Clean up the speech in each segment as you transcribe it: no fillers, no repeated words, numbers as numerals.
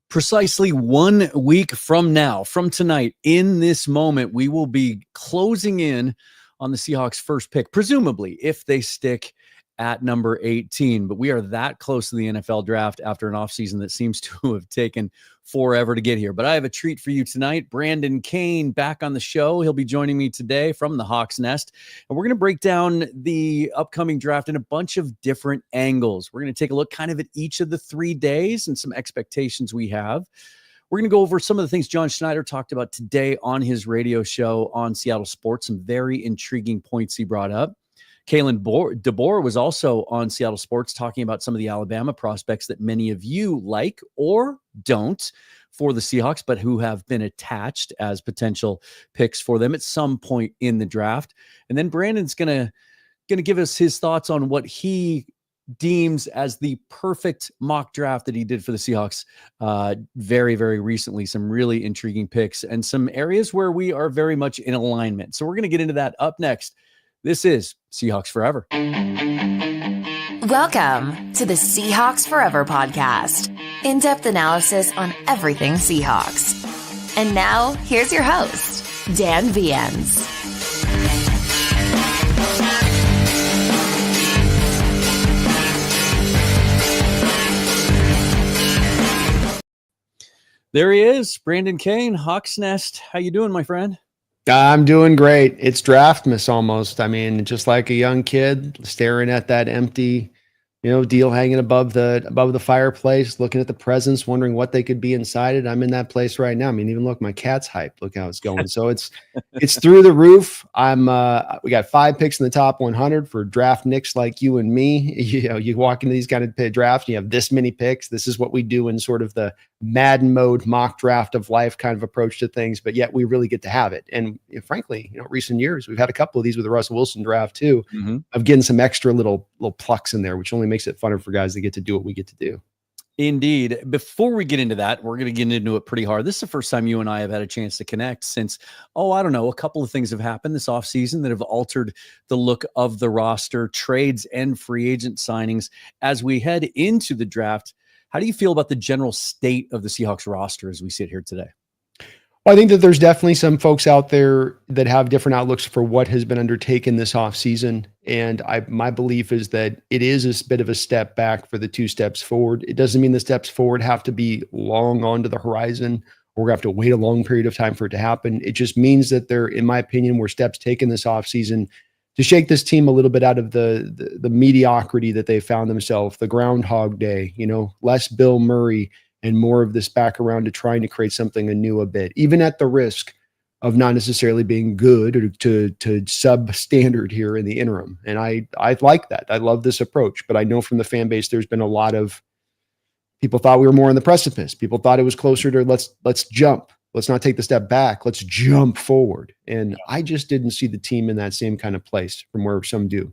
Precisely 1 week from now, from tonight, in this moment, we will be closing in on the Seahawks' first pick, presumably, if they stick at number 18. But we are that close to the NFL draft after an offseason that seems to have taken forever to get here. But I have a treat for you tonight. Brandon Kane back on the show. He'll be joining me today from the Hawks Nest. And we're going to break down the upcoming draft in a bunch of different angles. We're going to take a look kind of at each of the 3 days and some expectations we have. We're going to go over some of the things John Schneider talked about today on his radio show on Seattle Sports, some very intriguing points he brought up. Kalen DeBoer was also on Seattle Sports talking about some of the Alabama prospects that many of you like or don't for the Seahawks, but who have been attached as potential picks for them at some point in the draft. And then Brandon's going to give us his thoughts on what he deems as the perfect mock draft that he did for the Seahawks very, very recently. Some really intriguing picks and some areas where we are very much in alignment. So we're going to get into that up next. This is Seahawks Forever. Welcome to the Seahawks Forever podcast. In-depth analysis on everything Seahawks. And now, here's your host, Dan Viens. There he is, Brandon Kane, Hawks Nest. How you doing, my friend? I'm doing great. It's Draftmas almost. I mean, just like a young kid staring at that empty, deal hanging above the fireplace, looking at the presents, wondering what they could be inside it. I'm in that place right now. I mean, even look, my cat's hyped. Look how it's going. So it's through the roof. We got 5 picks in the top 100 for draft nicks like you and me. You walk into these kind of drafts, you have this many picks. This is what we do in sort of the Madden mode mock draft of life kind of approach to things, but yet we really get to have it. And frankly, recent years, we've had a couple of these with the Russell Wilson draft too, of getting some extra little plucks in there, which only makes it funner for guys that get to do what we get to do. Indeed. Before we get into that, we're going to get into it pretty hard. This is the first time you and I have had a chance to connect since, a couple of things have happened this offseason that have altered the look of the roster, trades and free agent signings. As we head into the draft, how do you feel about the general state of the Seahawks roster as we sit here today? Well, I think that there's definitely some folks out there that have different outlooks for what has been undertaken this offseason. And my belief is that it is a bit of a step back for the 2 steps forward. It doesn't mean the steps forward have to be long onto the horizon, or we have to wait a long period of time for it to happen. It just means that there, in my opinion, were steps taken this offseason to shake this team a little bit out of the mediocrity that they found themselves, the Groundhog Day, less Bill Murray and more of this back around to trying to create something anew a bit, even at the risk of not necessarily being good or to substandard here in the interim. And I like that. I love this approach, but I know from the fan base, there's been a lot of people thought we were more on the precipice. People thought it was closer to let's jump. Let's not take the step back. Let's jump forward. And I just didn't see the team in that same kind of place from where some do.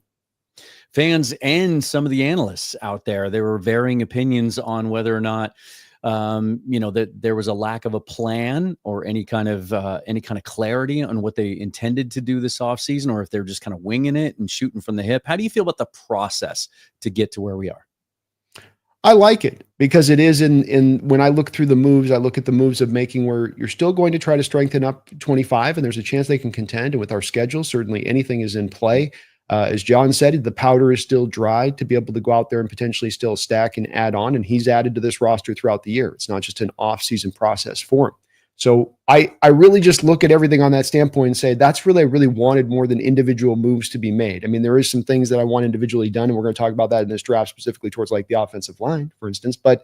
Fans and some of the analysts out there, there were varying opinions on whether or not, that there was a lack of a plan or any kind of clarity on what they intended to do this offseason, or if they're just kind of winging it and shooting from the hip. How do you feel about the process to get to where we are? I like it because it is in when I look through the moves, I look at the moves of making where you're still going to try to strengthen up 25 and there's a chance they can contend. And with our schedule, certainly anything is in play. As John said, the powder is still dry to be able to go out there and potentially still stack and add on. And he's added to this roster throughout the year. It's not just an off-season process for him. So I really just look at everything on that standpoint and say, that's really, I really wanted more than individual moves to be made. I mean, there is some things that I want individually done, and we're going to talk about that in this draft, specifically towards like the offensive line, for instance, but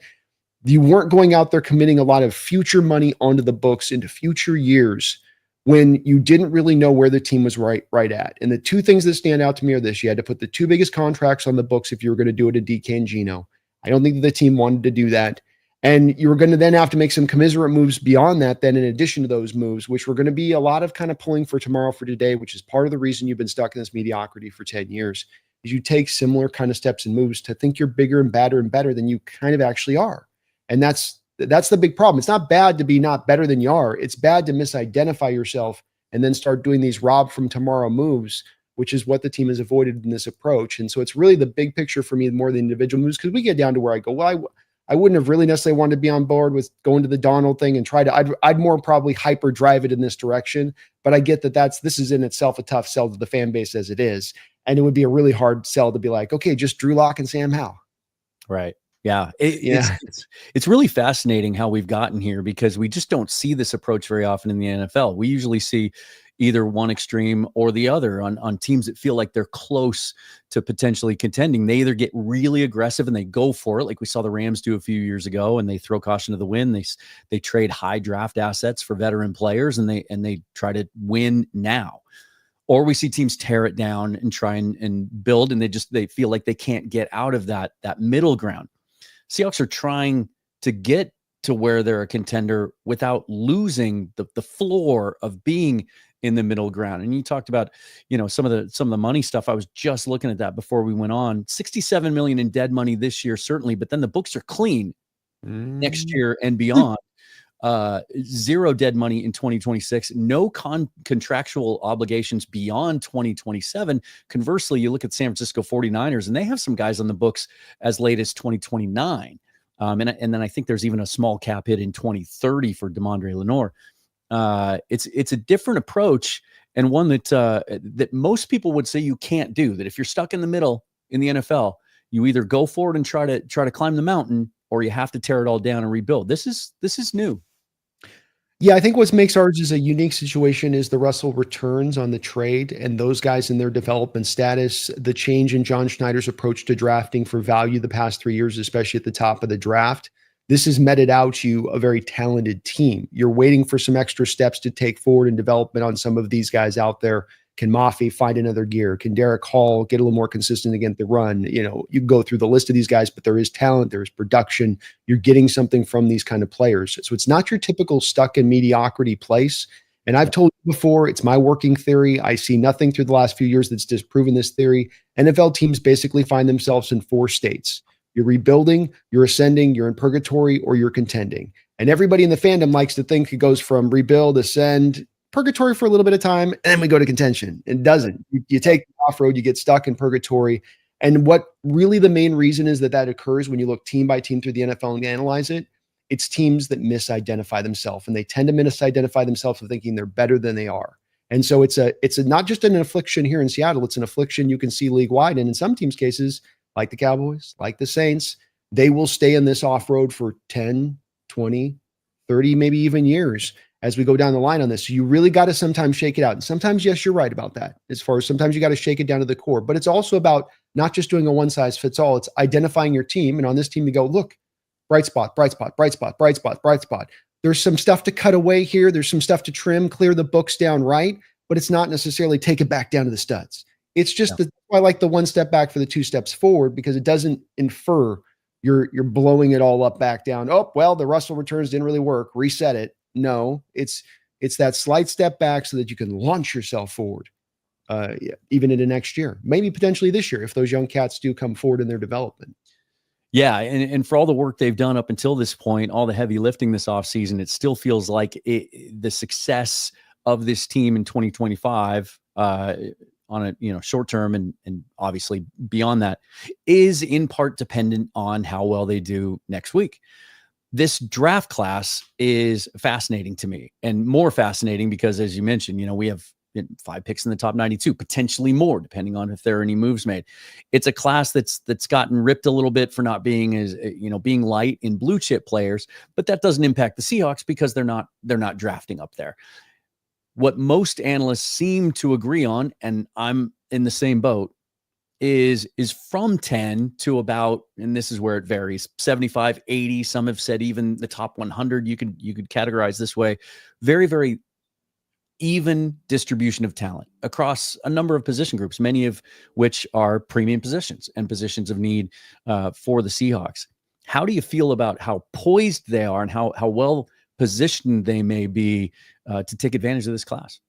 you weren't going out there committing a lot of future money onto the books into future years when you didn't really know where the team was right at. And the 2 things that stand out to me are this: you had to put the 2 biggest contracts on the books if you were going to do it to DK and Geno. I don't think that the team wanted to do that. And you were going to then have to make some commiserate moves beyond that, then in addition to those moves, which were going to be a lot of kind of pulling for tomorrow for today, which is part of the reason you've been stuck in this mediocrity for 10 years, is you take similar kind of steps and moves to think you're bigger and badder and better than you kind of actually are. And that's the big problem. It's not bad to be not better than you are. It's bad to misidentify yourself and then start doing these rob from tomorrow moves, which is what the team has avoided in this approach. And so it's really the big picture for me more than individual moves, because we get down to where I go, well, I wouldn't have really necessarily wanted to be on board with going to the Donald thing and try to, I'd more probably hyper drive it in this direction. But I get that this is in itself a tough sell to the fan base as it is. And it would be a really hard sell to be like, okay, just Drew Lock and Sam Howell. Right. Yeah. It's really fascinating how we've gotten here, because we just don't see this approach very often in the NFL. We usually see either one extreme or the other on teams that feel like they're close to potentially contending. They either get really aggressive and they go for it, like we saw the Rams do a few years ago, and they throw caution to the wind. They trade high draft assets for veteran players, and they try to win now. Or we see teams tear it down and try and build, and they feel like they can't get out of that middle ground. Seahawks are trying to get to where they're a contender without losing the floor of being in the middle ground. And you talked about, some of the money stuff. I was just looking at that before we went on. $67 million in dead money this year, certainly, but then the books are clean next year and beyond. Zero dead money in 2026, no contractual obligations beyond 2027. Conversely, you look at San Francisco 49ers, and they have some guys on the books as late as 2029. And then I think there's even a small cap hit in 2030 for DeMondre Lenore. It's a different approach, and one that most people would say you can't do. That if you're stuck in the middle in the NFL, you either go forward and try to climb the mountain, or you have to tear it all down and rebuild. This is new. Yeah, I think what makes ours is a unique situation is the Russell returns on the trade and those guys in their development status, the change in John Schneider's approach to drafting for value the past 3 years, especially at the top of the draft. This has meted out you a very talented team. You're waiting for some extra steps to take forward in development on some of these guys out there. Can Mafi find another gear? Can Derek Hall get a little more consistent against the run? You can go through the list of these guys, but there is talent, there is production. You're getting something from these kind of players. So it's not your typical stuck in mediocrity place. And I've told you before, it's my working theory. I see nothing through the last few years that's disproven this theory. NFL teams basically find themselves in 4 states. You're rebuilding, you're ascending, you're in purgatory, or you're contending. And everybody in the fandom likes to think it goes from rebuild, ascend, purgatory for a little bit of time, and then we go to contention. It doesn't. You take the off-road, you get stuck in purgatory. And what really the main reason is that occurs when you look team by team through the NFL and analyze it, it's teams that misidentify themselves, and they tend to misidentify themselves of thinking they're better than they are. And so it's not just an affliction here in Seattle, it's an affliction you can see league-wide. And in some teams' cases, like the Cowboys, like the Saints, they will stay in this off-road for 10, 20, 30, maybe even years as we go down the line on this. So you really got to sometimes shake it out. And sometimes, yes, you're right about that. As far as sometimes you got to shake it down to the core, but it's also about not just doing a one size fits all. It's identifying your team. And on this team, you go, look, bright spot, bright spot, bright spot, bright spot, bright spot. There's some stuff to cut away here. There's some stuff to trim, clear the books down right, but it's not necessarily take it back down to the studs. It's just I like the one step back for the 2 steps forward, because it doesn't infer you're blowing it all up back down. Oh, well, the Russell returns didn't really work. Reset it. No, it's that slight step back so that you can launch yourself forward, even into next year, maybe potentially this year, if those young cats do come forward in their development. Yeah. And for all the work they've done up until this point, all the heavy lifting this offseason, it still feels like the success of this team in 2025, on a short term and obviously beyond that, is in part dependent on how well they do next week. This draft class is fascinating to me, and more fascinating because, as you mentioned, we have 5 picks in the top 92, potentially more, depending on if there are any moves made. It's a class that's gotten ripped a little bit for not being being light in blue chip players, but that doesn't impact the Seahawks because they're not drafting up there. What most analysts seem to agree on, and I'm in the same boat, is from 10 to about, and this is where it varies, 75, 80. Some have said even the top 100 you could categorize this way. Very, very even distribution of talent across a number of position groups, many of which are premium positions and positions of need for the Seahawks. How do you feel about how poised they are and how well positioned they may be to take advantage of this class?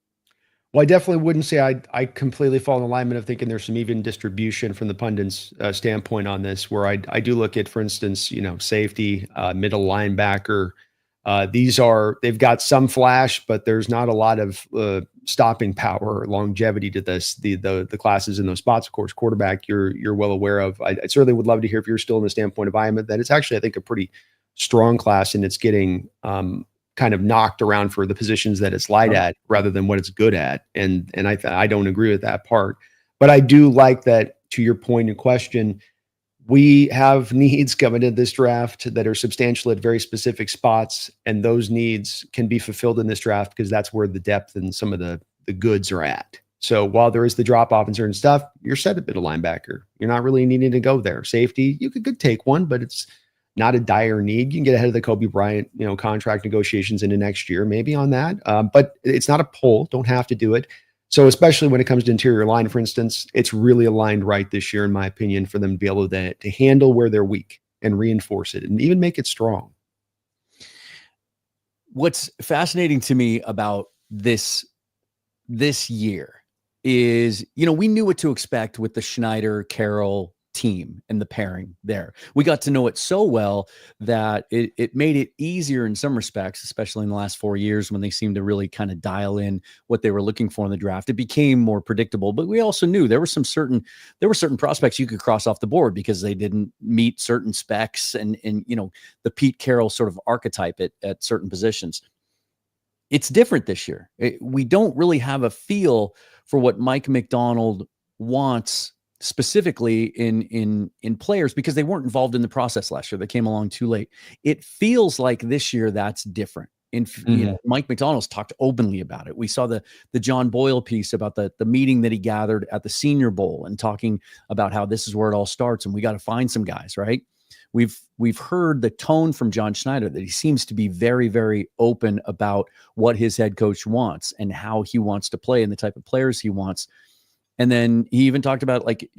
Well, I definitely wouldn't say I completely fall in alignment of thinking there's some even distribution from the pundits' standpoint on this, where I do look at, for instance, safety, middle linebacker. They've got some flash, but there's not a lot of stopping power or longevity to this. The classes in those spots, of course, quarterback, you're well aware of. I certainly would love to hear if you're still in the standpoint of Iman, that it's actually, I think, a pretty strong class, and it's getting kind of knocked around for the positions that it's light at rather than what it's good at. And I don't agree with that part, but I do like that, to your point in question, we have needs coming into this draft that are substantial at very specific spots, and those needs can be fulfilled in this draft because that's where the depth and some of the goods are at. So while there is the drop off in certain stuff, you're set a bit of linebacker. You're not really needing to go there. Safety, you could take one, but it's not a dire need. You can get ahead of the Kobe Bryant, contract negotiations into next year, maybe on that. But it's not a pull. Don't have to do it. So especially when it comes to interior line, for instance, it's really aligned right this year, in my opinion, for them to be able to handle where they're weak and reinforce it and even make it strong. What's fascinating to me about this year is, we knew what to expect with the Schneider Carroll team and the pairing there. We got to know it so well that it made it easier in some respects, especially in the last 4 years when they seemed to really kind of dial in what they were looking for in the draft. It became more predictable, but we also knew there were certain prospects you could cross off the board because they didn't meet certain specs and the Pete Carroll sort of archetype at certain positions. It's different this year. We don't really have a feel for what Mike Macdonald wants specifically in players because they weren't involved in the process last year. They came along too late. It feels like this year that's different. Mike Macdonald's talked openly about it. We saw the John Boyle piece about the meeting that he gathered at the Senior Bowl and talking about how this is where it all starts and we got to find some guys, right? We've heard the tone from John Schneider that he seems to be very, very open about what his head coach wants and how he wants to play and the type of players he wants. And then he even talked about, like,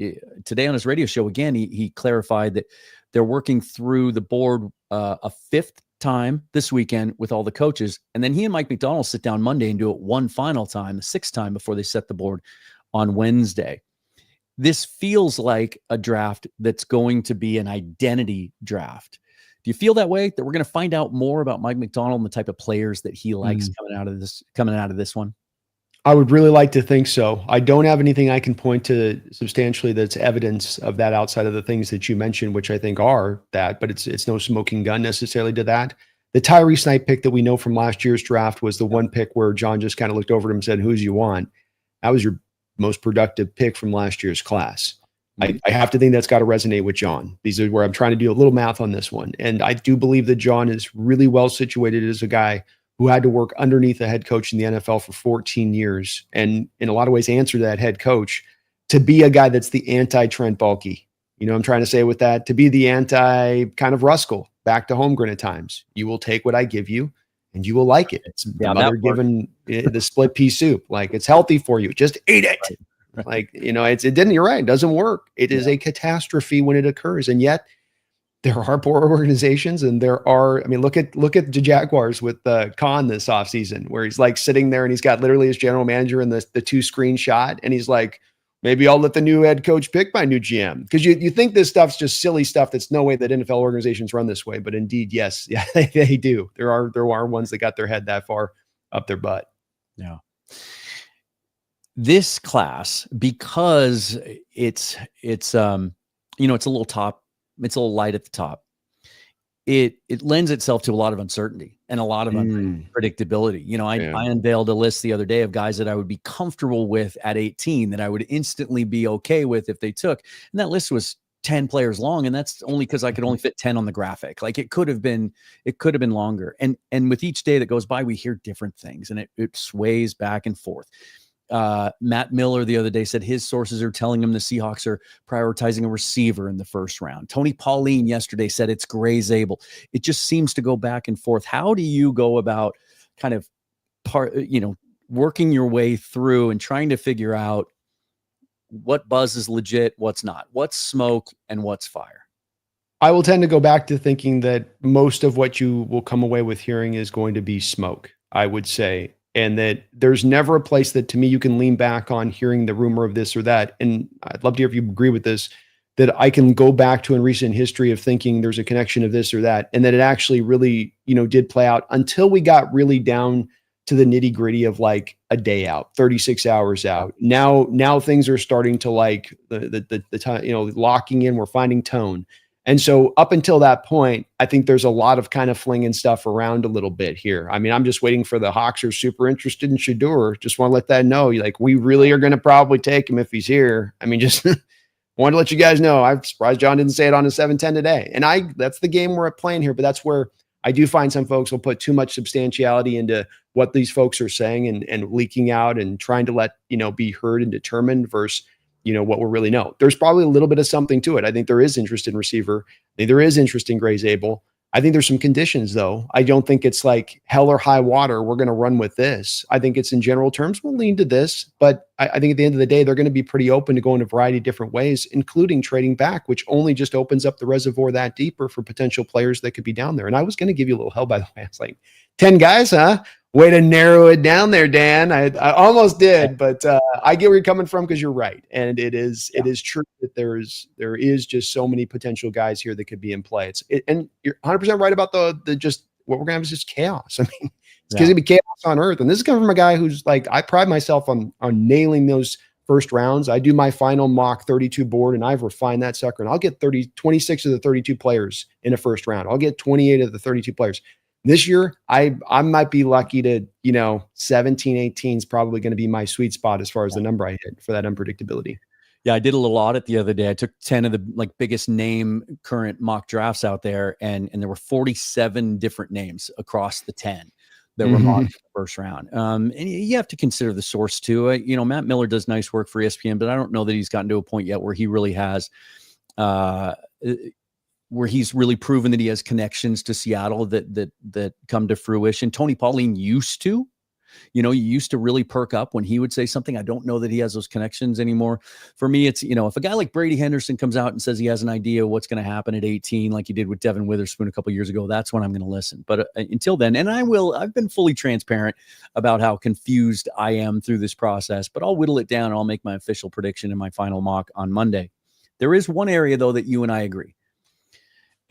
today on his radio show, again, he clarified that they're working through the board a fifth time this weekend with all the coaches. And then he and Mike Macdonald sit down Monday and do it one final time, the sixth time before they set the board on Wednesday. This feels like a draft that's going to be an identity draft. Do you feel that way, that we're going to find out more about Mike Macdonald and the type of players that he likes coming out of this one? I would really like to think so. I don't have anything I can point to substantially that's evidence of that outside of the things that you mentioned, which I think are that, but it's no smoking gun necessarily to that. The Tyree Snipe pick that we know from last year's draft was the one pick where John just kind of looked over at him and said, "Who's you want?" That was your most productive pick from last year's class. I have to think that's got to resonate with John. These are where I'm trying to do a little math on this one. And I do believe that John is really well situated as a guy who had to work underneath a head coach in the NFL for 14 years. And in a lot of ways, answer that head coach to be a guy that's the anti-Trent Baalke. I'm trying to say with that, to be the anti kind of Ruskell, back to Holmgren at times. You will take what I give you and you will like it. It's the mother giving the split pea soup. Like, it's healthy for you. Just eat it. Right. Like, you're right. It doesn't work. It is a catastrophe when it occurs. And yet, there are poor organizations, and look at the Jaguars with Khan this offseason, where he's like sitting there and he's got literally his general manager in the 2-screen shot. And he's like, maybe I'll let the new head coach pick my new GM. Because you think this stuff's just silly stuff. That's no way that NFL organizations run this way. But indeed, yes, yeah, they do. There are ones that got their head that far up their butt. Yeah. This class, because it's a little top, it's a little light at the top. It lends itself to a lot of uncertainty and a lot of unpredictability. I unveiled a list the other day of guys that I would be comfortable with at 18, that I would instantly be okay with if they took. And that list was 10 players long, and that's only because I could only fit 10 on the graphic. Like, it could have been longer. And with each day that goes by, we hear different things, and it sways back and forth. Matt Miller the other day said his sources are telling him the Seahawks are prioritizing a receiver in the first round. Tony Pauline yesterday said it's Gray Zabel. It just seems to go back and forth. How do you go about kind of working your way through and trying to figure out what buzz is legit, what's not, what's smoke and what's fire? I will tend to go back to thinking that most of what you will come away with hearing is going to be smoke, I would say. And that there's never a place that to me you can lean back on hearing the rumor of this or that. And I'd love to hear if you agree with this, that I can go back to in recent history of thinking there's a connection of this or that. And that it actually really, did play out until we got really down to the nitty gritty of like a day out, 36 hours out. Now things are starting to like the time, locking in, we're finding tone. And so up until that point, I think there's a lot of kind of flinging stuff around a little bit here. I mean, I'm just waiting for the Hawks are super interested in Shedeur. Just want to let that know. Like, we really are going to probably take him if he's here. I mean, just wanted to let you guys know. I'm surprised John didn't say it on his 710 today. And that's the game we're playing here. But that's where I do find some folks will put too much substantiality into what these folks are saying and leaking out and trying to let, be heard and determined versus what we really know. There's probably a little bit of something to it. I think there is interest in receiver. I think there is interest in Gray's Abel. I think there's some conditions though. I don't think it's like hell or high water. We're going to run with this. I think it's in general terms, we'll lean to this, but I think at the end of the day, they're going to be pretty open to going a variety of different ways, including trading back, which only just opens up the reservoir that deeper for potential players that could be down there. And I was going to give you a little hell, by the way. I was like, 10 guys, huh? Way to narrow it down there, Dan. I almost did, but I get where you're coming from because you're right. And it is true that there is just so many potential guys here that could be in play. And you're 100% right about the just what we're going to have is just chaos. I mean, it's going to be chaos on earth. And this is coming from a guy who's like, I pride myself on nailing those first rounds. I do my final mock 32 board and I've refined that sucker. And I'll get 26 of the 32 players in a first round. I'll get 28 of the 32 players. This year, I might be lucky to, 17, 18 is probably going to be my sweet spot as far as the number I hit for that unpredictability. Yeah, I did a little audit the other day. I took 10 of the biggest name current mock drafts out there, and there were 47 different names across the 10 that were mocked in the first round. And you have to consider the source too. Matt Miller does nice work for ESPN, but I don't know that he's gotten to a point yet where he really has where he's really proven that he has connections to Seattle that come to fruition. Tony Pauline used to, you used to really perk up when he would say something. I don't know that he has those connections anymore. For me, it's, if a guy like Brady Henderson comes out and says he has an idea of what's going to happen at 18, like he did with Devin Witherspoon a couple years ago, that's when I'm going to listen. But until then, and I've been fully transparent about how confused I am through this process, but I'll whittle it down and I'll make my official prediction in my final mock on Monday. There is one area though that you and I agree.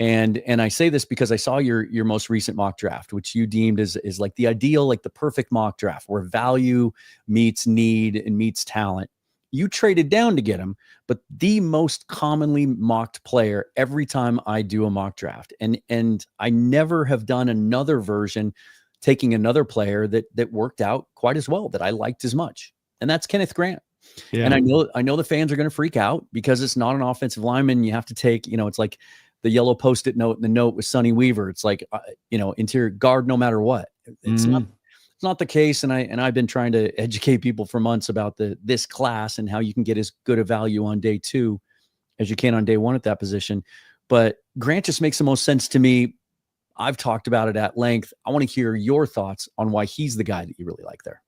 And I say this because I saw your most recent mock draft, which you deemed is like the ideal, like the perfect mock draft where value meets need and meets talent. You traded down to get him, but the most commonly mocked player every time I do a mock draft. And I never have done another version taking another player that worked out quite as well, that I liked as much. And that's Kenneth Grant. Yeah. And I know the fans are going to freak out because it's not an offensive lineman. You have to take, it's like the yellow Post-it note and the note with Sonny Weaver. It's like, interior guard, no matter what. It's not the case. And I've been trying to educate people for months about this class and how you can get as good a value on day 2 as you can on day 1 at that position. But Grant just makes the most sense to me. I've talked about it at length. I want to hear your thoughts on why he's the guy that you really like there.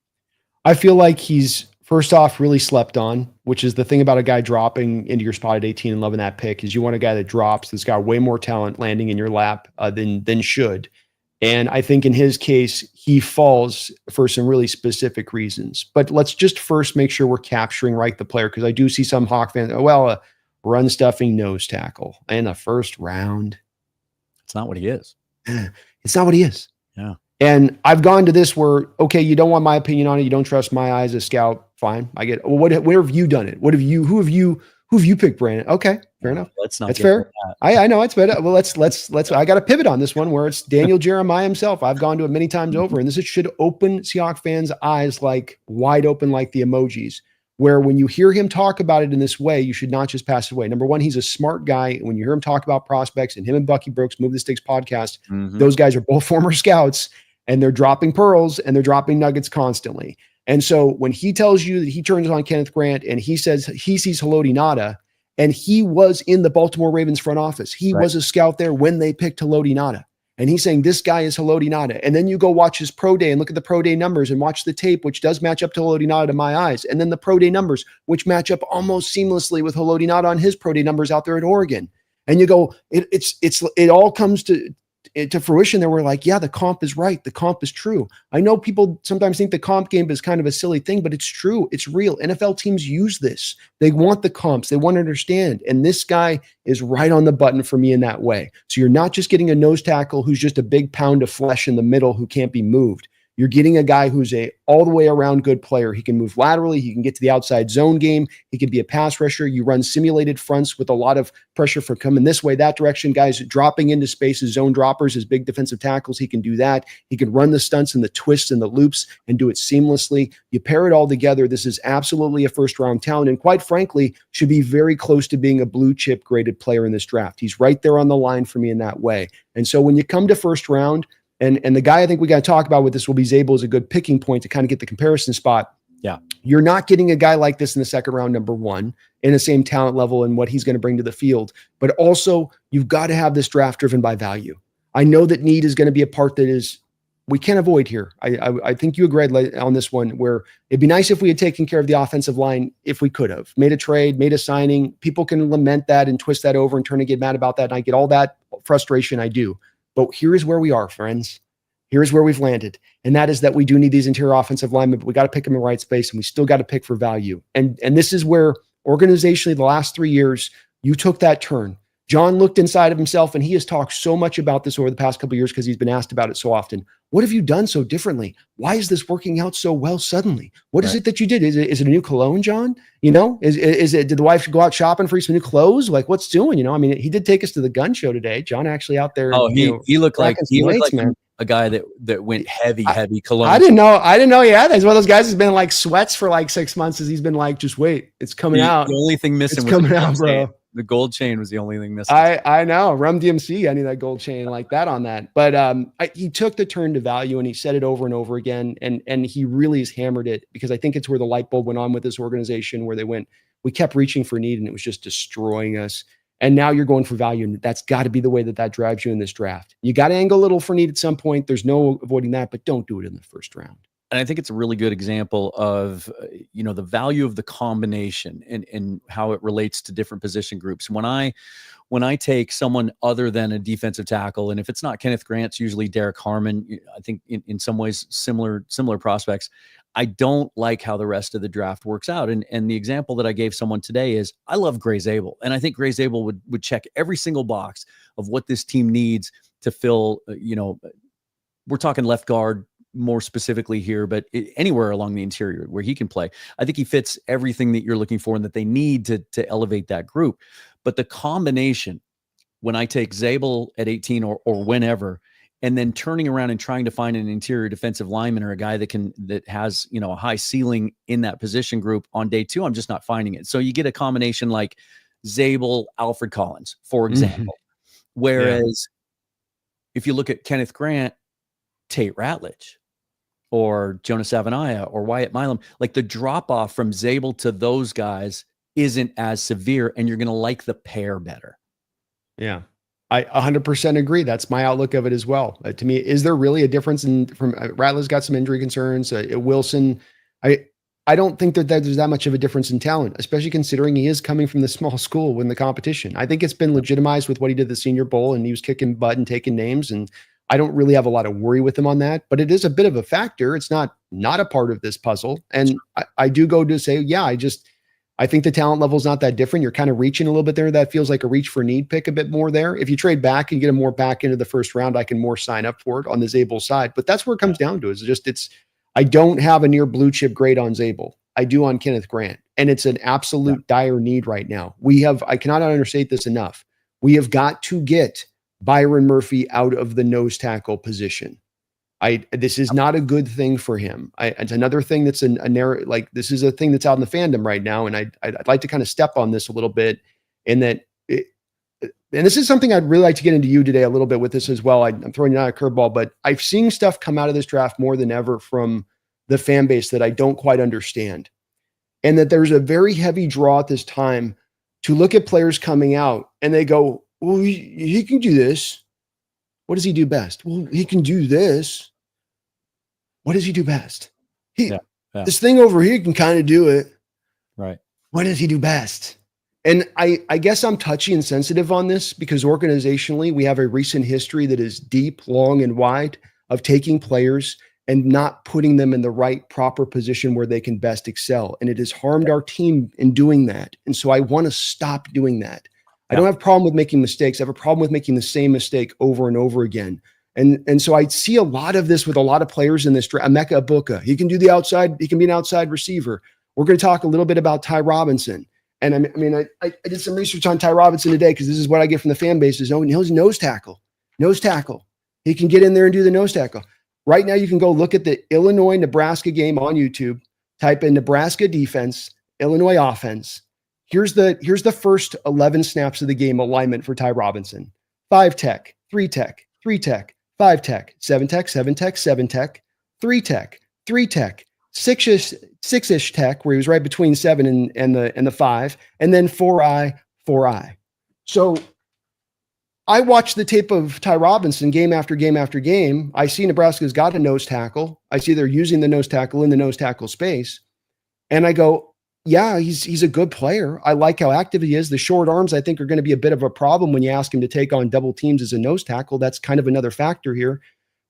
I feel like he's, first off, really slept on, which is the thing about a guy dropping into your spot at 18 and loving that pick is you want a guy that drops that's got way more talent landing in your lap than should. And I think in his case, he falls for some really specific reasons. But let's just first make sure we're capturing right the player, because I do see some Hawk fans, run stuffing nose tackle in the first round. It's not what he is. It's not what he is. Yeah. And I've gone to this where, okay, you don't want my opinion on it. You don't trust my eye as a scout. Fine. I get it. Well, where have you done it? Who have you picked, Brandon? Okay. Fair enough. That's fair. I know it's better. Well, let's, I got to pivot on this one where it's Daniel Jeremiah himself. I've gone to it many times over, and this should open Seahawks fans' eyes like wide open, like the emojis, where when you hear him talk about it in this way, you should not just pass it away. Number one, he's a smart guy. When you hear him talk about prospects, and him and Bucky Brooks, Move the Sticks podcast, those guys are both former scouts. And they're dropping pearls and they're dropping nuggets constantly. And so when he tells you that he turns on Kenneth Grant and he says he sees Haloti Ngata, and he was in the Baltimore Ravens front office. He was a scout there when they picked Haloti Ngata. And he's saying this guy is Haloti Ngata. And then you go watch his pro day and look at the pro day numbers and watch the tape, which does match up to Haloti Ngata to my eyes. And then the pro day numbers, which match up almost seamlessly with Haloti Ngata on his pro day numbers out there at Oregon. And you go, it all comes to fruition there. We're like, yeah, the comp is right. The comp is true. I know people sometimes think the comp game is kind of a silly thing, but it's true. It's real. NFL teams use this. They want the comps. They want to understand. And this guy is right on the button for me in that way. So you're not just getting a nose tackle who's just a big pound of flesh in the middle who can't be moved. You're getting a guy who's a all the way around good player. He can move laterally. He can get to the outside zone game. He can be a pass rusher. You run simulated fronts with a lot of pressure for coming this way, that direction. Guys dropping into spaces, zone droppers as big defensive tackles. He can do that. He can run the stunts and the twists and the loops and do it seamlessly. You pair it all together. This is absolutely a first round talent. And quite frankly, should be very close to being a blue chip graded player in this draft. He's right there on the line for me in that way. And so when you come to first round, and the guy I think we got to talk about with this will be Zabel is a good picking point to kind of get the comparison spot. Yeah. You're not getting a guy like this in the second round, number one, in the same talent level and what he's going to bring to the field. But also, you've got to have this draft driven by value. I know that need is going to be a part that is we can't avoid here. I think you agreed on this one where it'd be nice if we had taken care of the offensive line if we could have. Made a trade, made a signing. People can lament that and twist that over and turn and get mad about that. And I get all that frustration. I do. But here is where we are, friends. Here's where we've landed. And that is that we do need these interior offensive linemen, but we got to pick them in the right space, and we still got to pick for value. And this is where organizationally the last 3 years, you took that turn. John looked inside of himself, and he has talked so much about this over the past couple of years because he's been asked about it so often. What have you done so differently? Why is this working out so well suddenly? What is it that you did? Is it a new cologne, John? You know, is it, did the wife go out shopping for you some new clothes? Like, what's doing? You know, I mean, he did take us to the gun show today. John actually out there. Oh, he looked like man. A guy that went heavy cologne. I didn't know. Yeah, he's one of those guys who's been like sweats for like 6 months. As he's been like, just wait, it's coming out. The only thing missing was coming out, bro. The gold chain was the only thing missing. I know. Rum DMC, I need that gold chain like that on that. But he took the turn to value and he said it over and over again. And he really has hammered it because I think it's where the light bulb went on with this organization where we kept reaching for need and it was just destroying us. And now you're going for value. And that's got to be the way that drives you in this draft. You got to angle a little for need at some point. There's no avoiding that, but don't do it in the first round. And I think it's a really good example of, the value of the combination and how it relates to different position groups. When I take someone other than a defensive tackle, and if it's not Kenneth Grant, it's usually Derek Harmon. I think in some ways similar prospects. I don't like how the rest of the draft works out. And the example that I gave someone today is I love Gray Zabel. And I think Gray Zabel would check every single box of what this team needs to fill, we're talking left guard more specifically here, but anywhere along the interior where he can play. I think he fits everything that you're looking for and that they need to elevate that group. But the combination, when I take Zabel at 18 or whenever, and then turning around and trying to find an interior defensive lineman or a guy that has, a high ceiling in that position group on day two, I'm just not finding it. So you get a combination like Zabel, Alfred Collins, for example. Whereas if you look at Kenneth Grant, Tate Ratledge, or Jonas Avenaya or Wyatt Milam, like the drop off from Zabel to those guys isn't as severe and you're going to like the pair better. Yeah. I 100% agree. That's my outlook of it as well. To me, is there really a difference from Ratledge's got some injury concerns. Wilson, I don't think that there's that much of a difference in talent, especially considering he is coming from the small school when the competition. I think it's been legitimized with what he did the Senior Bowl and he was kicking butt and taking names. And I don't really have a lot of worry with him on that, but it is a bit of a factor. It's not a part of this puzzle. And I do go to say, I think the talent level is not that different. You're kind of reaching a little bit there. That feels like a reach for need pick a bit more there. If you trade back and get him more back into the first round, I can more sign up for it on the Zabel side. But that's where it comes down to I don't have a near blue chip grade on Zabel. I do on Kenneth Grant. And it's an absolute dire need right now. I cannot understate this enough. We have got to get Byron Murphy out of the nose tackle position. This is not a good thing for him. It's another thing that's this is a thing that's out in the fandom right now. And I'd like to kind of step on this a little bit and this is something I'd really like to get into you today a little bit with this as well. I'm throwing you out a curveball, but I've seen stuff come out of this draft more than ever from the fan base that I don't quite understand. And that there's a very heavy draw at this time to look at players coming out and they go, well, he can do this. What does he do best? Well, he can do this. What does he do best? This thing over here can kind of do it. Right. What does he do best? And I guess I'm touchy and sensitive on this because organizationally, we have a recent history that is deep, long, and wide of taking players and not putting them in the right, proper position where they can best excel. And it has harmed our team in doing that. And so I want to stop doing that. I don't have a problem with making mistakes. I have a problem with making the same mistake over and over again. And so I see a lot of this with a lot of players in this draft. Emeka Ibuka, he can do the outside. He can be an outside receiver. We're going to talk a little bit about Ty Robinson. And I did some research on Ty Robinson today because this is what I get from the fan base is, he's nose tackle. He can get in there and do the nose tackle. Right now, you can go look at the Illinois-Nebraska game on YouTube, type in Nebraska defense, Illinois offense. Here's the first 11 snaps of the game alignment for Ty Robinson. 5 tech, 3 tech, 3 tech, 5 tech, 7 tech, 7 tech, 7 tech, 3 tech, 3 tech, 6-ish tech, where he was right between 7 and the 5, and then 4-eye, 4-eye. So I watch the tape of Ty Robinson game after game after game. I see Nebraska's got a nose tackle. I see they're using the nose tackle in the nose tackle space. And I go, yeah, he's a good player. I like how active he is. The short arms, I think, are going to be a bit of a problem when you ask him to take on double teams as a nose tackle. That's kind of another factor here.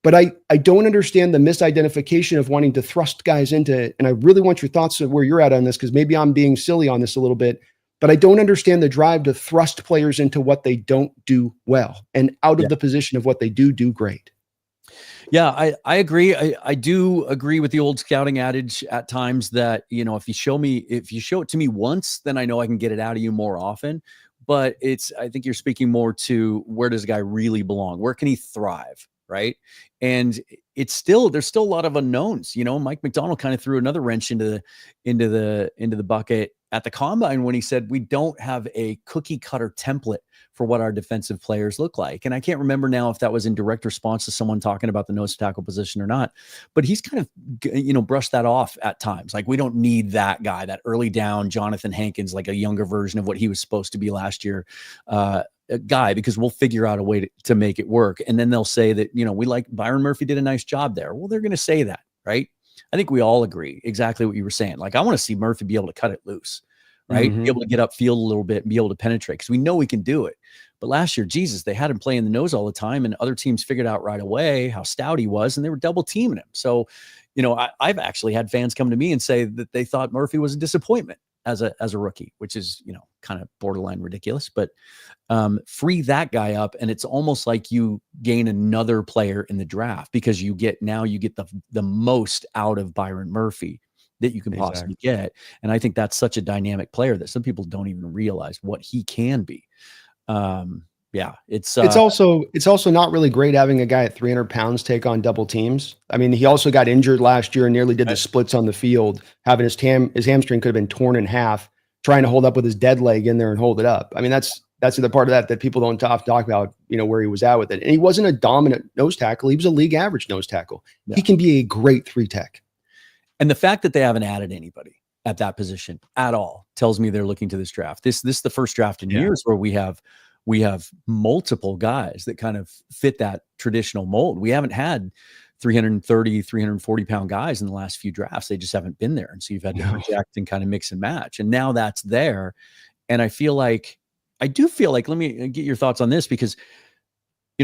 But I don't understand the misidentification of wanting to thrust guys into, and I really want your thoughts of where you're at on this, because maybe I'm being silly on this a little bit, but I don't understand the drive to thrust players into what they don't do well and out of the position of what they do great. Yeah, I agree. I do agree with the old scouting adage at times that, if you show it to me once, then I know I can get it out of you more often. But I think you're speaking more to where does a guy really belong? Where can he thrive? Right. And there's still a lot of unknowns. Mike Macdonald kind of threw another wrench into the bucket at the combine when he said, we don't have a cookie cutter template for what our defensive players look like. And I can't remember now if that was in direct response to someone talking about the nose tackle position or not, but he's kind of, brushed that off at times. Like, we don't need that guy, that early down Jonathan Hankins, like a younger version of what he was supposed to be last year, guy, because we'll figure out a way to make it work. And then they'll say that, we like Byron Murphy did a nice job there. Well, they're going to say that, right? I think we all agree exactly what you were saying. Like, I want to see Murphy be able to cut it loose, right? Be able to get upfield a little bit and be able to penetrate, because we know we can do it. But last year, Jesus, they had him playing the nose all the time, and other teams figured out right away how stout he was, and they were double teaming him. So, I've actually had fans come to me and say that they thought Murphy was a disappointment as a rookie, which is, kind of borderline ridiculous, but free that guy up. And it's almost like you gain another player in the draft, because you get the most out of Byron Murphy that you can possibly get. And I think that's such a dynamic player that some people don't even realize what he can be. It's also not really great having a guy at 300 pounds take on double teams. I mean, he also got injured last year and nearly did the splits on the field, having his hamstring could have been torn in half, trying to hold up with his dead leg in there and hold it up. I mean, that's the part of that people don't talk about, where he was at with it. And he wasn't a dominant nose tackle. He was a league average nose tackle. Yeah. He can be a great 3 tech. And the fact that they haven't added anybody at that position at all tells me they're looking to this draft. This is the first draft in years where we have multiple guys that kind of fit that traditional mold. We haven't had 330, 340 pound guys in the last few drafts. They just haven't been there. And so you've had to project and kind of mix and match. And now that's there. And I do feel like, let me get your thoughts on this, because,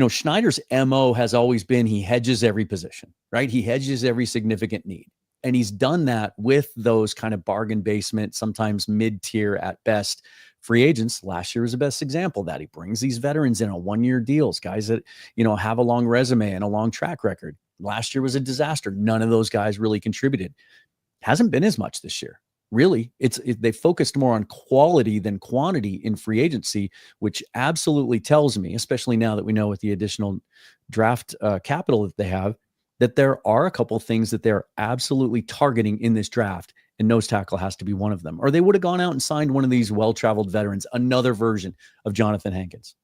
Schneider's MO has always been, he hedges every position, right? He hedges every significant need. And he's done that with those kind of bargain basement, sometimes mid-tier at best free agents. Last year was the best example of that. He brings these veterans in on 1-year deals, guys that, have a long resume and a long track record. Last year was a disaster. None of those guys really contributed. Hasn't been as much this year. Really, they focused more on quality than quantity in free agency, which absolutely tells me, especially now that we know with the additional draft capital that they have, that there are a couple of things that they're absolutely targeting in this draft, and nose tackle has to be one of them. Or they would have gone out and signed one of these well-traveled veterans, another version of Jonathan Hankins.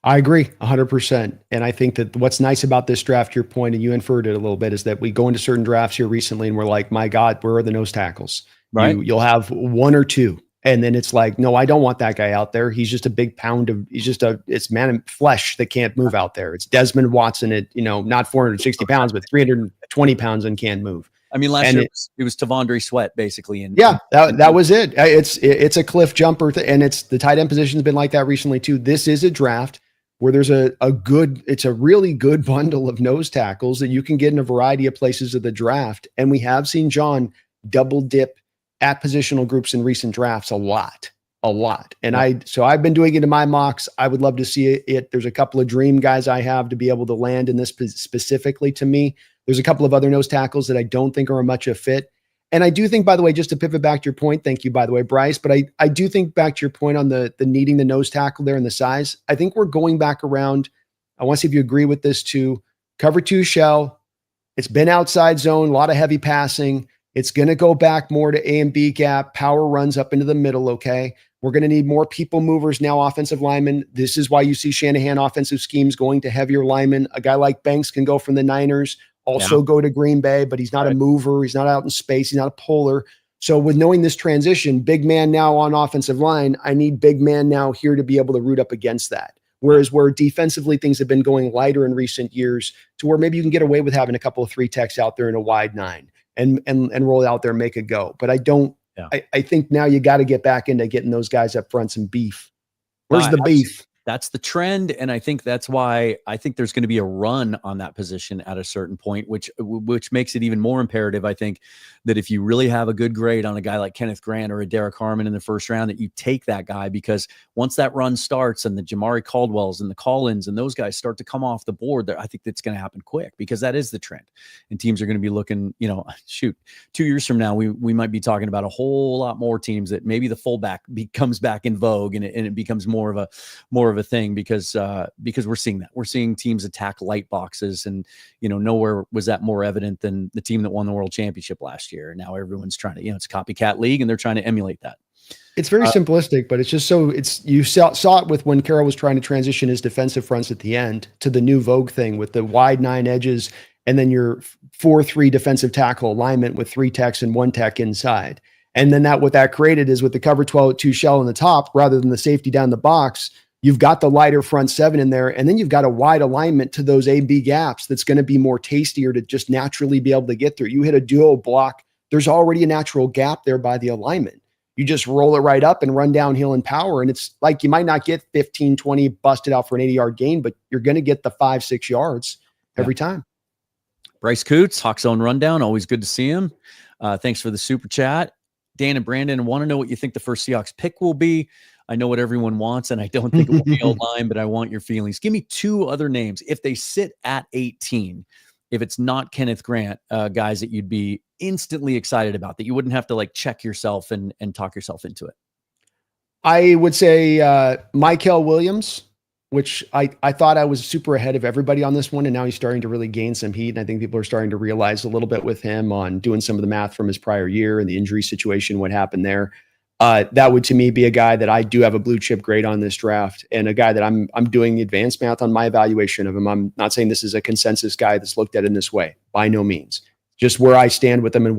I agree 100%. And I think that what's nice about this draft, your point, and you inferred it a little bit, is that we go into certain drafts here recently and we're like, my God, where are the nose tackles? Right. You'll have 1 or 2. And then it's like, no, I don't want that guy out there. He's just a big pound of, it's man and flesh that can't move out there. It's Desmond Watson at, not 460 pounds, but 320 pounds and can't move. I mean, last And year it was Tavondre Sweat basically. That was it. It's a cliff jumper, and it's the tight end position has been like that recently too. This is a draft where there's a really good bundle of nose tackles that you can get in a variety of places of the draft. And we have seen John double dip at positional groups in recent drafts a lot. And I've been doing it in my mocks. I would love to see it. There's a couple of dream guys I have to be able to land in this specifically to me. There's a couple of other nose tackles that I don't think are much a fit. And I do think, by the way, just to pivot back to your point, thank you, by the way, Bryce, but I do think back to your point on the needing the nose tackle there and the size. I think we're going back around. I want to see if you agree with this too. Cover 2 shell. It's been outside zone, a lot of heavy passing. It's going to go back more to A and B gap. Power runs up into the middle, okay? We're going to need more people movers now, offensive linemen. This is why you see Shanahan offensive schemes going to heavier linemen. A guy like Banks can go from the Niners, also go to Green Bay, but he's not a mover. He's not out in space. He's not a puller. So with knowing this transition, big man now on offensive line, I need big man now here to be able to root up against that. Whereas where defensively things have been going lighter in recent years to where maybe you can get away with having a couple of 3 techs out there in a wide 9 and roll out there and make it go. But I don't, I think now you got to get back into getting those guys up front some beef. Where's the beef? That's the trend. And I think that's why I think there's going to be a run on that position at a certain point, which makes it even more imperative. I think that if you really have a good grade on a guy like Kenneth Grant or a Derek Harmon in the first round, that you take that guy, because once that run starts and the Jamari Caldwells and the Collins and those guys start to come off the board, I think that's going to happen quick, because that is the trend. And teams are going to be looking, 2 years from now, we might be talking about a whole lot more teams that maybe the fullback comes back in vogue and it becomes more of a thing, because we're seeing that. We're seeing teams attack light boxes, and nowhere was that more evident than the team that won the world championship last year. Now everyone's trying to, it's a copycat league, and they're trying to emulate that. It's very simplistic, but it's just you saw it with when Carroll was trying to transition his defensive fronts at the end to the new vogue thing with the wide 9 edges, and then your 4-3 defensive tackle alignment with 3 techs and 1 tech inside. And then what that created is with the cover 12-2 shell on the top, rather than the safety down the box, you've got the lighter front 7 in there, and then you've got a wide alignment to those A-B gaps that's going to be more tastier to just naturally be able to get through. You hit a duo block, there's already a natural gap there by the alignment. You just roll it right up and run downhill in power, and it's like you might not get 15, 20 busted out for an 80-yard gain, but you're going to get the 5-6 yards every time. Bryce Coots, Hawk Zone Rundown, always good to see him. Thanks for the super chat. Dan and Brandon, want to know what you think the first Seahawks pick will be. I know what everyone wants, and I don't think it will be O-line, but I want your feelings. Give me 2 other names. If they sit at 18, if it's not Kenneth Grant, guys that you'd be instantly excited about, that you wouldn't have to check yourself and talk yourself into it. I would say Mykel Williams, which I thought I was super ahead of everybody on this one, and now he's starting to really gain some heat, and I think people are starting to realize a little bit with him on doing some of the math from his prior year and the injury situation, what happened there. That would, to me, be a guy that I do have a blue chip grade on this draft, and a guy that I'm doing the advanced math on my evaluation of him. I'm not saying this is a consensus guy that's looked at in this way, by no means. Just where I stand with him and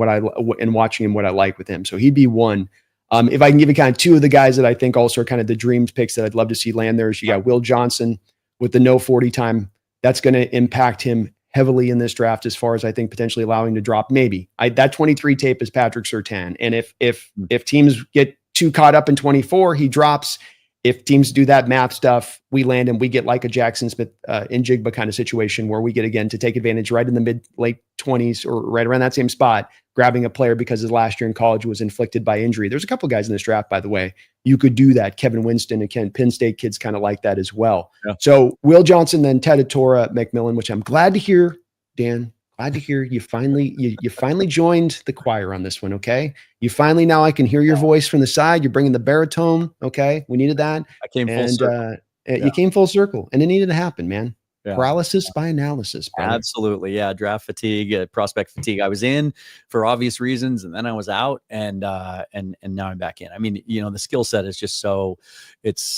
watching him, what I like with him. So he'd be one. If I can give you kind of 2 of the guys that I think also are kind of the dreams picks that I'd love to see land there, is you got Will Johnson with the no 40 time. That's going to impact him heavily in this draft, as far as I think potentially allowing to drop. Maybe that 23 tape is Patrick Surtain. And if teams get too caught up in 24, he drops. If teams do that math stuff, we land and we get like a Jackson Smith in Jigba kind of situation, where we get, again, to take advantage right in the late 20s or right around that same spot, grabbing a player because his last year in college was inflicted by injury. There's a couple of guys in this draft, by the way, you could do that. Kevin Winston and Penn State kids kind of like that as well. Yeah. So Will Johnson, then Tedatora McMillan, which I'm glad to hear, Dan. Glad to hear you finally joined the choir on this one. Okay, you finally, now I can hear your voice from the side. You're bringing the baritone. Okay, we needed that. I came full circle. You came full circle, and it needed to happen, man. Yeah. Paralysis by analysis. Brother. Absolutely, yeah. Draft fatigue, prospect fatigue. I was in for obvious reasons, and then I was out, and now I'm back in. I mean, the skill set is just so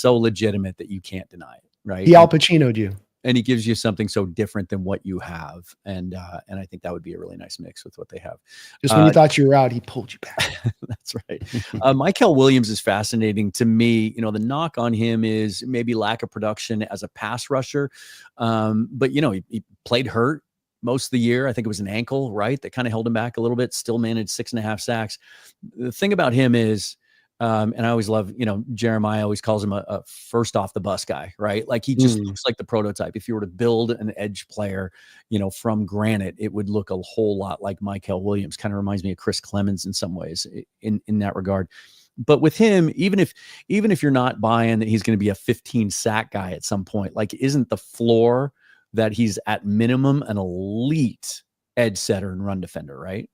legitimate that you can't deny it, right? He Al Pacino'd you. And he gives you something so different than what you have. And I think that would be a really nice mix with what they have. Just when you thought you were out, he pulled you back. That's right. Mykel Williams is fascinating to me. The knock on him is maybe lack of production as a pass rusher. But he played hurt. most of the year. I think it was an ankle, right, that kind of held him back a little bit. Still managed 6.5 sacks. The thing about him is, and I always love, Jeremiah always calls him a first off the bus guy, right? Like he just looks like the prototype. If you were to build an edge player, from granite, it would look a whole lot like Mykel Williams. Kind of reminds me of Chris Clemens in some ways in that regard. But with him, even if you're not buying that he's going to be a 15 sack guy at some point, like isn't the floor that he's at minimum an elite edge setter and run defender, right?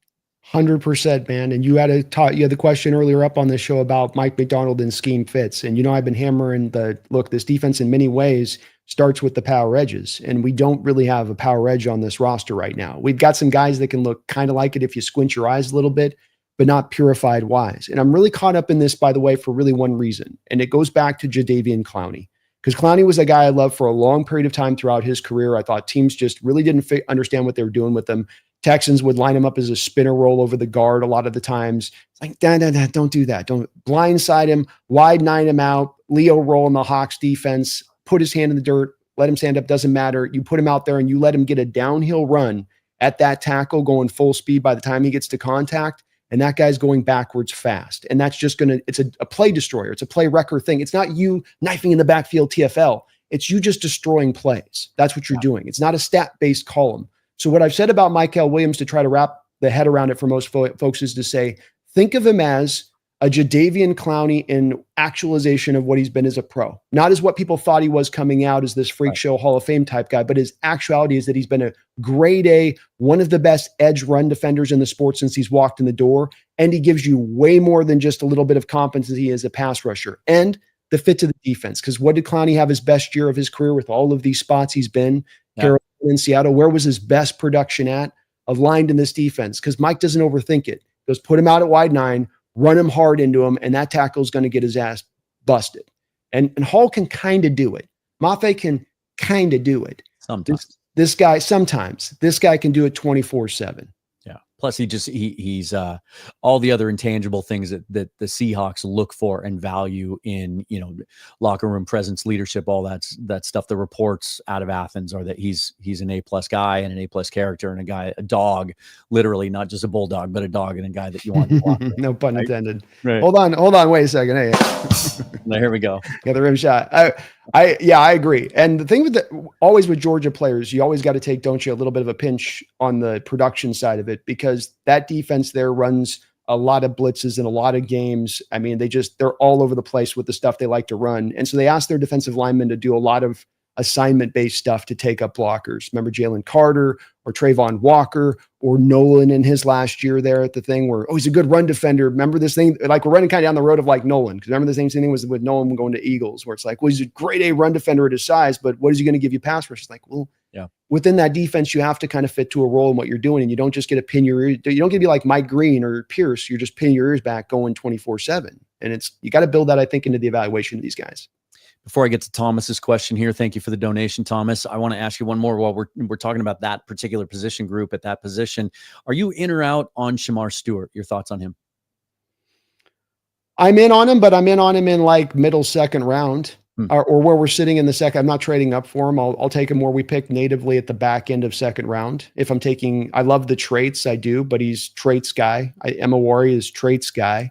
100%, man. And you had the question earlier up on the show about Mike Macdonald and scheme fits. And, I've been hammering this defense in many ways starts with the power edges. And we don't really have a power edge on this roster right now. We've got some guys that can look kind of like it if you squint your eyes a little bit, but not purified wise. And I'm really caught up in this, by the way, for really one reason. And it goes back to Jadeveon Clowney. Because Clowney was a guy I loved for a long period of time throughout his career. I thought teams just really didn't understand what they were doing with him. Texans would line him up as a spinner roll over the guard a lot of the times. It's like, don't do that. Don't blindside him, wide nine him out, Leo roll in the Hawks defense, put his hand in the dirt, let him stand up, doesn't matter. You put him out there and you let him get a downhill run at that tackle going full speed by the time he gets to contact, and that guy's going backwards fast. And that's just it's a play destroyer. It's a play wrecker thing. It's not you knifing in the backfield TFL. It's you just destroying plays. That's what you're doing. It's not a stat-based column. So what I've said about Mykel Williams to try to wrap the head around it for most folks is to say, think of him as a Jadeveon Clowney in actualization of what he's been as a pro. Not as what people thought he was coming out as this freak show Hall of Fame type guy, but his actuality is that he's been a grade A, one of the best edge run defenders in the sport since he's walked in the door. And he gives you way more than just a little bit of competency as a pass rusher. And the fit to the defense. Because what did Clowney have his best year of his career with all of these spots he's been? Carolina, in Seattle, where was his best production at? Aligned in this defense, because Mike doesn't overthink it. Goes put him out at wide nine, run him hard into him, and that tackle is going to get his ass busted. And Hall can kind of do it. Mafe can kind of do it. Sometimes. This guy can do it 24/7. Yeah. Plus he's all the other intangible things that the Seahawks look for and value in, locker room presence, leadership, all that stuff. The reports out of Athens are that he's an A+ guy and an A+ character and a dog, literally not just a bulldog, but a dog and a guy that you want to walk with. No pun intended. Right. Hold on. Wait a second. Hey. Now, here we go. Got the rim shot. I agree. And the thing always with Georgia players, you always got to take, don't you, a little bit of a pinch on the production side of it, because that defense there runs a lot of blitzes in a lot of games. I mean, they're all over the place with the stuff they like to run. And so they ask their defensive linemen to do a lot of assignment-based stuff to take up blockers. Remember Jalen Carter or Trayvon Walker or Nolan in his last year there at the thing where, he's a good run defender. Remember this thing? Like we're running kind of down the road of like Nolan. Because remember the same thing was with Nolan going to Eagles where it's like, he's a grade A run defender at his size, but what is he going to give you pass rush? It's like, within that defense, you have to kind of fit to a role in what you're doing. And you don't just get to pin your ear. You don't get to be like Mike Green or Pierce. You're just pinning your ears back going 24/7. And you got to build that, I think, into the evaluation of these guys. Before I get to Thomas's question here, thank you for the donation, Thomas. I want to ask you one more while we're talking about that particular position group at that position. Are you in or out on Shamar Stewart? Your thoughts on him? I'm in on him, but I'm in on him in like middle second round or where we're sitting in the second. I'm not trading up for him. I'll take him where we pick natively at the back end of second round. If I'm taking, I love the traits, I do, but he's traits guy. Emma Wari is traits guy.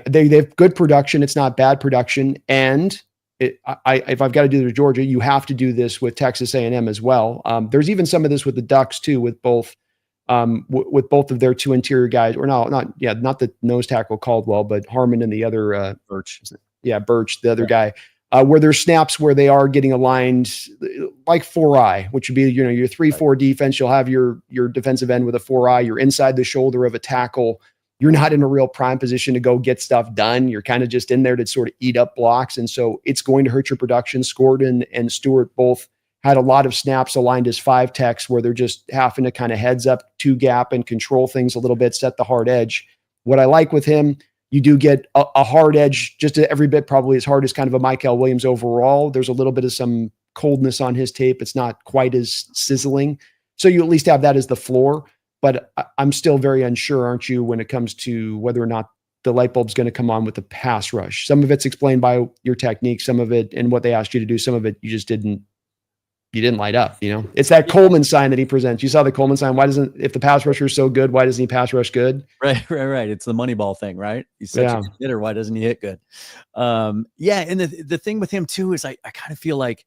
They have good production. It's not bad production. And if I've got to do this with Georgia, you have to do this with Texas A&M as well. There's even some of this with the Ducks too, with both of their two interior guys, or not the nose tackle Caldwell, but Harmon and the other Birch. Yeah, Birch, the other guy. Where there's snaps where they are getting aligned like 4-eye, which would be your 3-4 defense. You'll have your defensive end with a 4-eye. You're inside the shoulder of a tackle. You're not in a real prime position to go get stuff done. You're kind of just in there to sort of eat up blocks. And so it's going to hurt your production. Gordon and Stewart both had a lot of snaps aligned as 5 techs where they're just having to kind of heads up 2 gap and control things a little bit, set the hard edge. What I like with him, you do get a hard edge, just every bit probably as hard as kind of a Mykel Williams overall. There's a little bit of some coldness on his tape. It's not quite as sizzling. So you at least have that as the floor. But I'm still very unsure, aren't you, when it comes to whether or not the light bulb's going to come on with the pass rush. Some of it's explained by your technique, some of it and what they asked you to do, some of it you just didn't you didn't light up, it's that Coleman sign that he presents. You saw the Coleman sign. If the pass rusher is so good, why doesn't he pass rush good? Right. It's the Moneyball thing, right? He's such a good hitter. Why doesn't he hit good? And the thing with him too, is I kind of feel like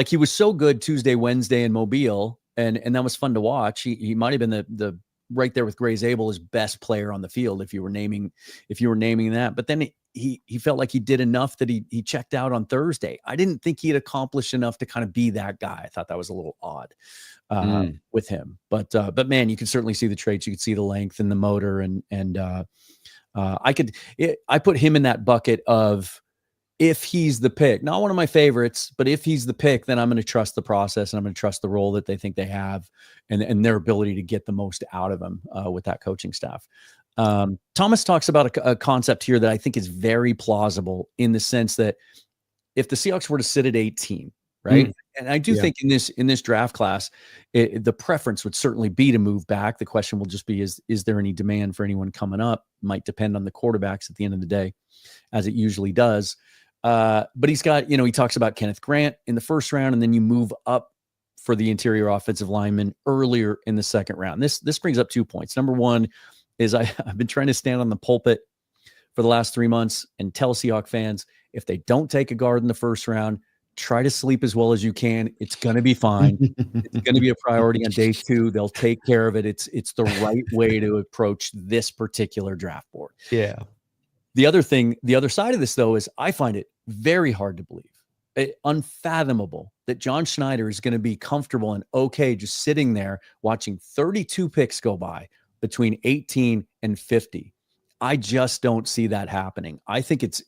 he was so good Tuesday, Wednesday in Mobile, and that was fun to watch. He might've been the right there with Gray Zabel, his best player on the field, if you were naming that, but then he felt like he did enough that he checked out on Thursday. I didn't think he had accomplished enough to kind of be that guy. I thought that was a little odd with him, but man, you can certainly see the traits. You could see the length and the motor, and I put him in that bucket of, if he's the pick, not one of my favorites, but if he's the pick, then I'm going to trust the process, and I'm going to trust the role that they think they have, and their ability to get the most out of him with that coaching staff. Thomas talks about a concept here that I think is very plausible, in the sense that if the Seahawks were to sit at 18, right? And I do think in this draft class, the preference would certainly be to move back. The question will just be, is there any demand for anyone coming up? Might depend on the quarterbacks at the end of the day, as it usually does. But he's got, he talks about Kenneth Grant in the first round, and then you move up for the interior offensive lineman earlier in the second round. This brings up 2 points. Number one is I've been trying to stand on the pulpit for the last 3 months and tell Seahawk fans, if they don't take a guard in the first round, try to sleep as well as you can. It's going to be fine. It's going to be a priority on day 2. They'll take care of it. It's the right way to approach this particular draft board. Yeah. The other side of this, though, is I find it very hard to believe, unfathomable, that John Schneider is going to be comfortable and okay just sitting there watching 32 picks go by between 18 and 50. I just don't see that happening. I think it's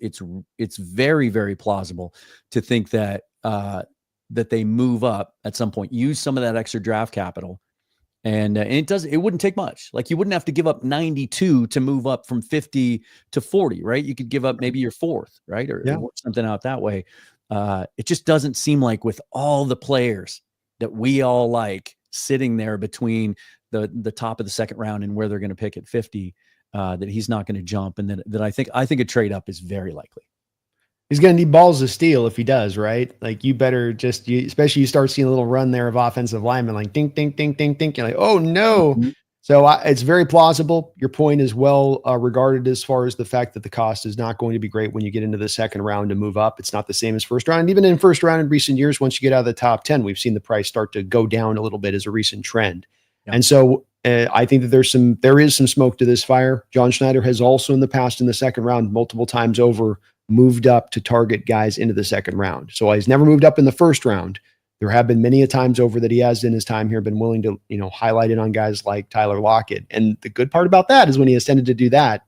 very, very plausible to think that they move up at some point, use some of that extra draft capital. And it wouldn't take much. Like, you wouldn't have to give up 92 to move up from 50 to 40, right? You could give up maybe your 4th, right? Or work something out that way. It just doesn't seem like, with all the players that we all like sitting there between the top of the second round and where they're going to pick at 50, that he's not going to jump. And that I think a trade up is very likely. He's going to need balls to steal if he does, right? Like, you better especially you start seeing a little run there of offensive linemen, like ding, ding, ding, ding, ding. You're like, oh no. Mm-hmm. So it's very plausible. Your point is well regarded, as far as the fact that the cost is not going to be great when you get into the second round to move up. It's not the same as first round. And even in first round in recent years, once you get out of the top 10, we've seen the price start to go down a little bit as a recent trend. Yeah. And so I think that there is some smoke to this fire. John Schneider has also in the past, in the second round, multiple times over, moved up to target guys into the second round. So he's never moved up in the first round. There have been many a times over that he has, in his time here, been willing to, highlight it on guys like Tyler Lockett. And the good part about that is, when he has tended to do that,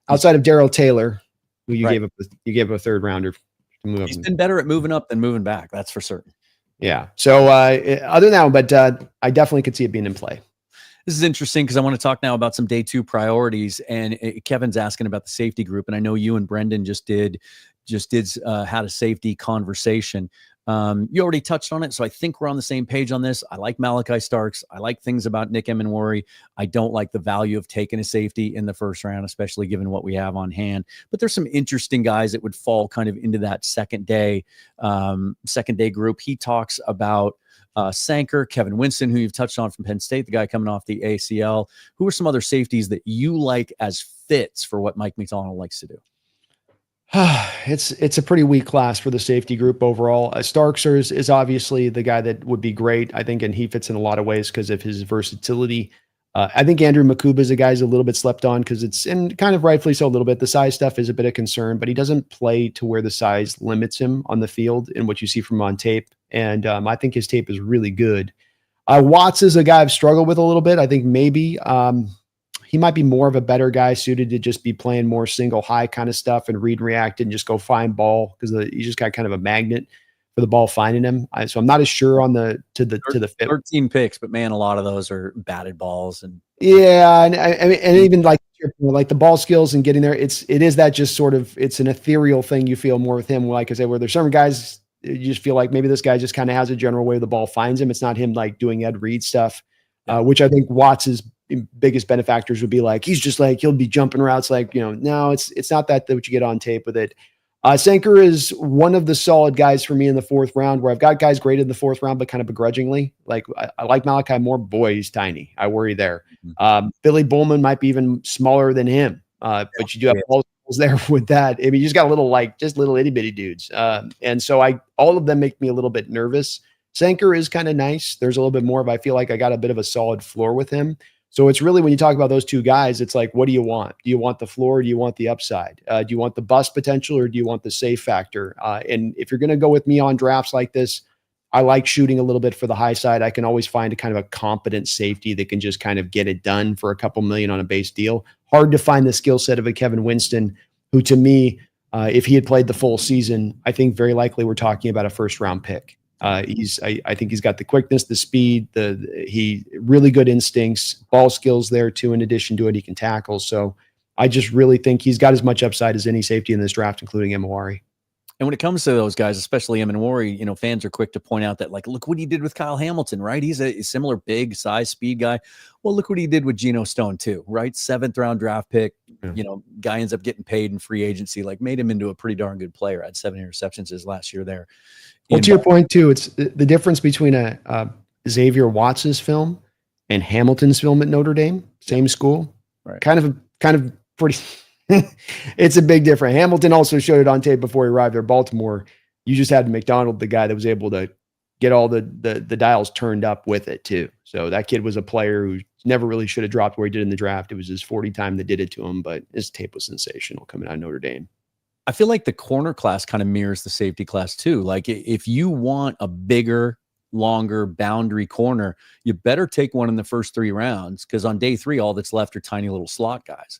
outside of Darrell Taylor, who you gave up a third rounder to move up. He's been better at moving up than moving back. That's for certain. Yeah. So other than that, but I definitely could see it being in play. This is interesting, because I want to talk now about some day 2 priorities. And Kevin's asking about the safety group, and I know you and Brendan just had a safety conversation. You already touched on it, so I think we're on the same page on this. I like Malachi Starks. I like things about Nick Emenwari. I don't like the value of taking a safety in the first round, especially given what we have on hand. But there's some interesting guys that would fall kind of into that second day group. He talks about Sanker, Kevin Winston, who you've touched on from Penn State, the guy coming off the ACL. Who are some other safeties that you like as fits for what Mike Macdonald likes to do? It's a pretty weak class for the safety group overall. Starks is obviously the guy that would be great, I think, and he fits in a lot of ways because of his versatility. I think Andrew Makuba is a guy who's a little bit slept on, because it's, and kind of rightfully so, a little bit. The size stuff is a bit of concern, but he doesn't play to where the size limits him on the field in what you see from him on tape. And I think his tape is really good. Watts is a guy I've struggled with a little bit. I think maybe he might be more of a better guy suited to just be playing more single high kind of stuff and read and react and just go find ball, because he's just got kind of a magnet for the ball finding him. So I'm not as sure on the fit. 13 picks, but man, a lot of those are batted balls. And yeah, and I mean, and even like the ball skills and getting there, it is that just sort of, it's an ethereal thing you feel more with him. Like I said, where there's some guys you just feel like maybe this guy just kind of has a general way the ball finds him. It's not him like doing Ed Reed stuff, which I think Watts's biggest benefactors would be like, he's just like, he'll be jumping routes like, no, it's not that what you get on tape with it. Sanker is one of the solid guys for me in the fourth round, where I've got guys graded in the fourth round, but kind of begrudgingly. Like I like Malachi Moore. Boy, he's tiny. I worry there. Billy Bowman might be even smaller than him, but you do have all there with that. I mean, you just got just little itty bitty dudes. And so all of them make me a little bit nervous. Sanker is kind of nice. There's a little bit more of, I feel like I got a bit of a solid floor with him. So it's really, when you talk about those two guys, it's like, what do you want? Do you want the floor? Or do you want the upside? Do you want the bust potential, or do you want the safe factor? And if you're going to go with me on drafts like this, I like shooting a little bit for the high side. I can always find a kind of a competent safety that can just kind of get it done for a couple million on a base deal. Hard to find the skill set of a Kevin Winston, who to me, if he had played the full season, I think very likely we're talking about a first round pick. I think he's got the quickness, the speed, he really good instincts, ball skills there too. In addition to it, he can tackle. So I just really think he's got as much upside as any safety in this draft, including Emawari. And when it comes to those guys, especially Emawari, fans are quick to point out that, like, look what he did with Kyle Hamilton, right? He's a similar big size, speed guy. Well, look what he did with Geno Stone too, right? 7th round draft pick. Yeah. Guy ends up getting paid in free agency, like made him into a pretty darn good player. Had 7 interceptions his last year there. Well, to your point too, it's the difference between a Xavier Watts's film and Hamilton's film at Notre Dame, same school, right? Kind of pretty. It's a big difference. Hamilton also showed it on tape before he arrived there. Baltimore, you just had Macdonald, the guy that was able to get all the dials turned up with it too. So that kid was a player who never really should have dropped where he did in the draft. It was his 40 time that did it to him, but his tape was sensational coming out of Notre Dame. I feel like the corner class kind of mirrors the safety class too. Like, if you want a bigger, longer boundary corner, you better take one in the first 3 rounds, because on day 3, all that's left are tiny little slot guys.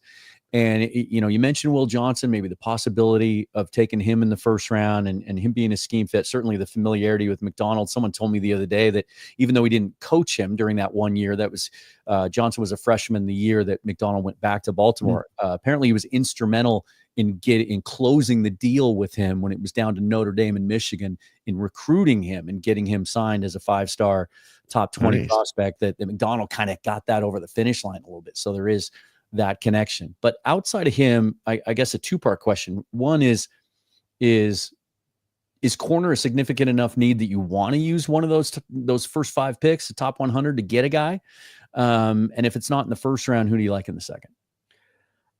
And, you mentioned Will Johnson, maybe the possibility of taking him in the first round and him being a scheme fit, certainly the familiarity with Macdonald. Someone told me the other day that even though he didn't coach him during that 1 year, that was Johnson was a freshman the year that Macdonald went back to Baltimore. Apparently he was instrumental in closing the deal with him when it was down to Notre Dame and Michigan, in recruiting him and getting him signed as a 5-star top 20 prospect, that Macdonald kind of got that over the finish line a little bit. So there is that connection. But outside of him, I guess a 2-part question. One is corner a significant enough need that you want to use one of those first 5 picks, the top 100, to get a guy? And if it's not in the first round, who do you like in the second?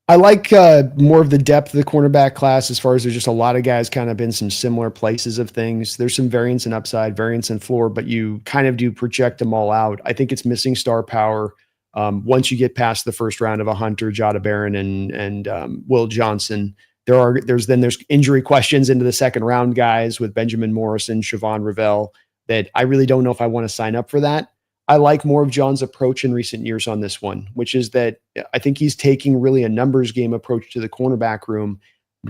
I like more of the depth of the cornerback class, as far as there's just a lot of guys kind of in some similar places of things. There's some variance in upside, variance in floor, but you kind of do project them all out. I think it's missing star power. Once you get past the first round of a Hunter, Jada Barron, and Will Johnson, there's injury questions into the second round guys with Benjamin Morrison, Siobhan Revelle, that I really don't know if I want to sign up for that. I like more of John's approach in recent years on this one, which is that I think he's taking really a numbers game approach to the cornerback room,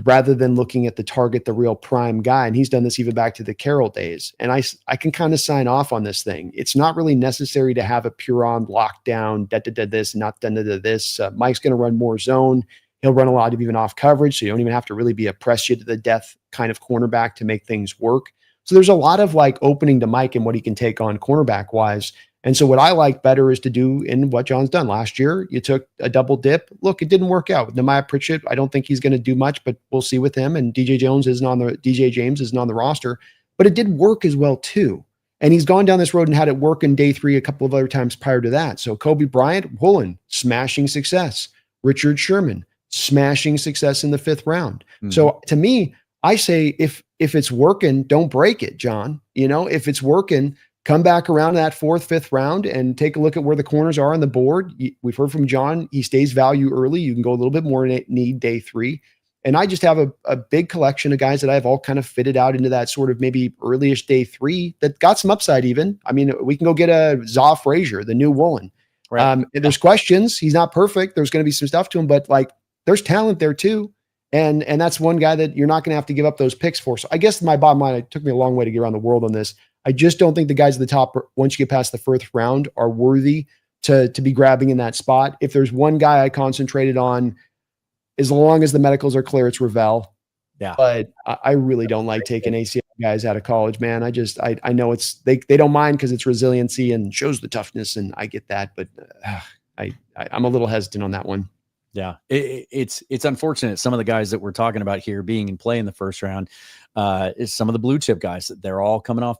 rather than looking at the target, the real prime guy. And he's done this even back to the Carroll days. And I can kind of sign off on this thing. It's not really necessary to have a pure on lockdown, this, not this. Mike's going to run more zone. He'll run a lot of even off coverage. So you don't even have to really be a press you to the death kind of cornerback to make things work. So there's a lot of like opening to Mike and what he can take on cornerback wise. And so what I like better is to do in what John's done last year. You took a double dip. Look, it didn't work out with Nehemiah Pritchett. I don't think he's going to do much, but we'll see with him. And DJ James isn't on the roster, but it did work as well too. And he's gone down this road and had it work in day 3 a couple of other times prior to that. So Kobe Bryant, Woolen, smashing success. Richard Sherman, smashing success in the 5th round. Mm-hmm. So to me, I say if it's working, don't break it, John. If it's working, come back around that 4th, 5th round and take a look at where the corners are on the board. We've heard from John. He stays value early. You can go a little bit more in need day 3. And I just have a big collection of guys that I've all kind of fitted out into that sort of maybe early-ish day 3 that got some upside even. I mean, we can go get a Zaw Frazier, the new Woolen. Right. There's questions. He's not perfect. There's going to be some stuff to him, but like there's talent there too. And that's one guy that you're not going to have to give up those picks for. So I guess my bottom line, it took me a long way to get around the world on this. I just don't think the guys at the top, once you get past the 1st round, are worthy to be grabbing in that spot. If there's one guy I concentrated on, as long as the medicals are clear, it's Revelle. Yeah. But I really don't like taking ACL guys out of college, man. I know they don't mind because it's resiliency and shows the toughness, and I get that, but I'm a little hesitant on that one. Yeah, it's unfortunate. Some of the guys that we're talking about here being in play in the first round is some of the blue chip guys. They're all coming off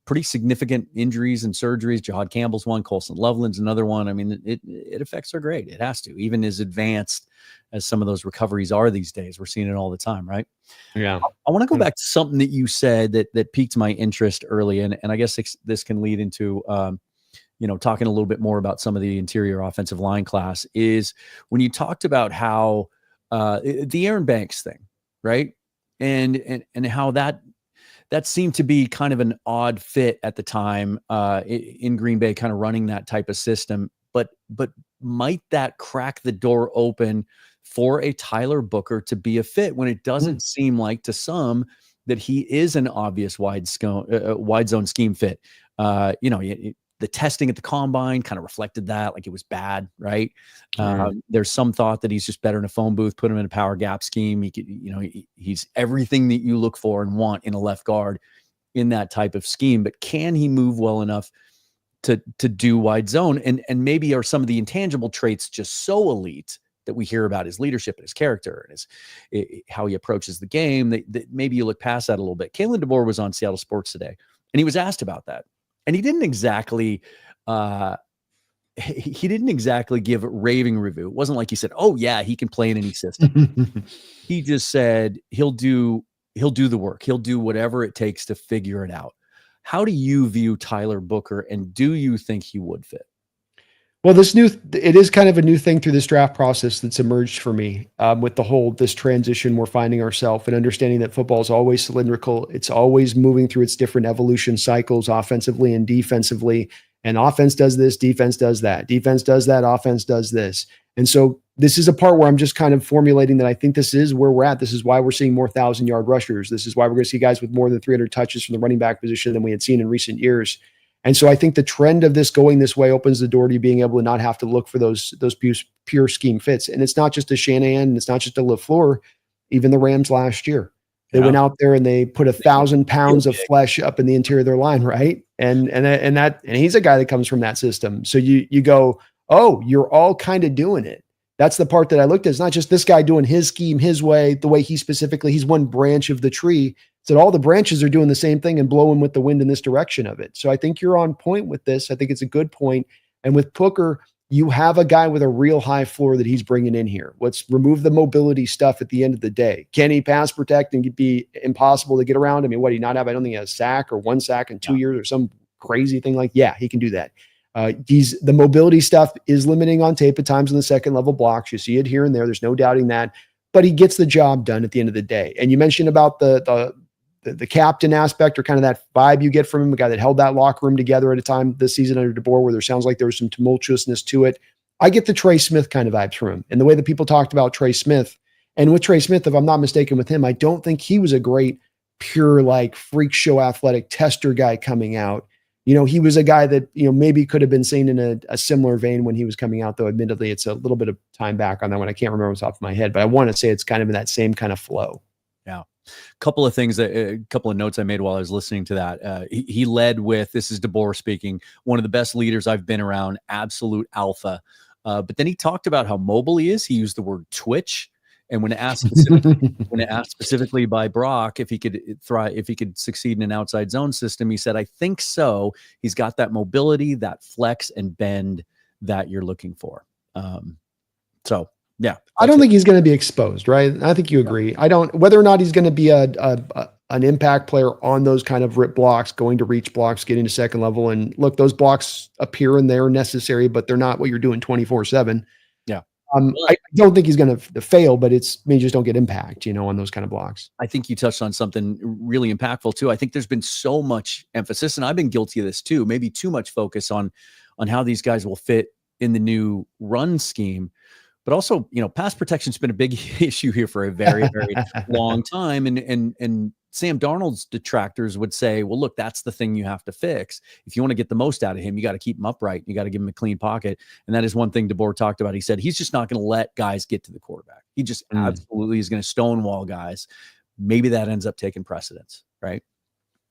pretty significant injuries and surgeries. Jahad Campbell's one, Colson Loveland's another one. I mean, it affects their grade. It has to, even as advanced as some of those recoveries are these days. We're seeing it all the time, right? Yeah. I want to go back to something that you said that piqued my interest early, and I guess this can lead into talking a little bit more about some of the interior offensive line class, is when you talked about how the Aaron Banks thing, right? And how that seemed to be kind of an odd fit at the time in Green Bay, kind of running that type of system. But might that crack the door open for a Tyler Booker to be a fit when it doesn't seem like to some that he is an obvious wide zone scheme fit? The testing at the combine kind of reflected that, like it was bad, right? There's some thought that he's just better in a phone booth, put him in a power gap scheme. He could, he's everything that you look for and want in a left guard in that type of scheme. But can he move well enough to do wide zone? And maybe are some of the intangible traits just so elite that we hear about his leadership and his character and how he approaches the game that maybe you look past that a little bit. Kalen DeBoer was on Seattle Sports Today, and he was asked about that. And he didn't exactly give a raving review. It wasn't like he said, "Oh yeah, he can play in any system." He just said he'll do the work. He'll do whatever it takes to figure it out. How do you view Tyler Booker, and do you think he would fit? Well, it is kind of a new thing through this draft process that's emerged for me with this transition we're finding ourselves, and understanding that football is always cylindrical. It's always moving through its different evolution cycles offensively and defensively. And offense does this, defense does that. Defense does that, offense does this. And so this is a part where I'm just kind of formulating that I think this is where we're at. This is why we're seeing more 1,000-yard rushers. This is why we're going to see guys with more than 300 touches from the running back position than we had seen in recent years. And so I think the trend of this going this way opens the door to you being able to not have to look for those pure scheme fits. And it's not just a Shanahan, and it's not just a LaFleur. Even the Rams last year, they went out there and they put 1,000 pounds of flesh up in the interior of their line, right? And he's a guy that comes from that system. So you go, oh, you're all kind of doing it. That's the part that I looked at. It's not just this guy doing his scheme his way, the way he's one branch of the tree. So all the branches are doing the same thing and blowing with the wind in this direction of it. So I think you're on point with this. I think it's a good point. And with Booker, you have a guy with a real high floor that he's bringing in here. Let's remove the mobility stuff at the end of the day. Can he pass protect and be impossible to get around? I mean, what, he not have, I don't think he has a sack or one sack in 2 years or some crazy thing like, yeah, he can do that. The mobility stuff is limiting on tape at times in the second level blocks. You see it here and there. There's no doubting that, but he gets the job done at the end of the day. And you mentioned about the captain aspect, or kind of that vibe you get from him, a guy that held that locker room together at a time this season under DeBoer where there sounds like there was some tumultuousness to it. I get the Trey Smith kind of vibes from him, and the way that people talked about Trey Smith. And with Trey Smith, if I'm not mistaken with him, I don't think he was a great pure like freak show athletic tester guy coming out. He was a guy that, maybe could have been seen in a similar vein when he was coming out, though admittedly it's a little bit of time back on that one. I can't remember what's off my head, but I want to say it's kind of in that same kind of flow. Yeah. Couple of notes I made while I was listening to that. He led with, this is DeBoer speaking, one of the best leaders I've been around, absolute alpha. But then he talked about how mobile he is. He used the word twitch. And when asked specifically by Brock if he could succeed in an outside zone system, he said, "I think so. He's got that mobility, that flex and bend that you're looking for." So yeah, I don't think he's going to be exposed, right? I think you agree. I don't, whether or not he's going to be an impact player on those kind of rip blocks, going to reach blocks, getting to second level. And look, those blocks appear and they're necessary, but they're not what you're doing 24/7. Yeah. I don't think he's going to fail, but it's maybe just don't get impact, on those kind of blocks. I think you touched on something really impactful too. I think there's been so much emphasis, and I've been guilty of this too, maybe too much focus on how these guys will fit in the new run scheme. But also, pass protection's been a big issue here for a very, very long time. And Sam Darnold's detractors would say, well, look, that's the thing you have to fix. If you want to get the most out of him, you got to keep him upright. You got to give him a clean pocket. And that is one thing DeBoer talked about. He said he's just not going to let guys get to the quarterback. He just absolutely is going to stonewall guys. Maybe that ends up taking precedence, right?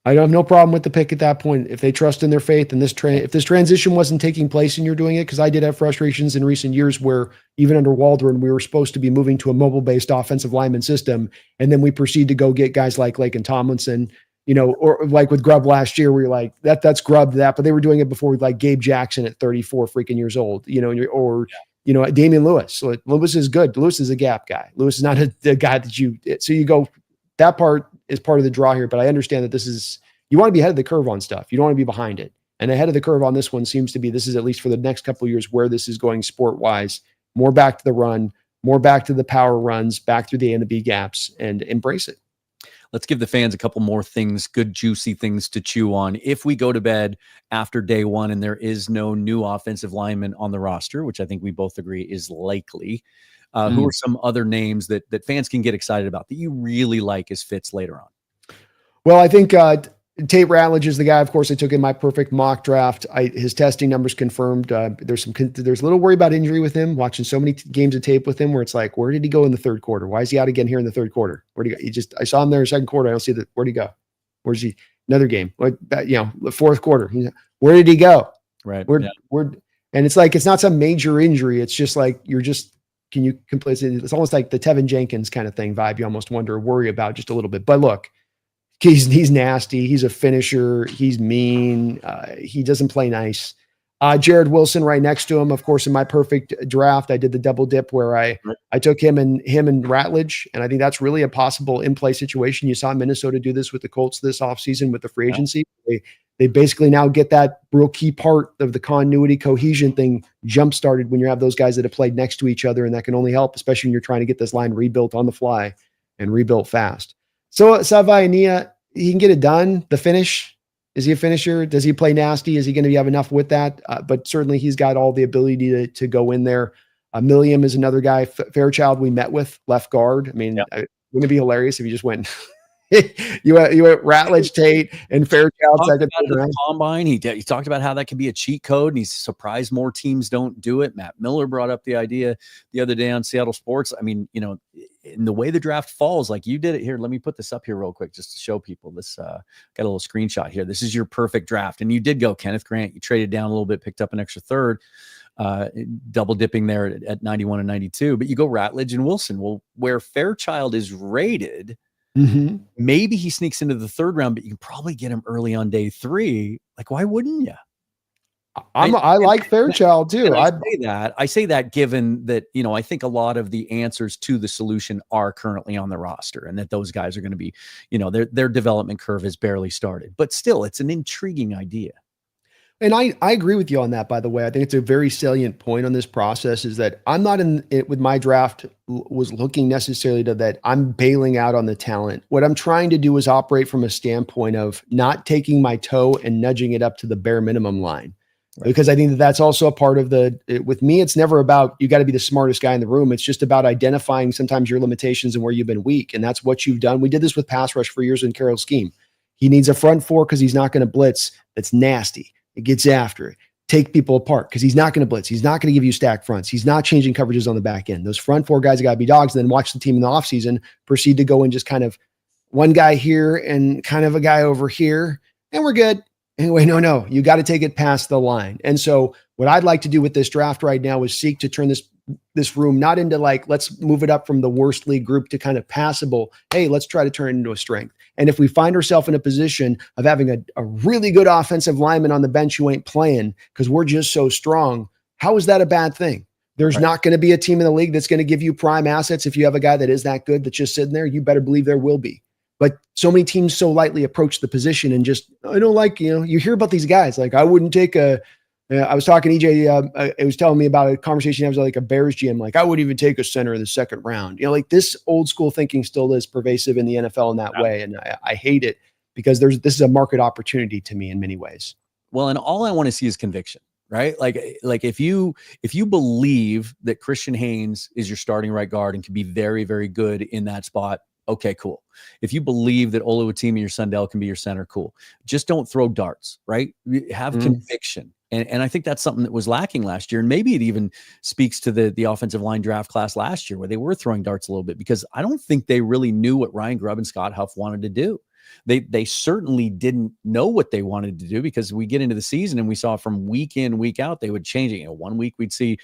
I have no problem with the pick at that point. If they trust in their faith and if this transition wasn't taking place and you're doing it, because I did have frustrations in recent years where even under Waldron, we were supposed to be moving to a mobile-based offensive lineman system. And then we proceed to go get guys like Laken Tomlinson, or like with Grubb last year, where you're like, that's Grubb but they were doing it before with like Gabe Jackson at 34 freaking years old, Damian Lewis. So Lewis is good. Lewis is a gap guy. Lewis is not a guy so you go, that part is part of the draw here, but I understand that you want to be ahead of the curve on stuff. You don't want to be behind it. And ahead of the curve on this one seems to be, this is at least for the next couple of years where this is going sport wise, more back to the run, more back to the power runs, back through the A and the B gaps, and embrace it. Let's give the fans a couple more things, good, juicy things to chew on. If we go to bed after day one and there is no new offensive lineman on the roster, which I think we both agree is likely, who are some other names that fans can get excited about that you really like as fits later on? Well, I think Tate Ratledge is the guy, of course, I took in my perfect mock draft. His testing numbers confirmed. There's a little worry about injury with him, watching so many games of tape with him where it's like, where did he go in the third quarter? Why is he out again here in the third quarter? Where'd he go? I saw him there in the second quarter. I don't see that. Where'd he go? Where's he? Another game. The fourth quarter. Where did he go? Right. And it's like, it's not some major injury. It's just like, can you complete it? It's almost like the Tevin Jenkins kind of thing vibe. You almost worry about just a little bit, but look, he's nasty. He's a finisher. He's mean. He doesn't play nice. Jared Wilson right next to him. Of course, in my perfect draft, I did the double dip where I took him and Ratledge. And I think that's really a possible in-play situation. You saw Minnesota do this with the Colts this offseason with the free agency. They basically now get that real key part of the continuity cohesion thing jump-started when you have those guys that have played next to each other, and that can only help, especially when you're trying to get this line rebuilt on the fly and rebuilt fast. So Savaiania, he can get it done. The finish, is he a finisher? Does he play nasty? Is he going to have enough with that? But certainly he's got all the ability to go in there. Milliam is another guy. Fairchild we met with, left guard. I mean, wouldn't it be hilarious if you just went you went Ratledge, Tate, and Fairchild second. The combine. He talked about how that could be a cheat code, and he's surprised more teams don't do it. Matt Miller brought up the idea the other day on Seattle Sports. I mean, in the way the draft falls, like you did it here. Let me put this up here real quick just to show people this. Got a little screenshot here. This is your perfect draft, and you did go Kenneth Grant. You traded down a little bit, picked up an extra third, double dipping there at 91 and 92. But you go Ratledge and Wilson. Well, where Fairchild is rated. Mm-hmm. Maybe he sneaks into the third round, but you can probably get him early on day 3. Like, why wouldn't you? I like Fairchild too. I say that given that, I think a lot of the answers to the solution are currently on the roster, and that those guys are going to be, their development curve has barely started, but still it's an intriguing idea. And I agree with you on that, by the way. I think it's a very salient point on this process is that I'm not in it with my draft was looking necessarily to that I'm bailing out on the talent. What I'm trying to do is operate from a standpoint of not taking my toe and nudging it up to the bare minimum line. Right. Because I think that's also a part of with me, it's never about, you got to be the smartest guy in the room. It's just about identifying sometimes your limitations and where you've been weak. And that's what you've done. We did this with pass rush for years in Carroll's scheme. He needs a front four because he's not going to blitz. That's nasty. It gets after it. Take people apart because he's not going to blitz. He's not going to give you stacked fronts. He's not changing coverages on the back end. Those front 4 guys got to be dogs, and then watch the team in the offseason proceed to go and just kind of one guy here and kind of a guy over here, and we're good. Anyway, no, you got to take it past the line. And so what I'd like to do with this draft right now is seek to turn this room not into like, let's move it up from the worst league group to kind of passable. Hey, let's try to turn it into a strength. And if we find ourselves in a position of having a really good offensive lineman on the bench who ain't playing because we're just so strong, how is that a bad thing? There's not going to be a team in the league that's going to give you prime assets. If you have a guy that is that good that's just sitting there, you better believe there will be. But so many teams so lightly approach the position and just, I don't like, you hear about these guys. Like I wouldn't take I was talking to EJ, it was telling me about a conversation I was like a Bears GM. Like I wouldn't even take a center in the second round. Like this old school thinking still is pervasive in the NFL in that way. And I hate it because this is a market opportunity to me in many ways. Well, and all I want to see is conviction, right? Like if you believe that Christian Haynes is your starting right guard and can be very, very good in that spot, okay, cool. If you believe that Oluwatimi or Sundell can be your center, cool. Just don't throw darts, right? Have conviction. And I think that's something that was lacking last year. And maybe it even speaks to the offensive line draft class last year where they were throwing darts a little bit because I don't think they really knew what Ryan Grubb and Scott Huff wanted to do. They certainly didn't know what they wanted to do, because we get into the season and we saw from week in, week out, they would change it. 1 week we'd see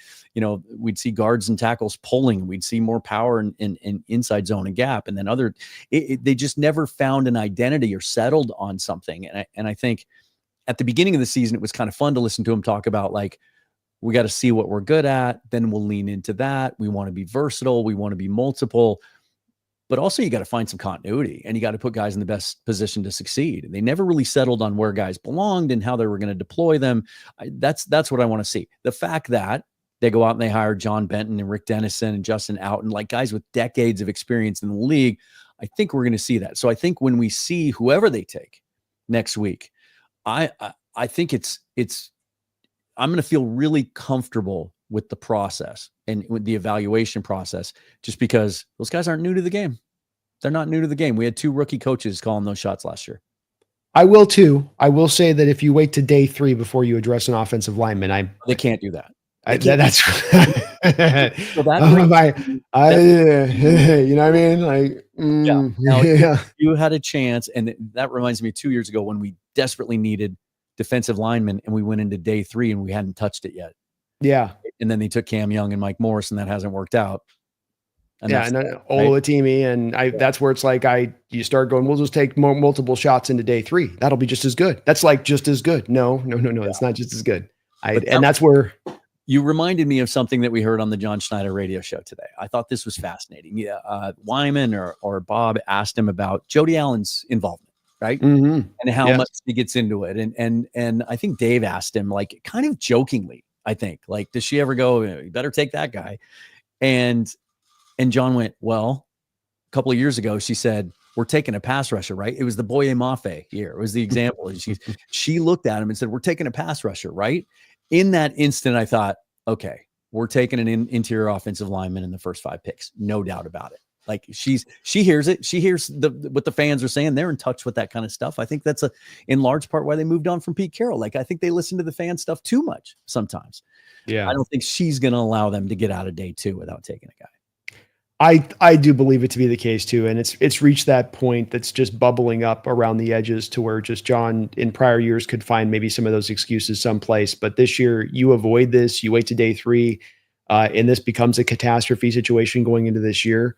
guards and tackles pulling, we'd see more power in inside zone and gap, and then they just never found an identity or settled on something. And I think at the beginning of the season, it was kind of fun to listen to him talk about, like, we got to see what we're good at, then we'll lean into that. We want to be versatile, we want to be multiple, but also you got to find some continuity, and you got to put guys in the best position to succeed. And they never really settled on where guys belonged and how they were going to deploy them. That's what I want to see. The fact that they go out and they hire John Benton and Rick Dennison and Justin Outen, like guys with decades of experience in the league, I think we're going to see that. So I think when we see whoever they take next week, I think I'm going to feel really comfortable with the process and with the evaluation process, just because those guys aren't new to the game. They're not new to the game. We had 2 rookie coaches calling those shots last year. I will too. I will say that if you wait to day 3 before you address an offensive lineman, they can't do that. That's so that you know what I mean? Like, Now, you had a chance, and that reminds me of 2 years ago when we desperately needed defensive linemen, and we went into day 3 and we hadn't touched it yet. Yeah. And then they took Cam Young and Mike Morris, and that hasn't worked out. And Olawatimi, and that's where it's like you start going, we'll just take multiple shots into day 3. That'll be just as good. That's like just as good. No. It's not just as good. And that's where you reminded me of something that we heard on the John Schneider radio show today. I thought this was fascinating. Wyman or Bob asked him about Jody Allen's involvement, right? Mm-hmm. And how much he gets into it. And I think Dave asked him, like, kind of jokingly, I think, like, does she ever go, you better take that guy? And John went, well, a couple of years ago, she said, we're taking a pass rusher, right? It was the Boye Mafe year. It was the example. She looked at him and said, we're taking a pass rusher, right? In that instant, I thought, okay, we're taking an interior offensive lineman in the first 5 picks. No doubt about it. Like, she hears it. She hears what the fans are saying. They're in touch with that kind of stuff. I think that's in large part why they moved on from Pete Carroll. Like, I think they listen to the fan stuff too much sometimes. Yeah. I don't think she's going to allow them to get out of day 2 without taking a guy. I do believe it to be the case too. And it's reached that point that's just bubbling up around the edges to where just John in prior years could find maybe some of those excuses someplace. But this year you avoid this, you wait to day 3, and this becomes a catastrophe situation going into this year.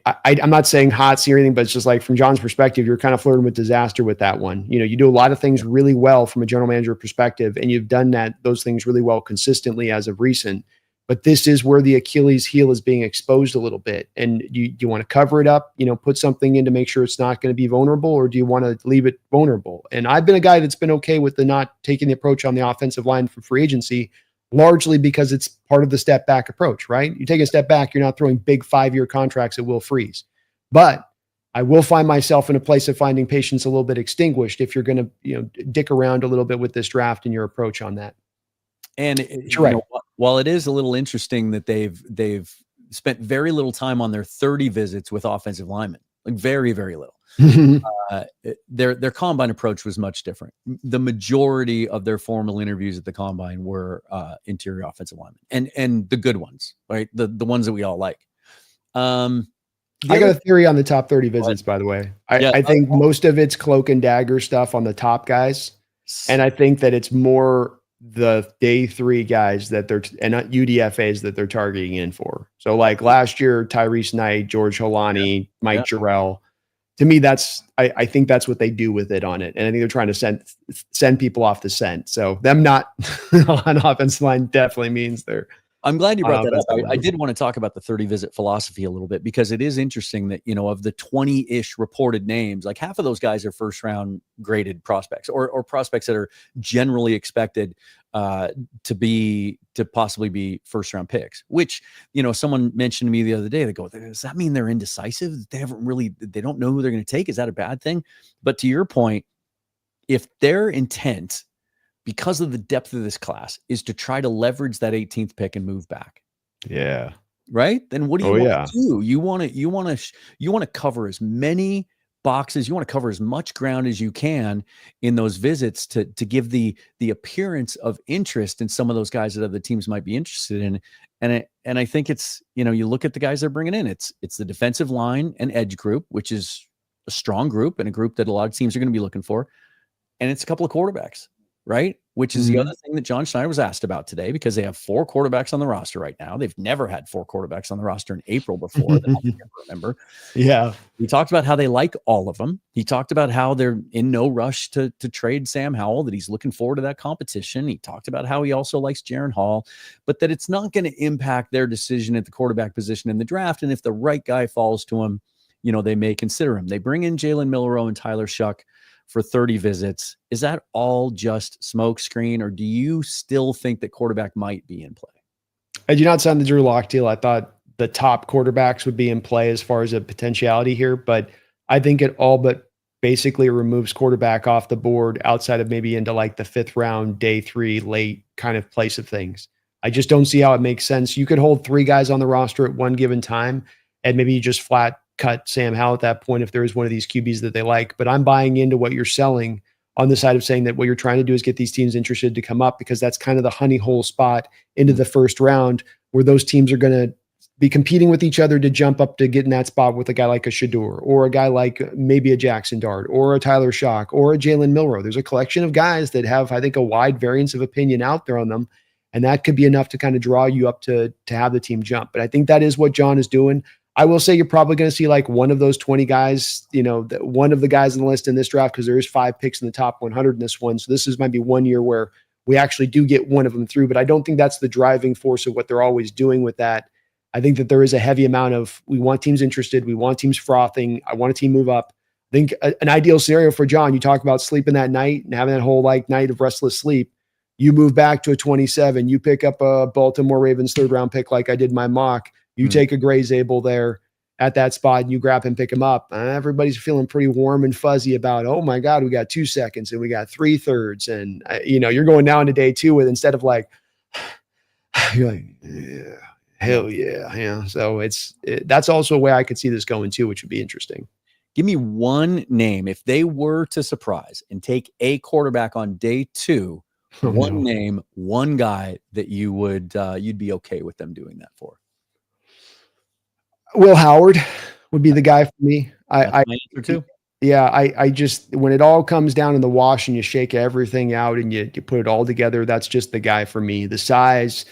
I'm not saying hot seat or anything, but it's just like, from John's perspective, you're kind of flirting with disaster with that one. You do a lot of things really well from a general manager perspective, and you've done those things really well consistently as of recent. But this is where the Achilles heel is being exposed a little bit. And you want to cover it up, put something in to make sure it's not going to be vulnerable, or do you want to leave it vulnerable? And I've been a guy that's been okay with the not taking the approach on the offensive line for free agency, largely because it's part of the step back approach, right? You take a step back, you're not throwing big 5-year contracts at Will Freeze. But I will find myself in a place of finding patience a little bit extinguished if you're going to, dick around a little bit with this draft and your approach on that. And while it is a little interesting that they've spent very little time on their 30 visits with offensive linemen, like very, very little. Their combine approach was much different. The majority of their formal interviews at the combine were interior offensive linemen, and the good ones, right? The ones that we all like. I got a theory on the top 30 visits, by the way. I think most of it's cloak and dagger stuff on the top guys, and I think that it's more the day 3 guys that and not UDFAs that they're targeting in for. So like last year, Tyrese Knight, George Holani, Mike Jarrell. To me, I think that's what they do with it on it. And I think they're trying to send people off the scent. So them not on offensive line definitely means they're. I'm glad you brought that up. I did want to talk about the 30 visit philosophy a little bit, because it is interesting that, of the 20-ish reported names, like half of those guys are first round graded prospects or prospects that are generally expected to possibly be first round picks, which, someone mentioned to me the other day, they go, does that mean they're indecisive? They don't know who they're going to take. Is that a bad thing? But to your point, if their intent, because of the depth of this class, is to try to leverage that 18th pick and move back. Yeah. Right. Then what do you want to do? You want to cover as many boxes. You want to cover as much ground as you can in those visits to give the appearance of interest in some of those guys that other teams might be interested in. And I think it's, you look at the guys they're bringing in, it's the defensive line and edge group, which is a strong group and a group that a lot of teams are going to be looking for. And it's a couple of quarterbacks, right? Which is the other thing that John Schneider was asked about today, because they have 4 quarterbacks on the roster right now. They've never had 4 quarterbacks on the roster in April before that I can remember. Yeah. He talked about how they like all of them. He talked about how they're in no rush to trade Sam Howell, that he's looking forward to that competition. He talked about how he also likes Jaron Hall, but that it's not going to impact their decision at the quarterback position in the draft. And if the right guy falls to him, they may consider him. They bring in Jalen Milroe and Tyler Shuck for 30 visits. Is that all just smoke screen, or do you still think that quarterback might be in play? I do not sign the Drew Lock deal. I thought the top quarterbacks would be in play as far as a potentiality here, but I think it all but basically removes quarterback off the board outside of maybe into like the 5th round, day 3, late kind of place of things. I just don't see how it makes sense. You could hold 3 guys on the roster at one given time, and maybe you just flat cut Sam Howell at that point if there is one of these QBs that they like. But I'm buying into what you're selling on the side of saying that what you're trying to do is get these teams interested to come up, because that's kind of the honey hole spot into the first round where those teams are going to be competing with each other to jump up to get in that spot with a guy like a Shedeur, or a guy like maybe a Jackson Dart, or a Tyler Shuck, or a Jalen Milroe. There's a collection of guys that have, I think, a wide variance of opinion out there on them. And that could be enough to kind of draw you up to have the team jump. But I think that is what John is doing. I will say you're probably going to see like one of those 20 guys, one of the guys on the list in this draft, because there is 5 picks in the top 100 in this one. So this might be one year where we actually do get one of them through, but I don't think that's the driving force of what they're always doing with that. I think that there is a heavy amount of, we want teams interested. We want teams frothing. I want a team move up. I think an ideal scenario for John, you talk about sleeping that night and having that whole like night of restless sleep. You move back to a 27, you pick up a Baltimore Ravens 3rd round pick like I did my mock. You take a Gray Zabel there at that spot and you grab him, pick him up. Everybody's feeling pretty warm and fuzzy about, oh my God, we got 2 seconds and we got 3 thirds. And, you're going down to day 2 with, instead of like, you're like, yeah, hell yeah. Yeah. So that's also a way I could see this going too, which would be interesting. Give me one name. If they were to surprise and take a quarterback on day 2, name, one guy that you would, you'd be okay with them doing that for. Will Howard would be the guy for me. My answer too. Yeah, I just, when it all comes down in the wash and you shake everything out and you put it all together, that's just the guy for me. The size,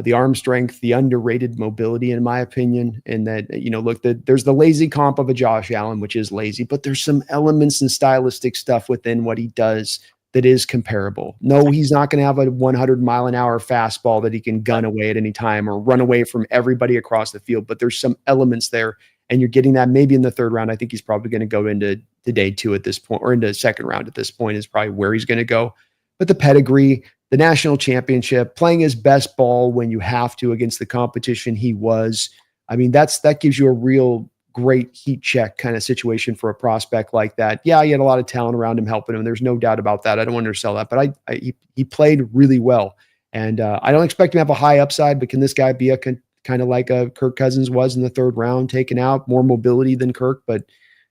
the arm strength, the underrated mobility, in my opinion. And that, look, there's the lazy comp of a Josh Allen, which is lazy, but there's some elements and stylistic stuff within what he does that is comparable. No, he's not going to have a 100-mile-an-hour fastball that he can gun away at any time or run away from everybody across the field, but there's some elements there, and you're getting that maybe in the 3rd round. I think he's probably going to go into day 2 at this point, or into 2nd round at this point is probably where he's going to go. But the pedigree, the national championship, playing his best ball when you have to against the competition he was, I mean, that gives you a real great heat check kind of situation for a prospect like that. Yeah, he had a lot of talent around him helping him. There's no doubt about that. I don't want to undersell that, but he played really well. And I don't expect him to have a high upside, but can this guy be a kind of like a Kirk Cousins was in the 3rd round, taken out, more mobility than Kirk, but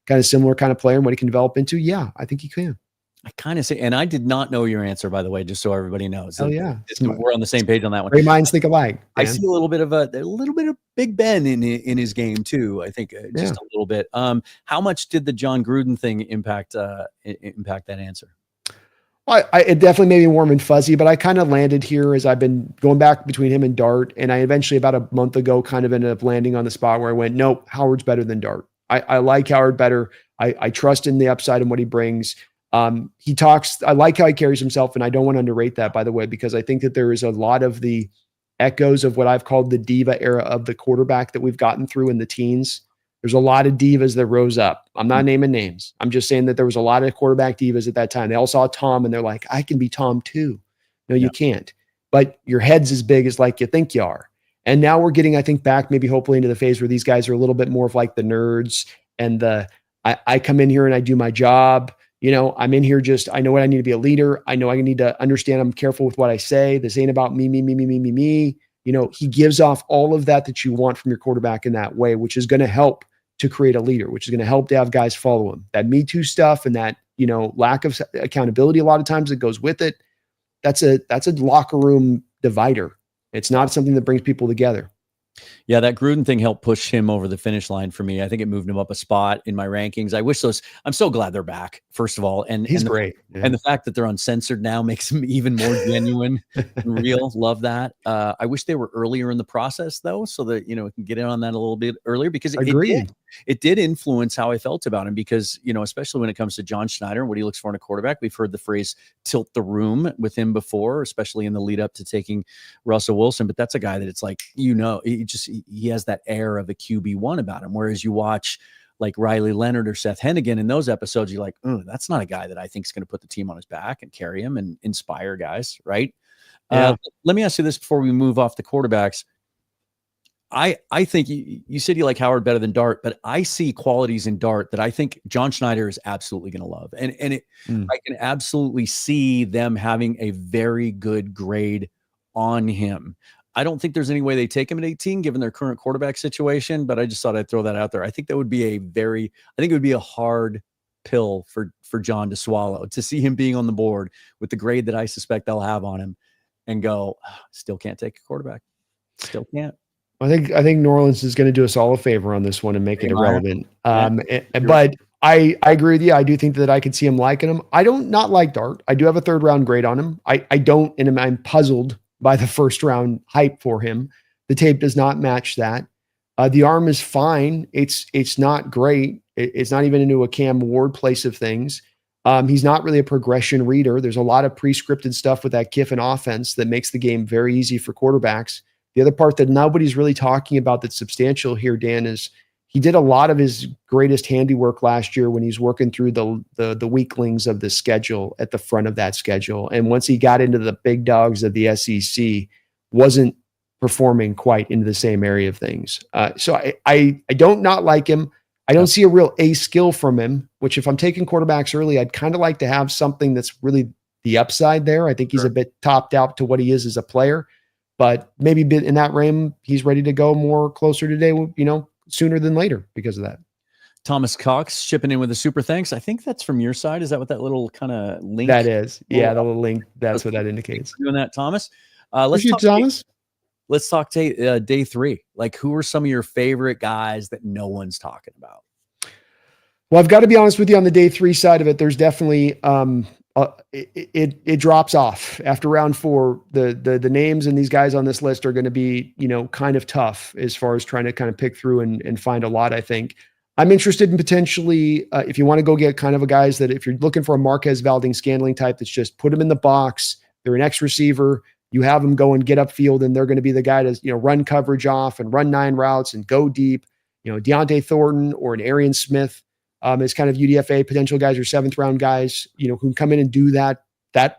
kind of similar kind of player and what he can develop into? Yeah, I think he can. I kind of say, and I did not know your answer, by the way, just so everybody knows. Oh yeah, we're on the same page on that one. Great minds think alike. Man. I see a little bit of Big Ben in his game too. I think just a little bit. How much did the John Gruden thing impact that answer? It definitely made me warm and fuzzy, but I kind of landed here as I've been going back between him and Dart, and I eventually about a month ago kind of ended up landing on the spot where I went, nope, Howard's better than Dart. I like Howard better. I trust in the upside and what he brings. He talks, I like how he carries himself, and I don't want to underrate that, by the way, because I think that there is a lot of the echoes of what I've called the diva era of the quarterback that we've gotten through in the teens. There's a lot of divas that rose up. I'm not naming names. I'm just saying that there was a lot of quarterback divas at that time. They all saw Tom and they're like, I can be Tom too. No, you can't. But your head's as big as like you think you are. And now we're getting, I think, back maybe hopefully into the phase where these guys are a little bit more of like the nerds and I come in here and I do my job. I'm in here I know what I need to be a leader. I know I need to understand I'm careful with what I say. This ain't about me. He gives off all of that you want from your quarterback in that way, which is going to help to create a leader, which is going to help to have guys follow him. That Me Too stuff and that, lack of accountability a lot of times that goes with it. That's a locker room divider. It's not something that brings people together. Yeah, that Gruden thing helped push him over the finish line for me. I think it moved him up a spot in my rankings. I'm so glad they're back, first of all. He's great. And the fact that they're uncensored now makes him even more genuine and real. Love that. I wish they were earlier in the process though, so that, we can get in on that a little bit earlier, because it did influence how I felt about him, because, especially when it comes to John Schneider and what he looks for in a quarterback. We've heard the phrase tilt the room with him before, especially in the lead up to taking Russell Wilson. But that's a guy that it's like, he has that air of a QB1 about him. Whereas you watch like Riley Leonard or Seth Hennigan in those episodes, you're like, oh, that's not a guy that I think is going to put the team on his back and carry him and inspire guys. Right. Yeah. Let me ask you this before we move off the quarterbacks. I think you said you like Howard better than Dart, but I see qualities in Dart that I think John Schneider is absolutely going to love. I can absolutely see them having a very good grade on him. I don't think there's any way they take him at 18, given their current quarterback situation, but I just thought I'd throw that out there. I think it would be a hard pill for John to swallow, to see him being on the board with the grade that I suspect they'll have on him and go, still can't take a quarterback. Still can't. I think New Orleans is going to do us all a favor on this one and make it irrelevant. But I agree with you. I do think that I could see him liking him. I don't not like Dart. I do have a 3rd round grade on him. I don't, and I'm puzzled by the 1st round hype for him. The tape does not match that. The arm is fine. It's not great. It's not even into a Cam Ward place of things. He's not really a progression reader. There's a lot of pre-scripted stuff with that Kiffin offense that makes the game very easy for quarterbacks. The other part that nobody's really talking about that's substantial here, Dan, is he did a lot of his greatest handiwork last year when he's working through the weaklings of the schedule at the front of that schedule. And once he got into the big dogs of the SEC, wasn't performing quite into the same area of things. So I don't not like him. I don't see a real A skill from him, which if I'm taking quarterbacks early, I'd kind of like to have something that's really the upside there. I think he's a bit topped out to what he is as a player. But maybe in that realm, he's ready to go more closer today, sooner than later because of that. Thomas Cox shipping in with a super thanks. I think that's from your side. Is that what that little kind of link? That is. Yeah, the little link. That's what that indicates. Doing that, Thomas. Let's talk day 3. Like, who are some of your favorite guys that no one's talking about? Well, I've got to be honest with you on the day 3 side of it. There's definitely it drops off after round 4. The names and these guys on this list are going to be, kind of tough as far as trying to kind of pick through and find a lot. I think I'm interested in potentially, if you want to go get kind of a guys that if you're looking for a Marquez Valdez-Scantling type, that's just put them in the box. They're an X receiver. You have them go and get upfield, and they're going to be the guy to, run coverage off and run 9 routes and go deep. Deontay Thornton or an Arian Smith. As kind of UDFA potential guys or 7th round guys, who can come in and do that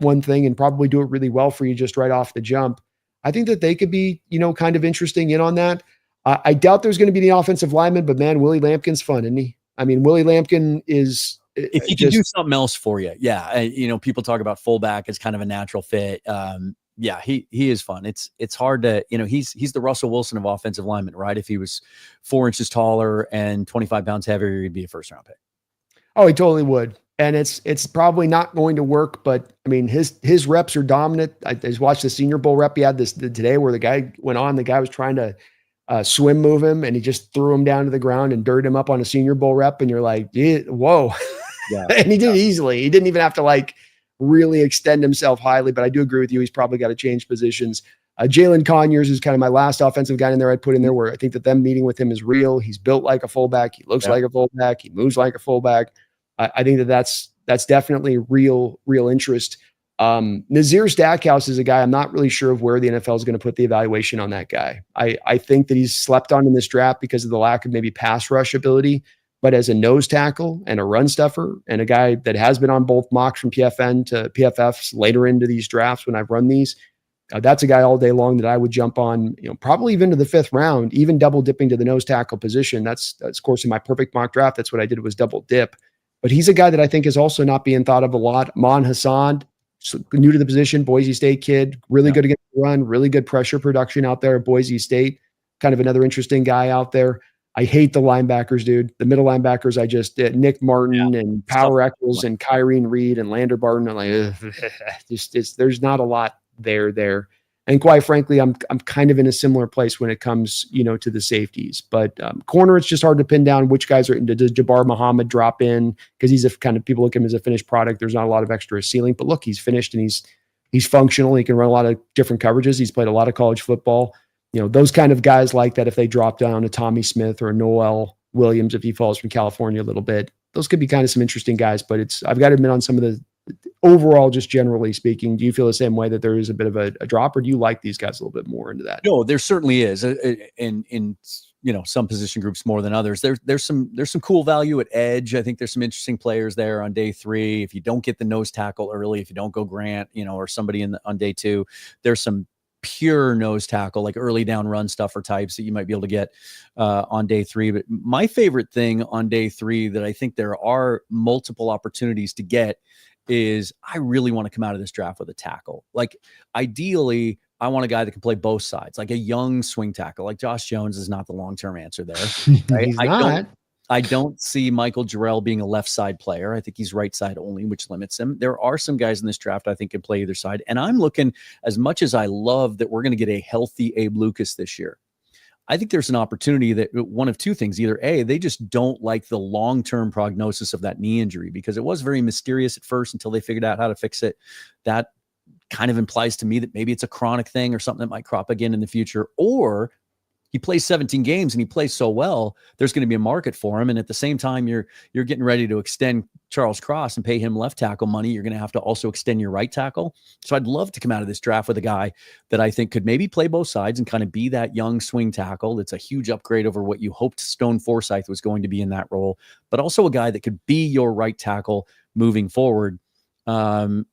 one thing and probably do it really well for you just right off the jump. I think that they could be, kind of interesting in on that. I doubt there's going to be the offensive lineman, but man, Willie Lampkin's fun, isn't he? I mean, Willie Lampkin is. If he can do something else for you. Yeah. People talk about fullback as kind of a natural fit. Yeah, he is fun. It's hard to, he's the Russell Wilson of offensive linemen, right? If he was 4 inches taller and 25 pounds heavier, he'd be a 1st round pick. Oh, he totally would. And it's probably not going to work, but I mean, his reps are dominant. I just watched the Senior Bowl rep he had today where the guy went on, the guy was trying to swim move him and he just threw him down to the ground and dirted him up on a Senior Bowl rep. And you're like, whoa. Yeah. And he did it easily. He didn't even have to really extend himself highly, but I do agree with you. He's probably got to change positions. Jalen Conyers is kind of my last offensive guy in there I'd put in there where I think that them meeting with him is real. He's built like a fullback. He looks like a fullback. He moves like a fullback. I think that's definitely real interest. Nazir Stackhouse is a guy I'm not really sure of where the NFL is going to put the evaluation on that guy. I think that he's slept on in this draft because of the lack of maybe pass rush ability, but as a nose tackle and a run stuffer and a guy that has been on both mocks from PFN to PFFs later into these drafts when I've run these, that's a guy all day long that I would jump on, probably even to the 5th round, even double dipping to the nose tackle position. That's of course in my perfect mock draft. That's what I did was double dip. But he's a guy that I think is also not being thought of a lot. Mon Hassan, new to the position, Boise State kid, really good against the run, really good pressure production out there at Boise State. Kind of another interesting guy out there. I hate the linebackers, dude. The middle linebackers, I just Nick Martin and Power Eccles and Kyrene Reed and Lander Barton. I'm like, there's not a lot there. And quite frankly, I'm kind of in a similar place when it comes, to the safeties. But corner, it's just hard to pin down which guys are into. Does Jabbar Muhammad drop in? Because he's a kind of, people look at him as a finished product. There's not a lot of extra ceiling. But look, he's finished and he's functional. He can run a lot of different coverages. He's played a lot of college football. Those kind of guys like that, if they drop down to Tommy Smith or Noel Williams, if he falls from California a little bit, those could be kind of some interesting guys. But I've got to admit, on some of the overall, just generally speaking, do you feel the same way that there is a bit of a drop, or do you like these guys a little bit more into that? No, there certainly is. In some position groups more than others. There's some cool value at edge. I think there's some interesting players there on day 3. If you don't get the nose tackle early, if you don't go Grant, or somebody on day 2, there's some pure nose tackle, like early down run stuffer types that you might be able to get on day 3. But my favorite thing on day 3 that I think there are multiple opportunities to get is I really want to come out of this draft with a tackle. Like ideally, I want a guy that can play both sides, like a young swing tackle. Like Josh Jones is not the long-term answer there. Right? He's not. I don't see Michael Jarrell being a left side player. I think he's right side only, which limits him. There are some guys in this draft I think can play either side. And I'm looking, as much as I love that we're going to get a healthy Abe Lucas this year, I think there's an opportunity that one of two things: either A, they just don't like the long-term prognosis of that knee injury, because it was very mysterious at first until they figured out how to fix it. That kind of implies to me that maybe it's a chronic thing or something that might crop again in the future, or he plays 17 games and he plays so well, there's going to be a market for him. And at the same time, you're getting ready to extend Charles Cross and pay him left tackle money. You're going to have to also extend your right tackle. So I'd love to come out of this draft with a guy that I think could maybe play both sides and kind of be that young swing tackle. That's a huge upgrade over what you hoped Stone Forsythe was going to be in that role, but also a guy that could be your right tackle moving forward. And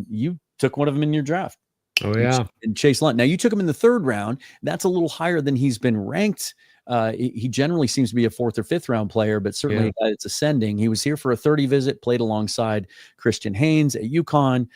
you took one of them in your draft. Oh yeah. And Chase Lunt. Now you took him in the 3rd round. That's a little higher than he's been ranked. He generally seems to be a 4th or 5th round player, but certainly a guy that's ascending. He was here for a 30 visit, played alongside Christian Haynes at UConn.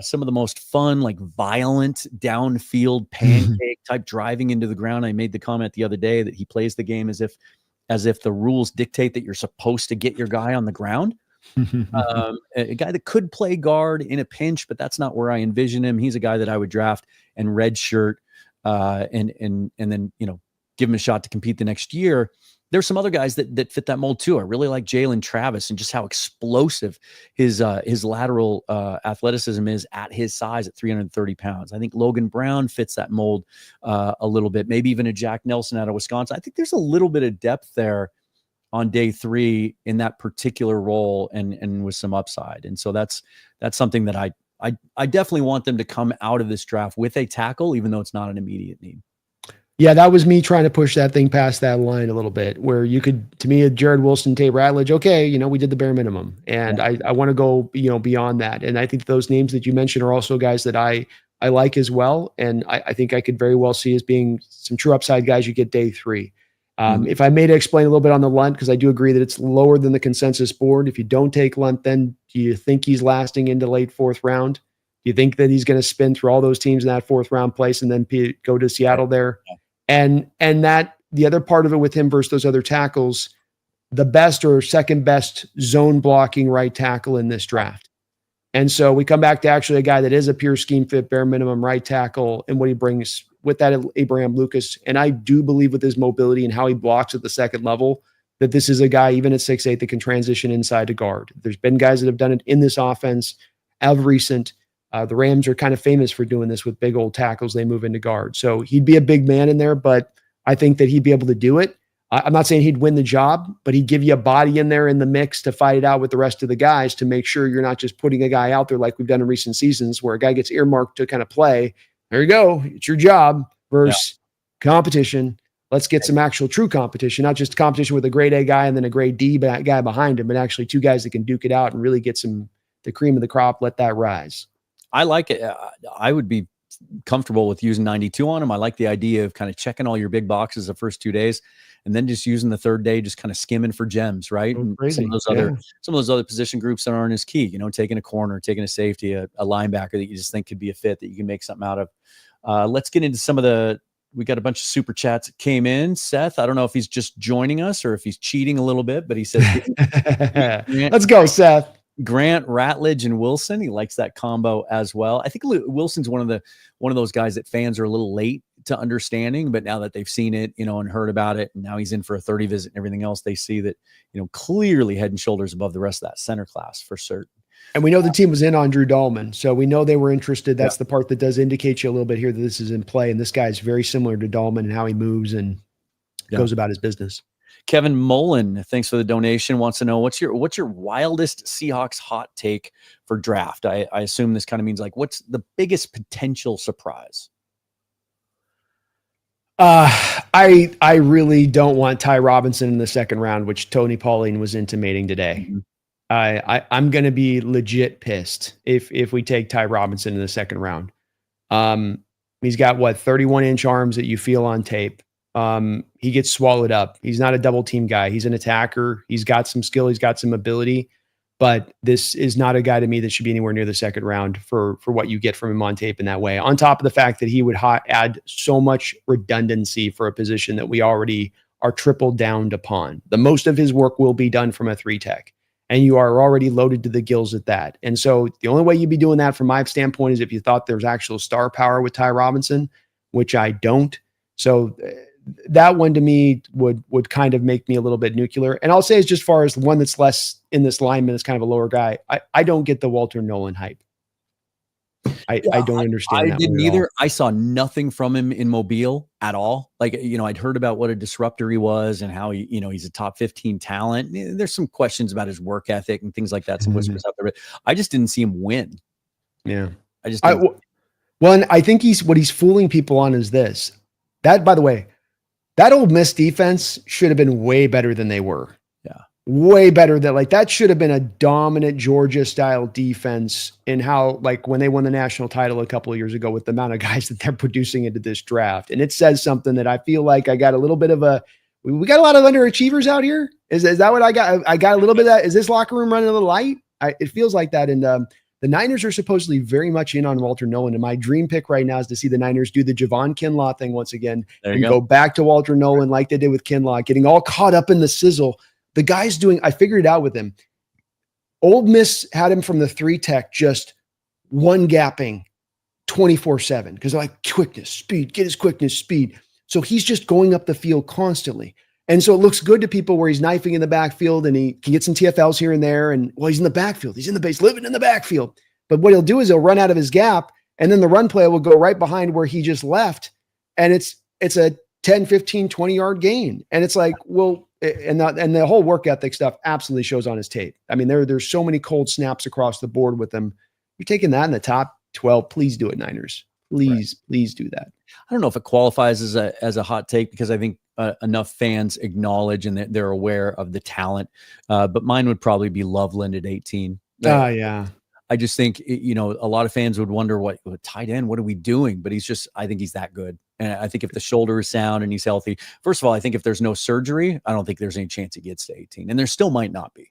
Some of the most fun, like violent downfield pancake type driving into the ground. I made the comment the other day that he plays the game as if the rules dictate that you're supposed to get your guy on the ground. A guy that could play guard in a pinch, but that's not where I envision him. He's a guy that I would draft and redshirt, and then give him a shot to compete the next year. There's some other guys that fit that mold too. I really like Jalen Travis and just how explosive his lateral athleticism is at his size at 330 pounds. I think Logan Brown fits that mold a little bit. Maybe even a Jack Nelson out of Wisconsin. I think there's a little bit of depth there on day 3 in that particular role and with some upside. And so that's something that I definitely want them to come out of this draft with a tackle, even though it's not an immediate need. Yeah, that was me trying to push that thing past that line a little bit, where you could, to me, a Jared Wilson, Tate Ratledge, okay, we did the bare minimum. And I want to go, beyond that. And I think those names that you mentioned are also guys that I like as well. And I think I could very well see as being some true upside guys you get day 3. If I may to explain a little bit on the Lunt, because I do agree that it's lower than the consensus board. If you don't take Lunt, then do you think he's lasting into late 4th round? Do you think that he's going to spin through all those teams in that 4th round place and then go to Seattle there? And that the other part of it with him versus those other tackles, the best or second best zone blocking right tackle in this draft. And so we come back to actually a guy that is a pure scheme fit, bare minimum right tackle, and what he brings with that Abraham Lucas. And I do believe with his mobility and how he blocks at the second level, that this is a guy, even at 6'8", that can transition inside to guard. There's been guys that have done it in this offense of recent. The Rams are kind of famous for doing this with big old tackles. They move into guard. So he'd be a big man in there, but I think that he'd be able to do it. I'm not saying he'd win the job, but he'd give you a body in there in the mix to fight it out with the rest of the guys to make sure you're not just putting a guy out there like we've done in recent seasons where a guy gets earmarked to kind of play. There you go. It's your job versus competition. Let's get some actual true competition, not just competition with a grade A guy and then a grade D guy behind him, but actually 2 guys that can duke it out and really get the cream of the crop, let that rise. I like it. I would be comfortable with using 92 on him. I like the idea of kind of checking all your big boxes the first 2 days and then just using the 3rd day, just kind of skimming for gems, right? And some of those other position groups that aren't as key, taking a corner, taking a safety, a linebacker that you just think could be a fit that you can make something out of. Let's get into some of we got a bunch of super chats that came in. Seth, I don't know if he's just joining us or if he's cheating a little bit, but he says, let's go, Seth. Grant, Ratledge, and Wilson. He likes that combo as well. I think Wilson's one of those guys that fans are a little late to understanding, but now that they've seen it, and heard about it, and now he's in for a 30 visit and everything else, they see that, clearly head and shoulders above the rest of that center class for certain. And we know the team was in on Drew Dahlman, so we know they were interested. That's the part that does indicate you a little bit here that this is in play. And this guy is very similar to Dahlman and how he moves and goes about his business. Kevin Mullen, thanks for the donation, wants to know what's your wildest Seahawks hot take for draft? I assume this kind of means like, what's the biggest potential surprise? I really don't want Ty Robinson in the second round, which Tony Pauline was intimating today. Mm-hmm. I'm going to be legit pissed if we take Ty Robinson in the second round. He's got 31-inch arms that you feel on tape. He gets swallowed up. He's not a double team guy. He's an attacker. He's got some skill. He's got some ability, but this is not a guy to me that should be anywhere near the second round for what you get from him on tape in that way. On top of the fact that he would add so much redundancy for a position that we already are tripled down upon. The most of his work will be done from a 3-tech. And you are already loaded to the gills at that. And so the only way you'd be doing that from my standpoint is if you thought there was actual star power with Ty Robinson, which I don't. So that one to me would kind of make me a little bit nuclear. And I'll say, as just far as the one that's less in this lineman is kind of a lower guy, I don't get the Walter Nolan hype. I don't understand that. I didn't either. I saw nothing from him in Mobile at all. Like, I'd heard about what a disruptor he was and how he's a top 15 talent. There's some questions about his work ethic and things like that. Some whispers out there, but I just didn't see him win. Yeah. And I think what he's fooling people on is this. That, by the way, that Ole Miss defense should have been way better than they were. Yeah. Way better that should have been a dominant Georgia style defense in how, when they won the national title a couple of years ago with the amount of guys that they're producing into this draft. And it says something that I feel like I got a little bit of we got a lot of underachievers out here. Is that what I got? I got a little bit of that. Is this locker room running a little light? It feels like that. And the Niners are supposedly very much in on Walter Nolan. And my dream pick right now is to see the Niners do the Javon Kinlaw thing once again and go back to Walter Nolan like they did with Kinlaw, getting all caught up in the sizzle. The guy's I figured it out with him. Ole Miss had him from the 3-tech, just one gapping 24/7 because they're like quickness, speed, get his quickness, speed. So he's just going up the field constantly. And so it looks good to people where he's knifing in the backfield and he can get some TFLs here and there. And he's in the backfield. He's in the base, living in the backfield. But what he'll do is he'll run out of his gap and then the run play will go right behind where he just left. And it's a 10, 15, 20-yard gain. And it's like, and the whole work ethic stuff absolutely shows on his tape. I mean, there's so many cold snaps across the board with him. You're taking that in the top 12. Please do it, Niners. Please do that. I don't know if it qualifies as a hot take because I think enough fans acknowledge and they're aware of the talent. But mine would probably be Loveland at 18. Yeah. I just think, a lot of fans would wonder what tight end, what are we doing? But I think he's that good. And I think if the shoulder is sound and he's healthy, first of all, I think if there's no surgery, I don't think there's any chance he gets to 18. And there still might not be.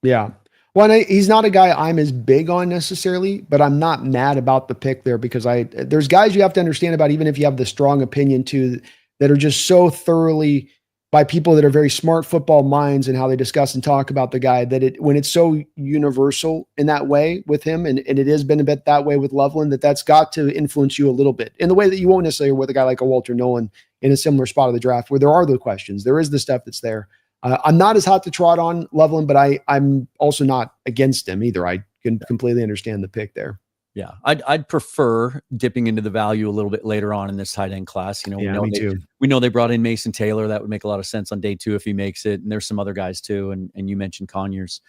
Yeah. Well, he's not a guy I'm as big on necessarily, but I'm not mad about the pick there because there's guys you have to understand about, even if you have the strong opinion too, that are just so thoroughly by people that are very smart football minds and how they discuss and talk about the guy that when it's so universal in that way with him, and it has been a bit that way with Loveland, that's got to influence you a little bit in the way that you won't necessarily with a guy like a Walter Nolan in a similar spot of the draft where there are the questions. There is the stuff that's there. I'm not as hot to trot on Loveland, but I'm also not against him either. I can completely understand the pick there. Yeah, I'd prefer dipping into the value a little bit later on in this tight end class. We know they brought in Mason Taylor. That would make a lot of sense on day 2 if he makes it. And there's some other guys too. And you mentioned Conyers.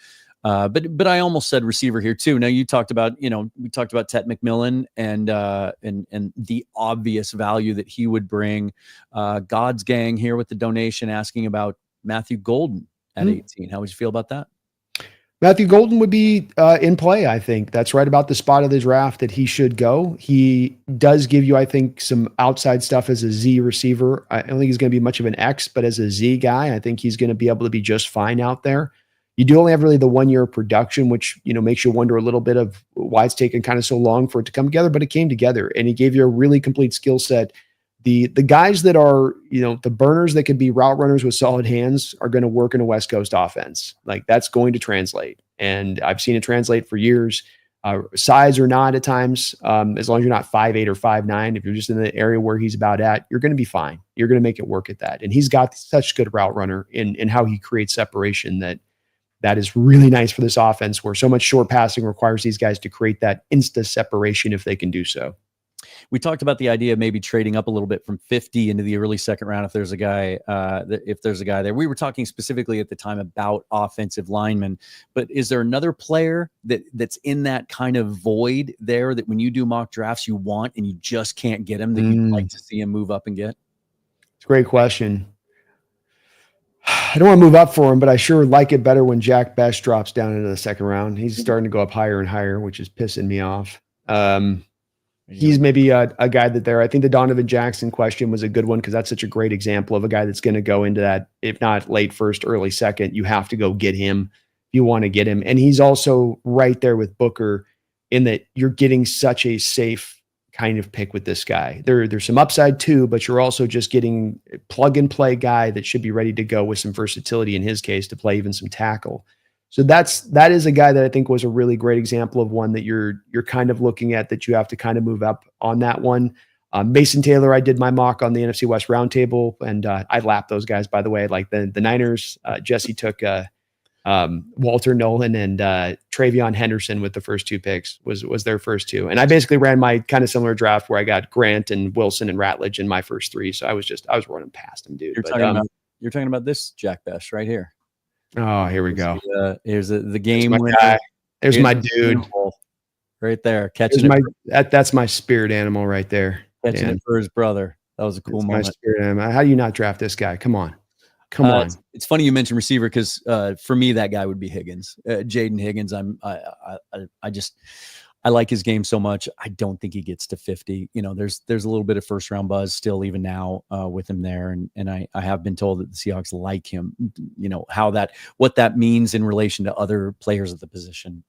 But I almost said receiver here too. Now you talked about, we talked about Tet McMillan and the obvious value that he would bring. God's Gang here with the donation asking about Matthew Golden at 18. How would you feel about that? Matthew Golden would be in play, I think. That's right about the spot of the draft that he should go. He does give you, I think, some outside stuff as a Z receiver. I don't think he's going to be much of an X, but as a Z guy, I think he's going to be able to be just fine out there. You do only have really the 1 year of production, which, makes you wonder a little bit of why it's taken kind of so long for it to come together, but it came together and he gave you a really complete skill set. The guys that are, the burners that could be route runners with solid hands are going to work in a West Coast offense. Like that's going to translate. And I've seen it translate for years. Size or not at times, as long as you're not 5'8" or 5'9", if you're just in the area where he's about at, you're going to be fine. You're going to make it work at that. And he's got such good route runner in how he creates separation that is really nice for this offense, where so much short passing requires these guys to create that insta separation if they can do so. We talked about the idea of maybe trading up a little bit from 50 into the early second round if there's a guy there. We were talking specifically at the time about offensive linemen, but is there another player that's in that kind of void there that when you do mock drafts you want and you just can't get him that you'd like to see him move up and get? It's a great question. I don't want to move up for him, but I sure like it better when Jack Best drops down into the second round. He's starting to go up higher and higher, which is pissing me off. He's maybe a guy that I think the Donovan Jackson question was a good one because that's such a great example of a guy that's going to go into that, if not late first, early second. You have to go get him if you want to get him. And he's also right there with Booker in that you're getting such a safe kind of pick with this guy. There's some upside too, but you're also just getting a plug and play guy that should be ready to go with some versatility in his case to play even some tackle. So that is a guy that I think was a really great example of one that you're kind of looking at that you have to kind of move up on that one. Mason Taylor, I did my mock on the NFC West Roundtable, and I lapped those guys, by the way. Like the Niners, Jesse took Walter Nolan and Travion Henderson with the first two picks was their first two. And I basically ran my kind of similar draft where I got Grant and Wilson and Ratledge in my first three. So I was running past them, dude. You're talking about this Jack Best right here. Oh, here we go. Here's the game. There's my dude right there. Catching it. That's my spirit animal right there. Catching it for his brother. That was a cool moment. My spirit animal. How do you not draft this guy? Come on. It's funny you mentioned receiver because for me that guy would be Higgins, Jaden Higgins. I like his game so much. I don't think he gets to 50. There's a little bit of first round buzz still even now with him there. And I have been told that the Seahawks like him, what that means in relation to other players at the position,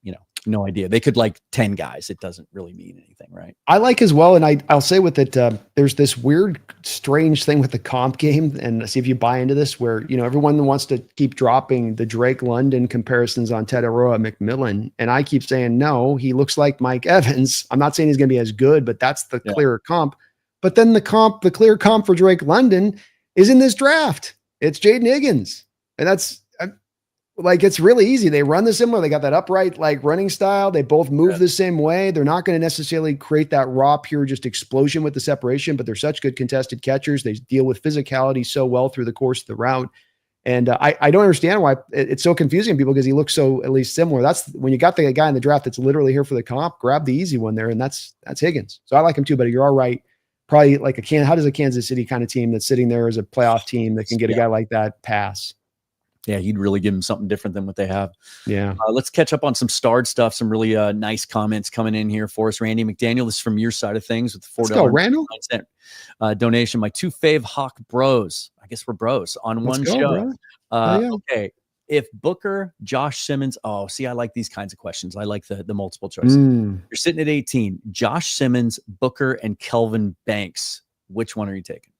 no idea. They could like 10 guys. It doesn't really mean anything, right? I like as well. And I'll say with it, there's this weird, strange thing with the comp game, and see if you buy into this, where, everyone wants to keep dropping the Drake London comparisons on Ted Aroa McMillan. And I keep saying, no, he looks like Mike Evans. I'm not saying he's going to be as good, but that's the clearer comp. But then the clear comp for Drake London is in this draft. It's Jaden Higgins. And that's, it's really easy. They run the similar. They got that upright running style. They both move the same way. They're not going to necessarily create that raw, pure just explosion with the separation, but they're such good contested catchers. They deal with physicality so well through the course of the route. And I don't understand why it's so confusing to people, because he looks so at least similar. That's when you got the guy in the draft that's literally here for the comp, grab the easy one there. And that's Higgins. So I like him too, but you're all right. Probably how does a Kansas City kind of team that's sitting there as a playoff team that can get a guy like that pass? Yeah, he'd really give them something different than what they have. Yeah. Let's catch up on some starred stuff. Some really nice comments coming in here for us. Randy McDaniel, this is from your side of things with the $4 donation. My two fave Hawk bros. I guess we're bros on one show. Okay. If Booker, Josh Simmons. Oh, see, I like these kinds of questions. I like the multiple choices. You're sitting at 18. Josh Simmons, Booker, and Kelvin Banks. Which one are you taking?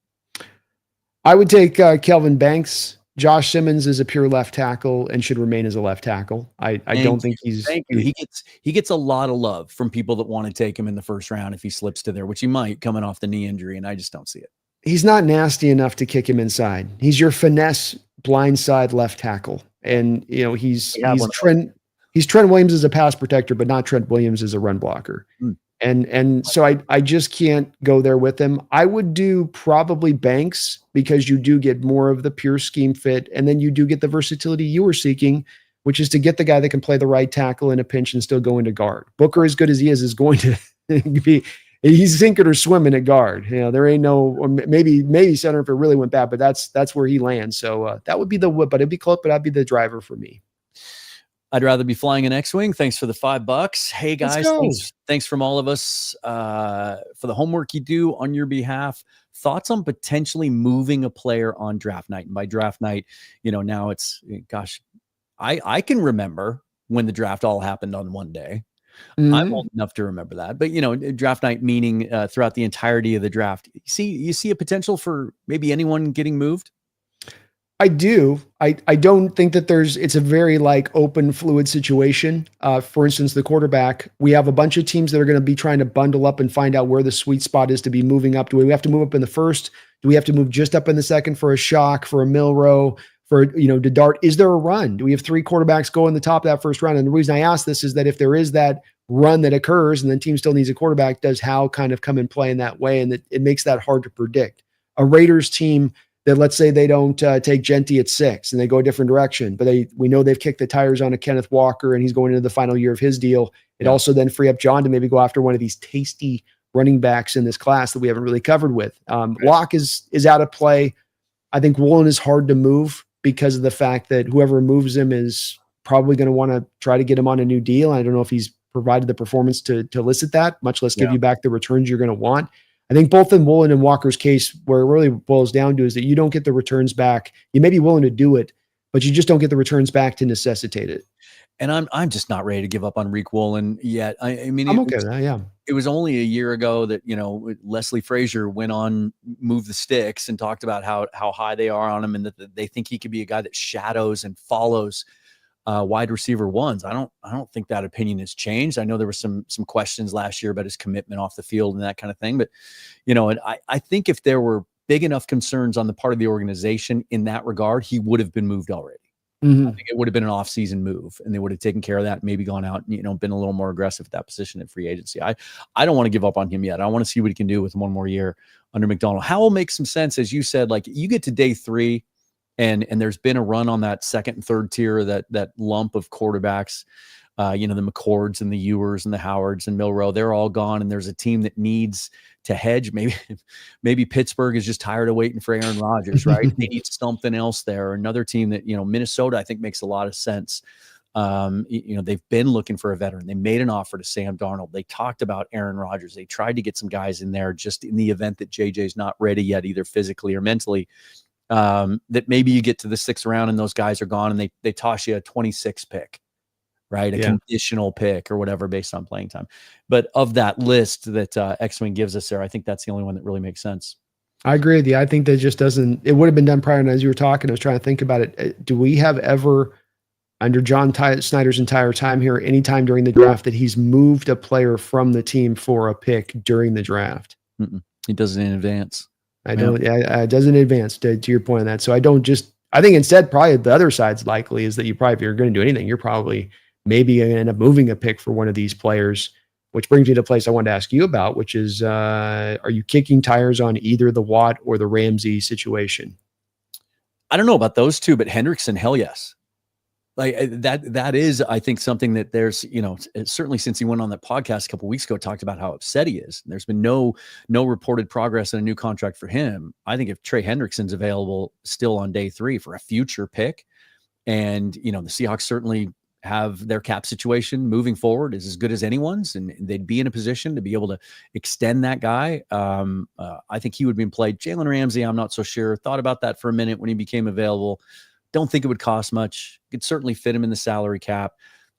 I would take Kelvin Banks. Josh Simmons is a pure left tackle and should remain as a left tackle. I don't think he's. Thank you. He gets a lot of love from people that want to take him in the first round if he slips to there, which he might coming off the knee injury, and I just don't see it. He's not nasty enough to kick him inside. He's your finesse blindside left tackle, and he's Trent Williams as a pass protector, but not Trent Williams as a run blocker. And so I just can't go there with him. I would do probably Banks, because you do get more of the pure scheme fit. And then you do get the versatility you were seeking, which is to get the guy that can play the right tackle in a pinch and still go into guard. Booker, as good as he is going to be, he's sink it or swimming at guard. There ain't no, or maybe center if it really went bad, but that's where he lands. So that would be but it'd be close, but I'd be the driver for me. I'd rather be flying an X-Wing. Thanks for the $5. Hey guys, thanks from all of us for the homework you do on your behalf. Thoughts on potentially moving a player on draft night? And by draft night, now it's, gosh, I can remember when the draft all happened on one day. I'm old enough to remember that, but draft night meaning throughout the entirety of the draft. You see a potential for maybe anyone getting moved? I do. I don't think that it's a very like open fluid situation. For instance, the quarterback, we have a bunch of teams that are going to be trying to bundle up and find out where the sweet spot is to be moving up. Do we have to move up in the first? Do we have to move just up in the second for a shock, for a Milrow, for, to dart? Is there a run? Do we have 3 quarterbacks go in the top of that first round? And the reason I ask this is that if there is that run that occurs and the team still needs a quarterback, does Howe kind of come and play in that way? And it makes that hard to predict. A Raiders team that, let's say they don't take Genty at 6 and they go a different direction, but we know they've kicked the tires on a Kenneth Walker and he's going into the final year of his deal. It also then free up John to maybe go after one of these tasty running backs in this class that we haven't really covered with. Locke is out of play. I think Woolen is hard to move because of the fact that whoever moves him is probably going to want to try to get him on a new deal. I don't know if he's provided the performance to elicit that, much less give you back the returns you're going to want. I think both in Woolen and Walker's case, where it really boils down to is that you don't get the returns back. You may be willing to do it, but you just don't get the returns back to necessitate it. And I'm just not ready to give up on Rick Woolen yet. I mean, I'm okay with that. Yeah. It was only a year ago that, Leslie Frazier went on Move the Sticks and talked about how high they are on him and that they think he could be a guy that shadows and follows wide receiver ones. I don't think that opinion has changed. I know there were some questions last year about his commitment off the field and that kind of thing, but and I think if there were big enough concerns on the part of the organization in that regard, he would have been moved already. Mm-hmm. I think it would have been an off-season move, and they would have taken care of that, and maybe gone out and been a little more aggressive at that position at free agency. I don't want to give up on him yet. I want to see what he can do with one more year under Macdonald. How will make some sense, as you said, like you get to day 3, and there's been a run on that second and third tier, that lump of quarterbacks. The McCords and the Ewers and the Howards and Milrow, they're all gone, and there's a team that needs to hedge. Maybe Pittsburgh is just tired of waiting for Aaron Rodgers, right? They need something else there. Another team that, Minnesota, I think makes a lot of sense. They've been looking for a veteran. They made an offer to Sam Darnold. They talked about Aaron Rodgers. They tried to get some guys in there just in the event that JJ's not ready yet, either physically or mentally. That maybe you get to the 6th round and those guys are gone, and they toss you a 26 pick. Right. A conditional pick or whatever based on playing time. But of that list that X-Wing gives us there, I think that's the only one that really makes sense. I agree with you. I think that just doesn't, it would have been done prior. And as you were talking, I was trying to think about it. Do we have ever, under John Snyder's entire time here, any time during the draft that he's moved a player from the team for a pick during the draft? Mm-mm. He does it in advance. It does in advance to your point on that. So I think instead, probably the other side's likely is that if you're going to do anything, you're probably maybe going to end up moving a pick for one of these players, which brings me to a place I wanted to ask you about, which is, are you kicking tires on either the Watt or the Ramsey situation? I don't know about those two, but Hendrickson, hell yes. Like that is, I think, something that there's, certainly since he went on that podcast a couple of weeks ago, talked about how upset he is. There's been no reported progress in a new contract for him. I think if Trey Hendrickson's available still on day 3 for a future pick, and, the Seahawks certainly have their cap situation moving forward is as good as anyone's, and they'd be in a position to be able to extend that guy. I think he would be in play. Jalen Ramsey, I'm not so sure. Thought about that for a minute when he became available. Don't think it would cost much. Could certainly fit him in the salary cap.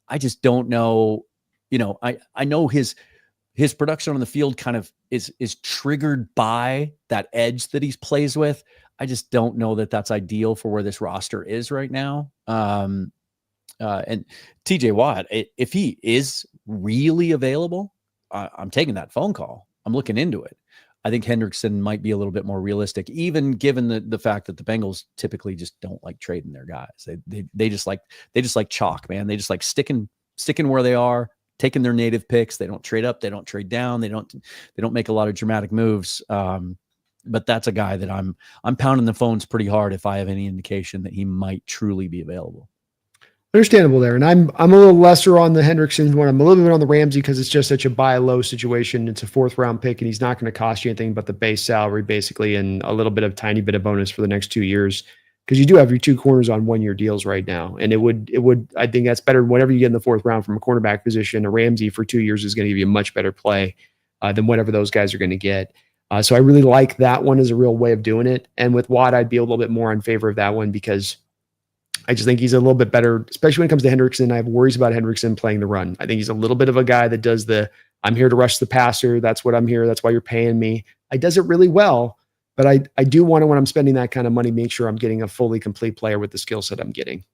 I just don't know. I know his production on the field kind of is triggered by that edge that he plays with. I just don't know that that's ideal for where this roster is right now. And TJ Watt, if he is really available, I'm taking that phone call. I'm looking into it. I think Hendrickson might be a little bit more realistic, even given the fact that the Bengals typically just don't like trading their guys. They just like chalk, man. They just like sticking where they are, taking their native picks. They don't trade up. They don't trade down. They don't make a lot of dramatic moves. But that's a guy that I'm pounding the phones pretty hard if I have any indication that he might truly be available. Understandable there. And I'm a little lesser on the Hendrickson one. I'm a little bit on the Ramsey because it's just such a buy low situation. It's a 4th round pick and he's not going to cost you anything but the base salary basically and a little bit of tiny bit of bonus for the next 2 years. Because you do have your 2 corners on 1-year deals right now. And it would, I think that's better whenever you get in the 4th round from a cornerback position. A Ramsey for 2 years is going to give you a much better play than whatever those guys are going to get. So I really like that one as a real way of doing it. And with Watt, I'd be a little bit more in favor of that one because I just think he's a little bit better, especially when it comes to Hendrickson. I have worries about Hendrickson playing the run. I think he's a little bit of a guy that does I'm here to rush the passer. That's what I'm here. That's why you're paying me. He does it really well, But I do want to, when I'm spending that kind of money, make sure I'm getting a fully complete player with the skill set I'm getting.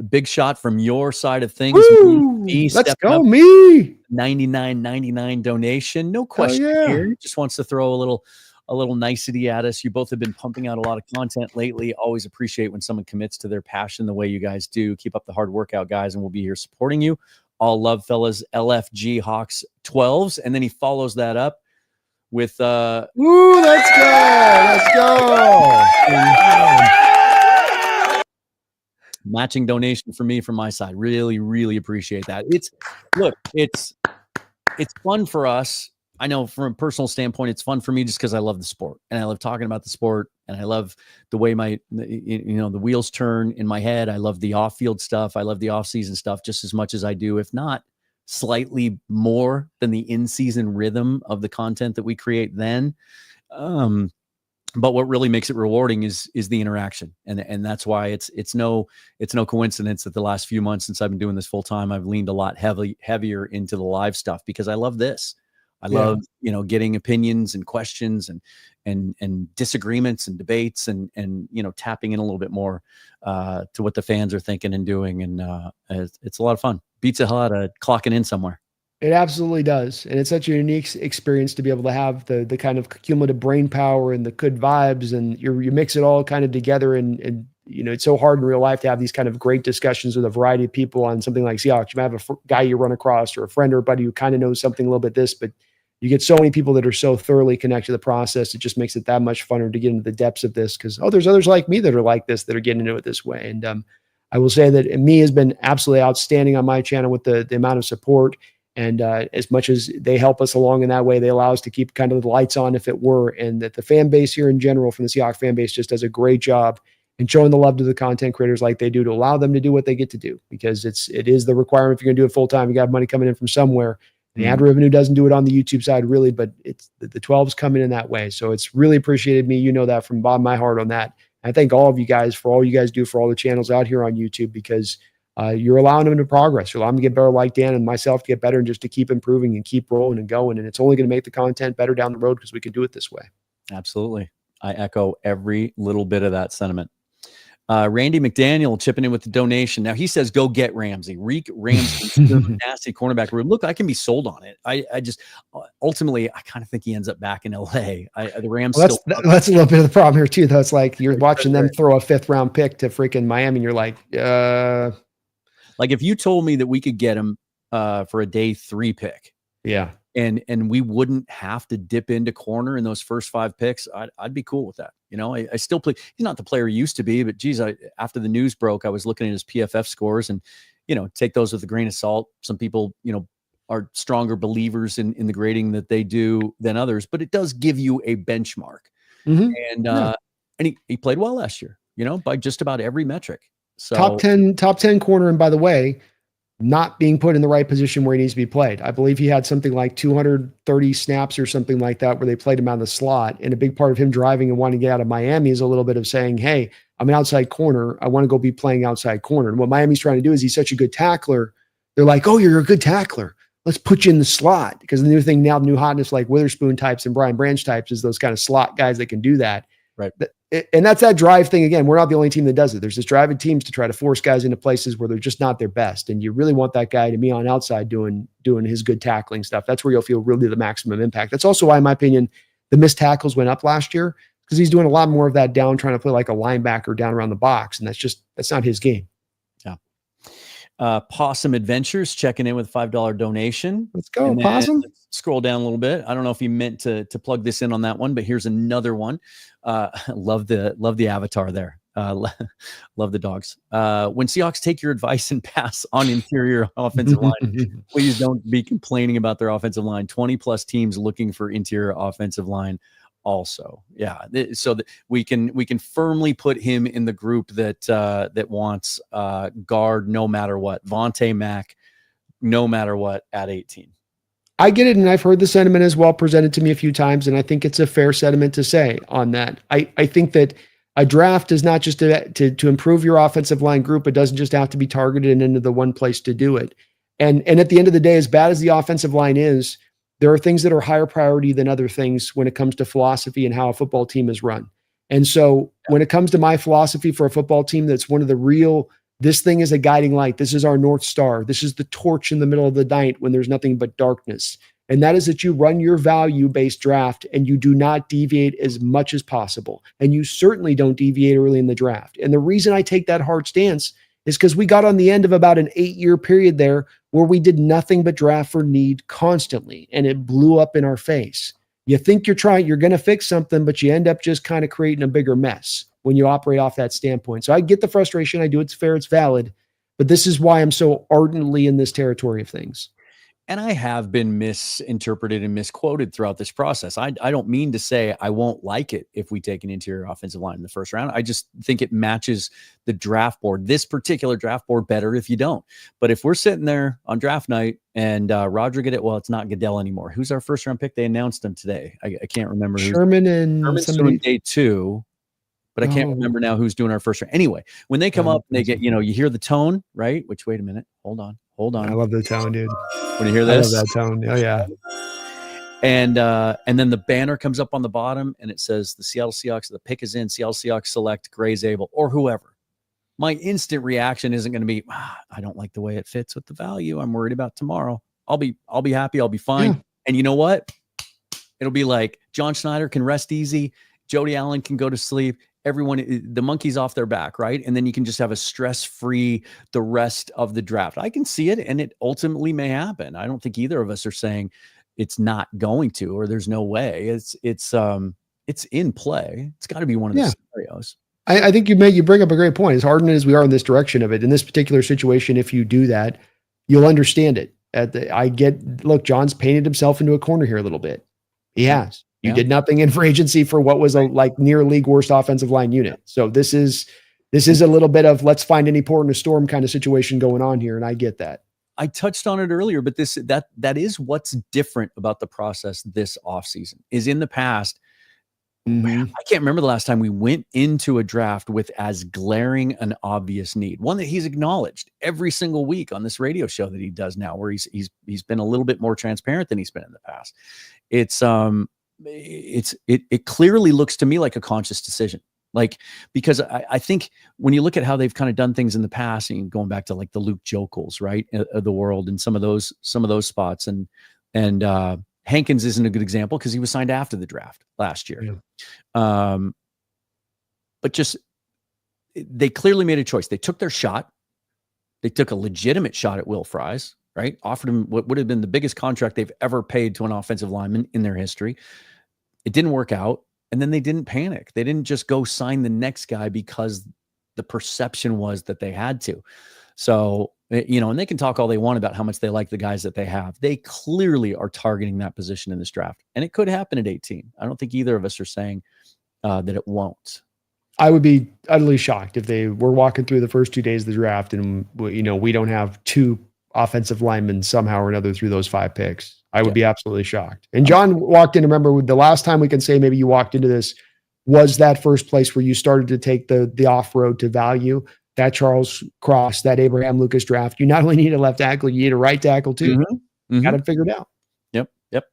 Big shot from your side of things. Woo! Let's go, up, me. $99.99 donation. No question here. Just wants to throw a little nicety at us. You both have been pumping out a lot of content lately. Always appreciate when someone commits to their passion the way you guys do. Keep up the hard workout, guys, and we'll be here supporting you. All love, fellas. LFG Hawks 12s. And then he follows that up with Woo, let's go. Matching donation for me from my side. Really, really appreciate that. It's fun for us. I know from a personal standpoint, it's fun for me just because I love the sport and I love talking about the sport and I love the way the wheels turn in my head. I love the off-field stuff. I love the off-season stuff just as much as I do, if not slightly more than the in-season rhythm of the content that we create then. But what really makes it rewarding is the interaction. And that's why it's no coincidence that the last few months since I've been doing this full time, I've leaned a lot heavier into the live stuff because I love this. I love, getting opinions and questions and disagreements and debates and tapping in a little bit more to what the fans are thinking and doing. And it's a lot of fun. Beats the hell out of clocking in somewhere. It absolutely does. And it's such a unique experience to be able to have the kind of cumulative brain power and the good vibes, and you mix it all kind of together. And it's so hard in real life to have these kind of great discussions with a variety of people on something like Seahawks. You might have a guy you run across or a friend or a buddy who kind of knows something a little bit but you get so many people that are so thoroughly connected to the process. It just makes it that much funner to get into the depths of this because, there's others like me that are like this, that are getting into it this way. And I will say that me has been absolutely outstanding on my channel with the amount of support. And as much as they help us along in that way, they allow us to keep kind of the lights on, if it were. And that the fan base here in general, from the Seahawks fan base, just does a great job in showing the love to the content creators like they do, to allow them to do what they get to do, because it is the requirement. If you're going to do it full time, you got money coming in from somewhere. The ad revenue doesn't do it on the YouTube side really, but it's the 12s coming in that way. So it's really appreciated me. That from the bottom of my heart on that. And I thank all of you guys for all you guys do for all the channels out here on YouTube, because you're allowing them to progress. You're allowing them to get better, like Dan and myself, to get better and just to keep improving and keep rolling and going. And it's only going to make the content better down the road because we can do it this way. Absolutely. I echo every little bit of that sentiment. Randy McDaniel chipping in with the donation. Now he says, go get Ramsey. Reek Ramsey, nasty cornerback room. Look, I can be sold on it. I just ultimately, I kind of think he ends up back in LA. The Rams. Well, that's a little bit of the problem here too, though. It's like you're watching them throw a 5th round pick to freaking Miami. And you're like, like if you told me that we could get him for a day 3 pick. Yeah. And we wouldn't have to dip into corner in those first 5 picks, I'd be cool with that. I still play. He's not the player he used to be, but geez, after the news broke, I was looking at his PFF scores and, take those with a grain of salt. Some people, are stronger believers in the grading that they do than others, but it does give you a benchmark. Mm-hmm. And he played well last year, by just about every metric. So top 10 corner. And by the way, not being put in the right position where he needs to be played. I believe he had something like 230 snaps or something like that where they played him out of the slot. And a big part of him driving and wanting to get out of Miami is a little bit of saying, hey, I'm an outside corner. I want to go be playing outside corner. And what Miami's trying to do is he's such a good tackler. They're like, oh, you're a good tackler. Let's put you in the slot. Because the new thing now, the new hotness like Witherspoon types and Brian Branch types is those kind of slot guys that can do that. Right. And that's that drive thing. Again, we're not the only team that does it. There's this drive in teams to try to force guys into places where they're just not their best. And you really want that guy to be on outside doing his good tackling stuff. That's where you'll feel really the maximum impact. That's also why, in my opinion, the missed tackles went up last year, because he's doing a lot more of that down, trying to play like a linebacker down around the box. And that's not his game. Yeah. Possum Adventures checking in with $5 donation. Let's go, Possum. Let's scroll down a little bit. I don't know if he meant to plug this in on that one, but here's another one. Love the avatar there. Love the dogs. When Seahawks take your advice and pass on interior offensive line, please don't be complaining about their offensive line. 20 plus teams looking for interior offensive line. Also, yeah. So that we can firmly put him in the group that wants guard no matter what. Vontae Mack, no matter what, at 18. I get it, and I've heard the sentiment as well presented to me a few times, and I think it's a fair sentiment to say on that. I think that a draft is not just to improve your offensive line group. It doesn't just have to be targeted and into the one place to do it. And at the end of the day, as bad as the offensive line is, There are things that are higher priority than other things when it comes to philosophy and how a football team is run. And so when it comes to my philosophy for a football team, that's one of the real, this thing is a guiding light. This is our North Star. This is the torch in the middle of the night when there's nothing but darkness. And that is that you run your value-based draft and you do not deviate as much as possible. And you certainly don't deviate early in the draft. And the reason I take that hard stance is because we got on the end of about an 8-year period there where we did nothing but draft for need constantly. And it blew up in our face. You think you're going to fix something, but you end up just kind of creating a bigger mess when you operate off that standpoint. So I get the frustration. I do. It's fair. It's valid. But this is why I'm so ardently in this territory of things. And I have been misinterpreted and misquoted throughout this process. I don't mean to say I won't like it if we take an interior offensive line in the first round. I just think it matches the draft board, this particular draft board, better if you don't. But if we're sitting there on draft night and Roger Goodell, well, it's not Goodell anymore. Who's our first round pick? They announced him today. I can't remember. Sherman's doing day 2. But I can't remember now who's doing our first round. Anyway, when they come up and they get, you hear the tone, right? Which, wait a minute. Hold on. I love the tone, dude. When you hear this? I love that tone. Oh, yeah. And then the banner comes up on the bottom and it says the Seattle Seahawks, the pick is in, Seattle Seahawks select Gray Zabel or whoever. My instant reaction isn't going to be, I don't like the way it fits with the value. I'm worried about tomorrow. I'll be happy. I'll be fine. Yeah. And you know what? It'll be like John Schneider can rest easy. Jody Allen can go to sleep. Everyone, the monkey's off their back, right? And then you can just have a stress-free the rest of the draft. I can see it, and it ultimately may happen. I don't think either of us are saying it's not going to, or there's no way. It's in play. It's got to be one of the scenarios. I think you bring up a great point. As ardent as we are in this direction of it, in this particular situation, if you do that, you'll understand it. Look, John's painted himself into a corner here a little bit. He has. You did nothing in free agency for what was a near league worst offensive line unit. So this is a little bit of let's find any port in a storm kind of situation going on here. And I get that. I touched on it earlier, but that is what's different about the process this offseason is in the past. I can't remember the last time we went into a draft with as glaring an obvious need, one that he's acknowledged every single week on this radio show that he does now, where he's been a little bit more transparent than he's been in the past. It clearly looks to me like a conscious decision, because I think when you look at how they've kind of done things in the past, and going back to like the Luke Jokels, right, of the world, and some of those spots, and Hankins isn't a good example because he was signed after the draft last year. Yeah. But just they clearly made a choice. They took their shot. They took a legitimate shot at Will Fries, right? Offered him what would have been the biggest contract they've ever paid to an offensive lineman in their history. It didn't work out. And then they didn't panic. They didn't just go sign the next guy because the perception was that they had to. So, and they can talk all they want about how much they like the guys that they have. They clearly are targeting that position in this draft. And it could happen at 18. I don't think either of us are saying that it won't. I would be utterly shocked if they were walking through the first 2 days of the draft and, we don't have 2 offensive linemen somehow or another through those 5 picks. I would be absolutely shocked. And John walked in, remember the last time we can say maybe you walked into this was that first place where you started to take the off-road to value, that Charles Cross, that Abraham Lucas draft. You not only need a left tackle, you need a right tackle too. Got it figured out. Yep.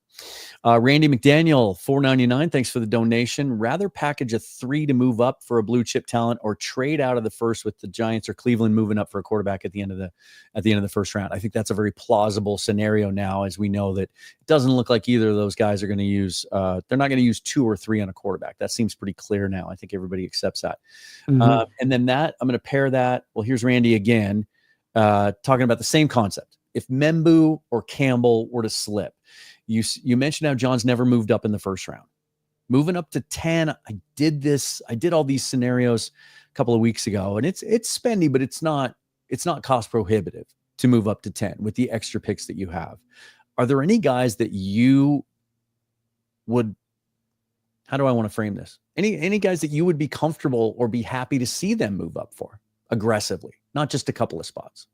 Randy McDaniel, $4.99. Thanks for the donation. Rather package a 3 to move up for a blue chip talent, or trade out of the first with the Giants or Cleveland moving up for a quarterback at the end of the first round. I think that's a very plausible scenario now, as we know that it doesn't look like either of those guys are going to use. They're not going to use 2 or 3 on a quarterback. That seems pretty clear now. I think everybody accepts that. And then I'm going to pair that. Well, here's Randy again, talking about the same concept. If Membu or Campbell were to slip. You mentioned how John's never moved up in the first round. Moving up to 10, I did all these scenarios a couple of weeks ago, and it's spendy, but it's not cost prohibitive to move up to 10 with the extra picks that you have. Are there any guys that you would, how do I want to frame this? Any guys that you would be comfortable or be happy to see them move up for aggressively, not just a couple of spots?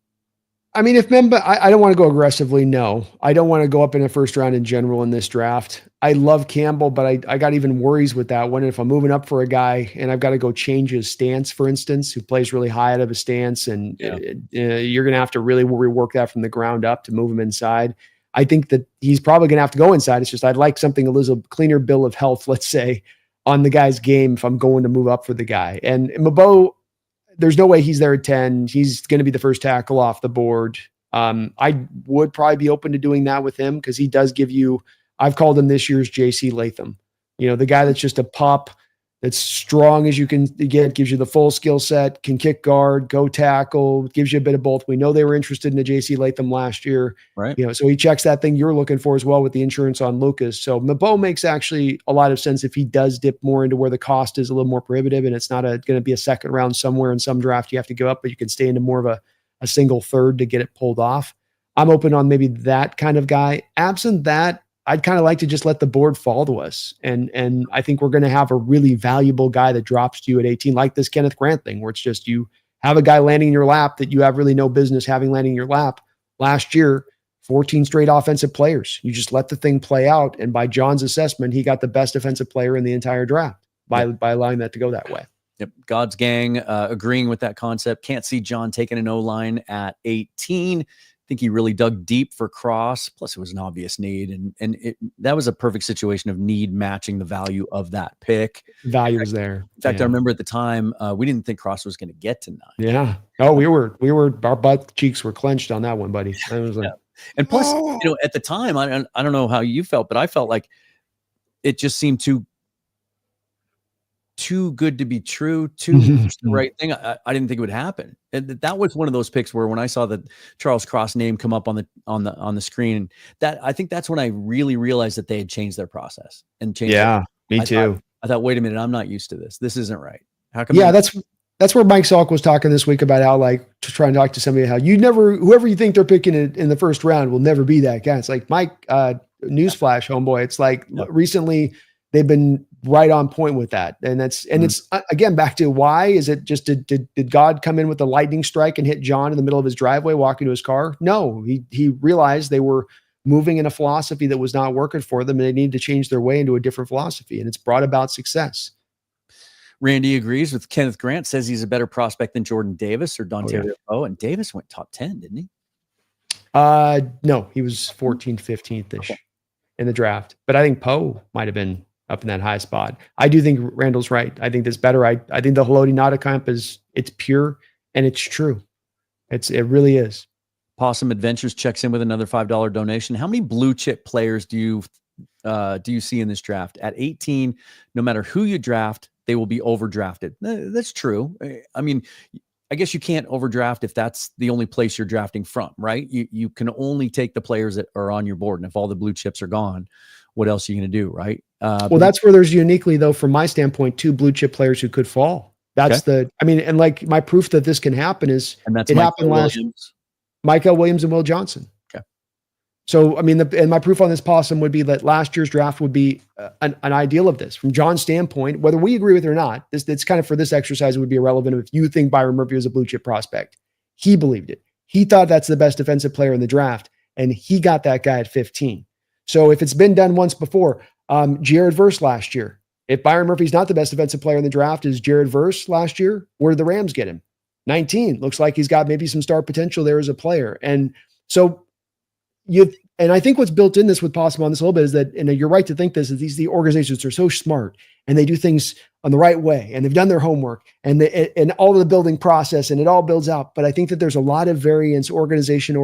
I mean, if Memba, I don't want to go aggressively. No, I don't want to go up in the first round in general in this draft. I love Campbell, but I got even worries with that one. If I'm moving up for a guy and I've got to go change his stance, for instance, who plays really high out of his stance, and you're going to have to really rework that from the ground up to move him inside. I think that he's probably going to have to go inside. It's just I'd like something a little cleaner bill of health, let's say, on the guy's game if I'm going to move up for the guy. And Mabo, there's no way he's there at 10. He's going to be the first tackle off the board. I would probably be open to doing that with him because he does give you, I've called him this year's JC Latham. The guy that's just a pop, that's strong as you can get, gives you the full skill set, can kick guard, go tackle, gives you a bit of both. We know they were interested in the JC Latham last year. Right. So he checks that thing you're looking for as well with the insurance on Lucas. So Mabo makes actually a lot of sense if he does dip more into where the cost is a little more prohibitive and it's not going to be a second round somewhere in some draft you have to go up, but you can stay into more of a single third to get it pulled off. I'm open on maybe that kind of guy. Absent that, I'd kind of like to just let the board fall to us. And I think we're going to have a really valuable guy that drops to you at 18, like this Kenneth Grant thing, where it's just you have a guy landing in your lap that you have really no business having landing in your lap. Last year, 14 straight offensive players. You just let the thing play out. And by John's assessment, he got the best offensive player in the entire draft by allowing that to go that way. Yep. God's gang agreeing with that concept. Can't see John taking an O-line at 18. I think he really dug deep for Cross. Plus, it was an obvious need, and that was a perfect situation of need matching the value of that pick. Value was there. In fact, I remember at the time we didn't think Cross was going to get to 9. Yeah. Oh, we were our butt cheeks were clenched on that one, buddy. I was like, and plus, at the time, I don't know how you felt, but I felt like it just seemed too good to be true, too much the right thing. I didn't think it would happen. And that was one of those picks where when I saw the Charles Cross name come up on the screen, that I think that's when I really realized that they had changed their process and changed. Yeah, me too. I thought, wait a minute, I'm not used to this. This isn't right. How come? Yeah, that's where Mike Salk was talking this week about how, like, to try and talk to somebody how whoever you think they're picking in the first round will never be that guy. It's like, Mike, newsflash, homeboy. It's like recently they've been right on point with that. And it's again, back to why is it just, did God come in with a lightning strike and hit John in the middle of his driveway, walking to his car? No, he realized they were moving in a philosophy that was not working for them and they needed to change their way into a different philosophy. And it's brought about success. Randy agrees with Kenneth Grant, says he's a better prospect than Jordan Davis or Dante Poe. And Davis went top 10, didn't he? No, he was 14th, 15th-ish in the draft. But I think Poe might've been up in that high spot. I do think Randall's right. I think that's better. I think the Haloti Ngata camp it's pure and it's true. It really is. Possum Adventures checks in with another $5 donation. How many blue chip players do you see in this draft? At 18, no matter who you draft, they will be overdrafted. That's true. I mean, I guess you can't overdraft if that's the only place you're drafting from, right? You can only take the players that are on your board. And if all the blue chips are gone, what else are you going to do, right? Well, that's where there's uniquely, though, from my standpoint, 2 blue chip players who could fall. That's and like my proof that this can happen is it happened last year. Michael Williams and Will Johnson. Okay. So, I mean, and my proof on this, Possum, would be that last year's draft would be an ideal of this. From John's standpoint, whether we agree with it or not, it's kind of for this exercise, it would be irrelevant if you think Byron Murphy was a blue chip prospect. He believed it. He thought that's the best defensive player in the draft, and he got that guy at 15. So if it's been done once before, Jared Verse last year, if Byron Murphy's not the best defensive player in the draft, is Jared Verse last year? Where did the Rams get him? 19. Looks like he's got maybe some star potential there as a player. And so and I think what's built in this with Possum on this a little bit is that, and you're right to think this, is the organizations are so smart and they do things on the right way and they've done their homework and all of the building process and it all builds out. But I think that there's a lot of variance organization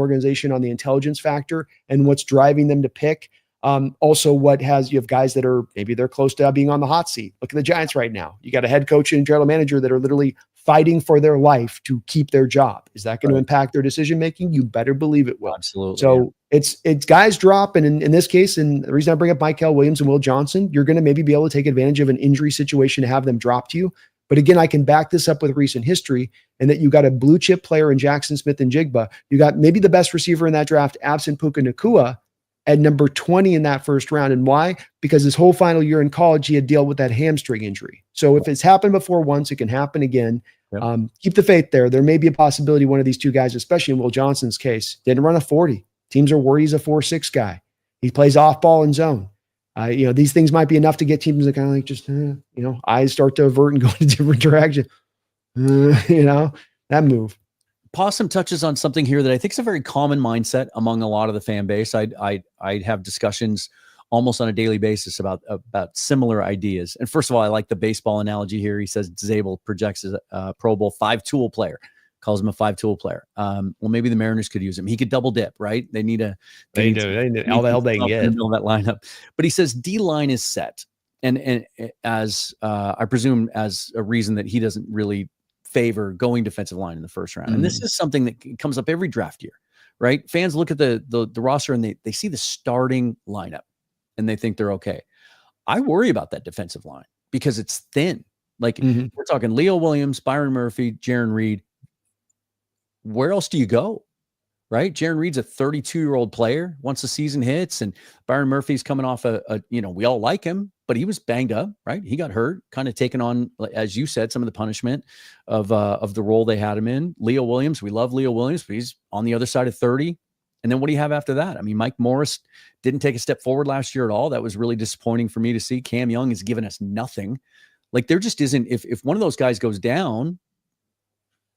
on the intelligence factor and what's driving them to pick. Also you have guys that are, maybe they're close to being on the hot seat. Look at the Giants right now. You got a head coach and general manager that are literally fighting for their life to keep their job. Is that going to impact their decision-making? You better believe it will. Absolutely. So it's guys drop. And in this case, and the reason I bring up Michael Williams and Will Johnson, you're going to maybe be able to take advantage of an injury situation to have them drop to you. But again, I can back this up with recent history and that you got a blue chip player in Jackson Smith and Jigba. You got maybe the best receiver in that draft, absent Puka Nacua, at number 20 in that first round. And why? Because his whole final year in college, he had dealt with that hamstring injury. So if it's happened before once, it can happen again. Yep. Keep the faith there. There may be a possibility one of these two guys, especially in Will Johnson's case, didn't run a 40. Teams are worried he's a 4.6 guy. He plays off ball and zone. These things might be enough to get teams that kind of like just, eyes start to avert and go in a different direction. That move. Possum touches on something here that I think is a very common mindset among a lot of the fan base. I have discussions almost on a daily basis about similar ideas. And first of all, I like the baseball analogy here. He says Zabel projects as a Pro Bowl 5-tool player, calls him a 5-tool player. Well, maybe the Mariners could use him. He could double dip, right? They need all the hell they can get. Build that lineup. But he says D-line is set. And as I presume as a reason that he doesn't really favor going defensive line in the first round. And this is something that comes up every draft year, right? Fans look at the roster and they see the starting lineup and they think they're okay. I worry about that defensive line because it's thin. Like we're talking Leo Williams, Byron Murphy, Jaron Reed. Where else do you go? Right? Jaron Reed's a 32-year-old player once the season hits, and Byron Murphy's coming off we all like him, but he was banged up, right? He got hurt, kind of taken on, as you said, some of the punishment of the role they had him in. Leo Williams, we love Leo Williams, but he's on the other side of 30. And then what do you have after that? I mean, Mike Morris didn't take a step forward last year at all. That was really disappointing for me to see. Cam Young has given us nothing. Like there just isn't, if one of those guys goes down,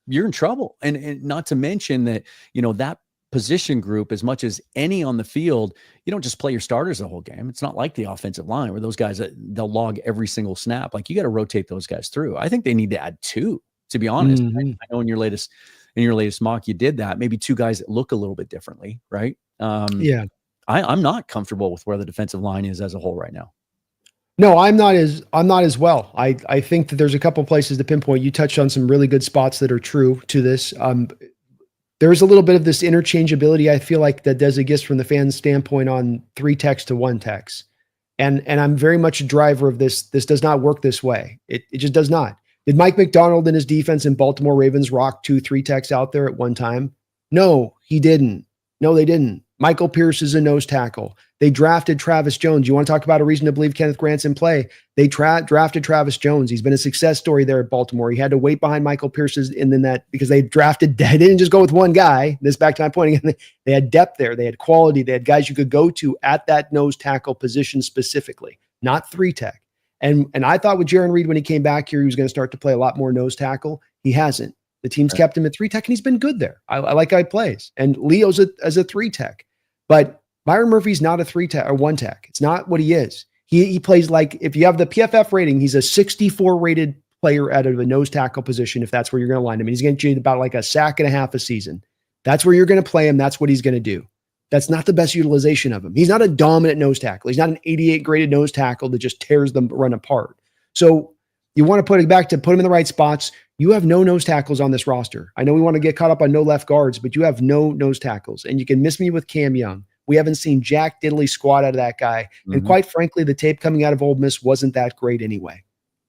you're in trouble. And not to mention that, that position group, as much as any on the field, you don't just play your starters the whole game. It's not like the offensive line where those guys, they'll log every single snap. Like you got to rotate those guys through. I think they need to add 2, to be honest. I know in your latest mock, you did that. Maybe 2 guys that look a little bit differently, right? Yeah. I'm not comfortable with where the defensive line is as a whole right now. No, I'm not as well. I think that there's a couple places to pinpoint. You touched on some really good spots that are true to this. There's a little bit of this interchangeability, I feel like, that does exist from the fan's standpoint on 3 techs to 1 techs. And I'm very much a driver of this. This does not work this way. It just does not. Did Mike Macdonald and his defense in Baltimore Ravens rock 2 3 techs out there at one time? No, he didn't. No, they didn't. Michael Pierce is a nose tackle. They drafted Travis Jones. You want to talk about a reason to believe Kenneth Grant's in play? They drafted Travis Jones. He's been a success story there at Baltimore. He had to wait behind Michael Pierce's, and then that because they drafted, they didn't just go with one guy. This back to my point again. They had depth there. They had quality. They had guys you could go to at that nose tackle position specifically, not 3 tech. And I thought with Jaron Reed when he came back here, he was going to start to play a lot more nose tackle. He hasn't. The team's kept him at 3 tech, and he's been good there. I like how he plays. And Leo's as a 3 tech. But Byron Murphy's not a 3 tech or 1 tech. It's not what he is. He plays like, if you have the PFF rating, he's a 64 rated player out of a nose tackle position, if that's where you're going to line him. And he's going to get about like a sack and a half a season. That's where you're going to play him. That's what he's going to do. That's not the best utilization of him. He's not a dominant nose tackle. He's not an 88 graded nose tackle that just tears the run apart. So you want to put him in the right spots. You have no nose tackles on this roster. I know we want to get caught up on no left guards, but you have no nose tackles. And you can miss me with Cam Young. We haven't seen jack diddly squat out of that guy. And quite frankly, the tape coming out of Ole Miss wasn't that great anyway.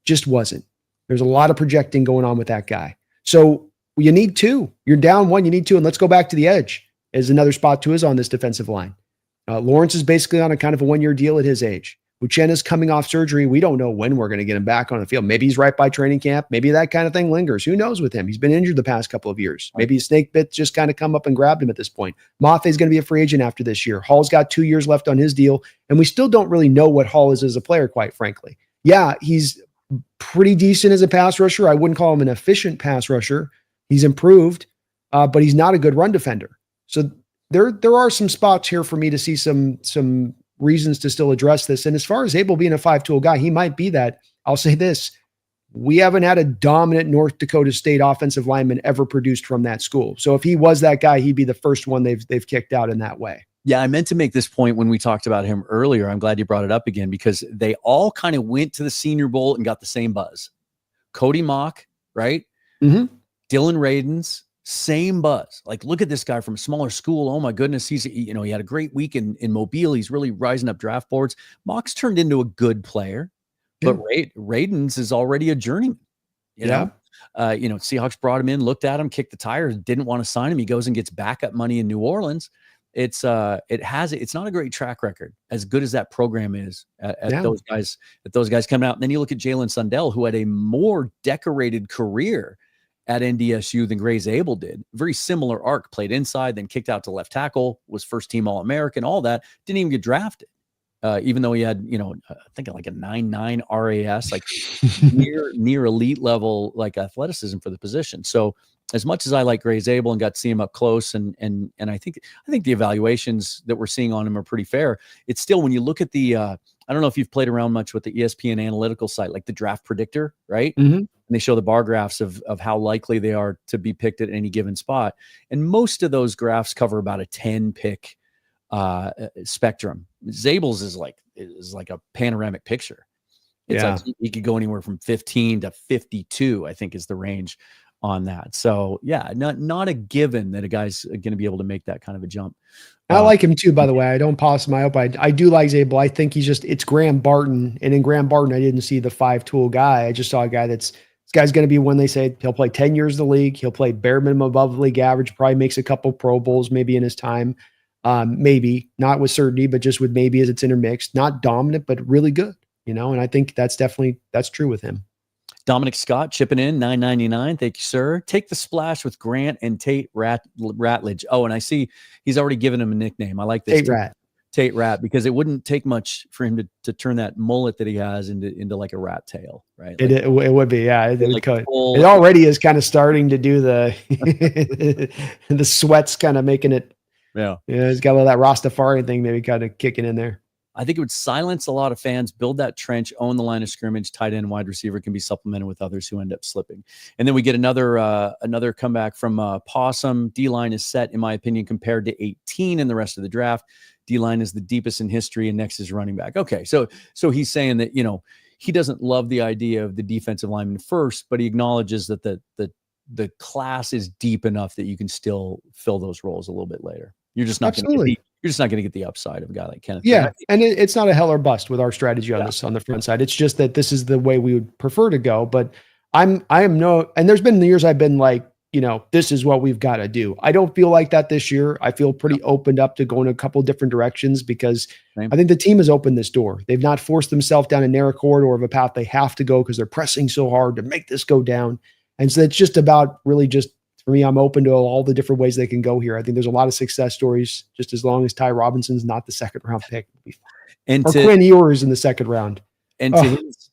Just wasn't. There's a lot of projecting going on with that guy. So you need 2. You're down 1, you need 2. And let's go back to the edge as another spot too is on this defensive line. Lawrence is basically on a kind of a 1-year deal at his age. Uchenna's coming off surgery. We don't know when we're going to get him back on the field. Maybe he's right by training camp. Maybe that kind of thing lingers. Who knows with him? He's been injured the past couple of years. Maybe his snake bit just kind of come up and grabbed him at this point. Mathe's going to be a free agent after this year. Hall's got 2 years left on his deal, and we still don't really know what Hall is as a player, quite frankly. Yeah, he's pretty decent as a pass rusher. I wouldn't call him an efficient pass rusher. He's improved, but he's not a good run defender. So there are some spots here for me to see some reasons to still address this. And as far as Abel being a 5-tool guy, he might be that. I'll say this. We haven't had a dominant North Dakota State offensive lineman ever produced from that school. So if he was that guy, he'd be the first one they've kicked out in that way. Yeah, I meant to make this point when we talked about him earlier. I'm glad you brought it up again because they all kind of went to the Senior Bowl and got the same buzz. Cody Mock, right? Dylan Radins, same buzz. Like, look at this guy from a smaller school. Oh my goodness. He had a great week in Mobile. He's really rising up draft boards. Mock's turned into a good player, but Radins is already a journeyman. Seahawks brought him in, looked at him, kicked the tires, didn't want to sign him. He goes and gets backup money in New Orleans. It's not a great track record as good as that program is at those guys coming out. And then you look at Jalen Sundell, who had a more decorated career at NDSU than Grace Abel did. Very similar arc, played inside, then kicked out to left tackle, was first team All-American, all that. Didn't even get drafted. Even though he had, I think like a 9.9 RAS, like near elite level, like athleticism for the position. So as much as I like Gray Zabel and got to see him up close, and I think the evaluations that we're seeing on him are pretty fair. It's still, when you look at the I don't know if you've played around much with the ESPN analytical site, like the draft predictor, right? Mm-hmm. And they show the bar graphs of how likely they are to be picked at any given spot. And most of those graphs cover about a 10 pick spectrum. Zabel's is like a panoramic picture. It's like he could go anywhere from 15 to 52, I think is the range on that. So yeah, not a given that a guy's going to be able to make that kind of a jump. I like him too, by the way. I don't pass him up. I do like Zabel. I think it's Graham Barton. And in Graham Barton, I didn't see the 5-tool guy. I just saw a guy this guy's going to be when they say he'll play 10 years in the league. He'll play bare minimum above league average, probably makes a couple Pro Bowls maybe in his time. Maybe not with certainty, but just with maybe as it's intermixed, not dominant, but really good, and I think that's true with him. Dominic Scott chipping in $9.99. Thank you, sir. Take the splash with Grant and Tate Ratledge. Oh, and I see he's already given him a nickname. I like this. Tate Rat, because it wouldn't take much for him to turn that mullet that he has into like a rat tail, right? Like, it would be, yeah. It like could. It already is kind of starting to do the sweats, kind of making it. Yeah, it's got a little that Rastafari thing maybe kind of kicking in there. I think it would silence a lot of fans, build that trench, own the line of scrimmage, tight end, wide receiver can be supplemented with others who end up slipping. And then we get another comeback from Possum. D-line is set, in my opinion, compared to 18 in the rest of the draft. D-line is the deepest in history, and next is running back. Okay, so he's saying that, he doesn't love the idea of the defensive lineman first, but he acknowledges that the class is deep enough that you can still fill those roles a little bit later. You're just not going to get the upside of a guy like Kenneth. Yeah, and it's not a hell or bust with our strategy on this on the front side. It's just that this is the way we would prefer to go. But and there's been years I've been like, this is what we've got to do. I don't feel like that this year. I feel pretty opened up to going a couple different directions because I think the team has opened this door. They've not forced themselves down a narrow corridor of a path they have to go because they're pressing so hard to make this go down. And so it's just about really just. For me, I'm open to all the different ways they can go here. I think there's a lot of success stories, just as long as Ty Robinson's not the second round pick. Or Quinn Ewers in the second round. And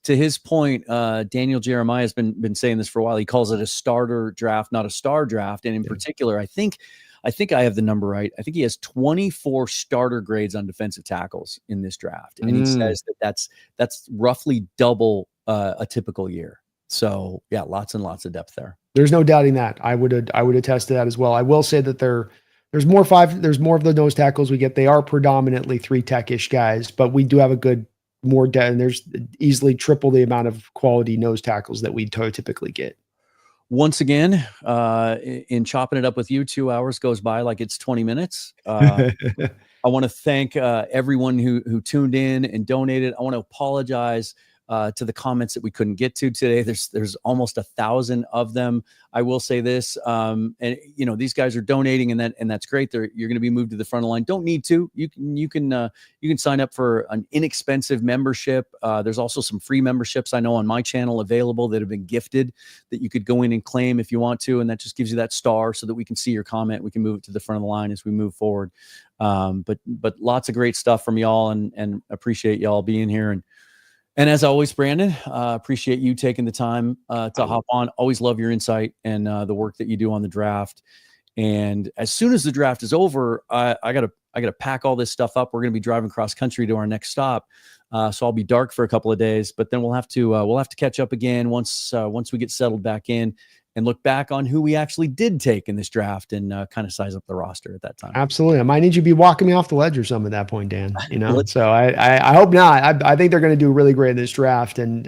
to his point, Daniel Jeremiah has been saying this for a while. He calls it a starter draft, not a star draft. And in particular, I think I have the number right. I think he has 24 starter grades on defensive tackles in this draft. And he says that's roughly double a typical year. So yeah, lots and lots of depth there. There's no doubting that. I would attest to that as well. I will say that there's more of the nose tackles we get. They are predominantly 3 tech-ish guys, but we do have a good more depth, and there's easily triple the amount of quality nose tackles that we typically get. Once again, in chopping it up with you, 2 hours goes by like it's 20 minutes. I want to thank everyone who tuned in and donated. I want to apologize to the comments that we couldn't get to today. There's almost 1,000 of them. I will say this, and these guys are donating, and that's great. You're going to be moved to the front of the line. Don't need to. You can sign up for an inexpensive membership. There's also some free memberships I know on my channel available that have been gifted that you could go in and claim if you want to, and that just gives you that star so that we can see your comment. We can move it to the front of the line as we move forward. But lots of great stuff from y'all, and appreciate y'all being here. And as always, Brandon, appreciate you taking the time to hop on. Always love your insight and the work that you do on the draft. And as soon as the draft is over, I gotta pack all this stuff up. We're gonna be driving cross country to our next stop, so I'll be dark for a couple of days. But then we'll have to catch up again once we get settled back in and look back on who we actually did take in this draft and kind of size up the roster at that time. Absolutely. I might need you to be walking me off the ledge or something at that point, Dan, so I hope not. I think they're going to do really great in this draft and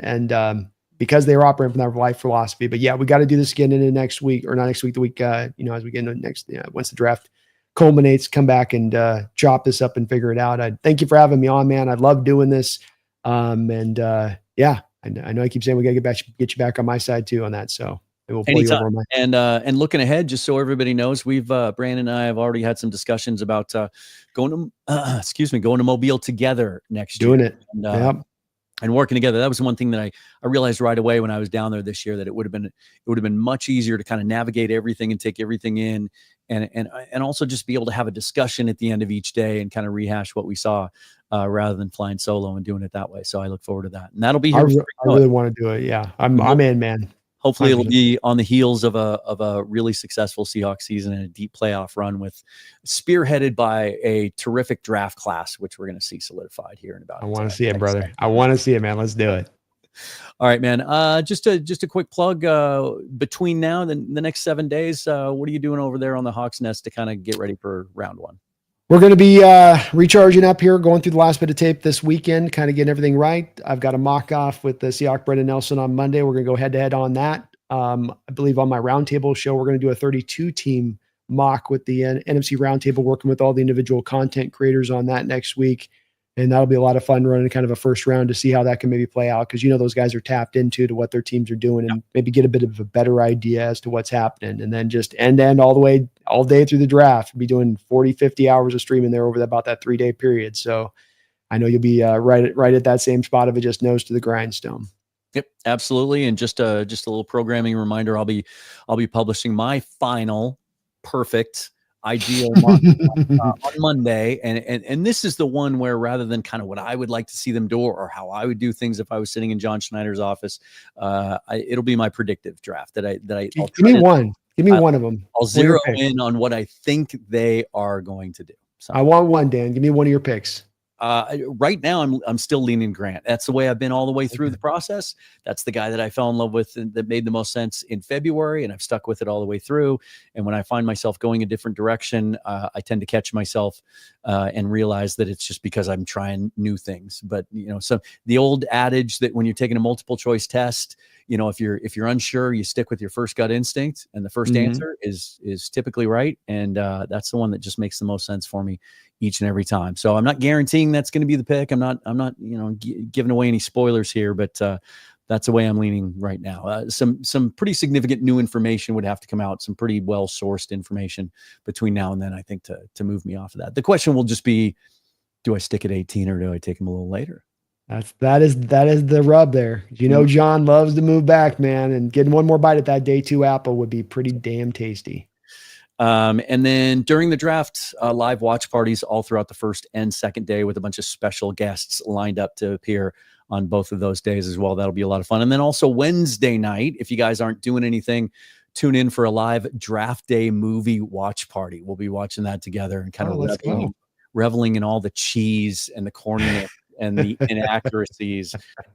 because they were operating from their life philosophy, but yeah, we got to do this again into next week or not next week, the week, as we get into next, once the draft culminates, come back and chop this up and figure it out. I thank you for having me on, man. I love doing this. I know I keep saying we got to get you back on my side too on that. So. We'll anytime. And looking ahead, just so everybody knows, we've Brandon and I have already had some discussions about going to Mobile together next year. Doing it. And working together. That was one thing that I realized right away when I was down there this year, that it would have been much easier to kind of navigate everything and take everything in and also just be able to have a discussion at the end of each day and kind of rehash what we saw rather than flying solo and doing it that way. So I look forward to that. And that'll be here. I really want to do it. Yeah. I'm in, man. hopefully it'll be on the heels of a really successful Seahawks season and a deep playoff run with spearheaded by a terrific draft class, which we're going to see solidified here in about. I want to see it, brother. I want to see it, man. Let's do it. All right, man. Just a quick plug. Between now and the next 7 days, what are you doing over there on the Hawks Nest to kind of get ready for round one? We're going to be recharging up here, going through the last bit of tape this weekend, kind of getting everything right. I've got a mock off with the Seahawks Brendan Nelson on Monday. We're going to go head to head on that. I believe on my roundtable show, we're going to do a 32 team mock with the NFC roundtable, working with all the individual content creators on that next week. And that'll be a lot of fun running kind of a first round to see how that can maybe play out. Cause those guys are tapped into what their teams are doing and maybe get a bit of a better idea as to what's happening. And then just end all day through the draft, be doing 40, 50 hours of streaming there over about that 3 day period. So I know you'll be right at that same spot of it, just nose to the grindstone. Yep, absolutely. And just a little programming reminder. I'll be publishing my final perfect ideal on Monday. And this is the one where rather than kind of what I would like to see them do or how I would do things if I was sitting in John Schneider's office, it'll be my predictive draft that I give me one. Give me one of them. I'll zero in on what I think they are going to do. So I want one, Dan. Give me one of your picks. Right now, I'm still leaning Grant. That's the way I've been all the way through the process. That's the guy that I fell in love with and that made the most sense in February, and I've stuck with it all the way through. And when I find myself going a different direction, I tend to catch myself and realize that it's just because I'm trying new things. But so the old adage that when you're taking a multiple choice test, if you're unsure, you stick with your first gut instinct, and the first answer is typically right. And that's the one that just makes the most sense for me each and every time. So I'm not guaranteeing that's going to be the pick. I'm not giving away any spoilers here, but that's the way I'm leaning right now. Some pretty significant new information would have to come out, some pretty well-sourced information between now and then, I think, to move me off of that. The question will just be, do I stick at 18 or do I take him a little later? That is the rub there. John loves to move back, man, and getting one more bite at that day 2 apple would be pretty damn tasty. And then during the draft, live watch parties all throughout the first and second day with a bunch of special guests lined up to appear on both of those days as well. That'll be a lot of fun. And then also Wednesday night, if you guys aren't doing anything, tune in for a live draft day movie watch party. We'll be watching that together and kind of reveling in all the cheese and the corniness and the inaccuracies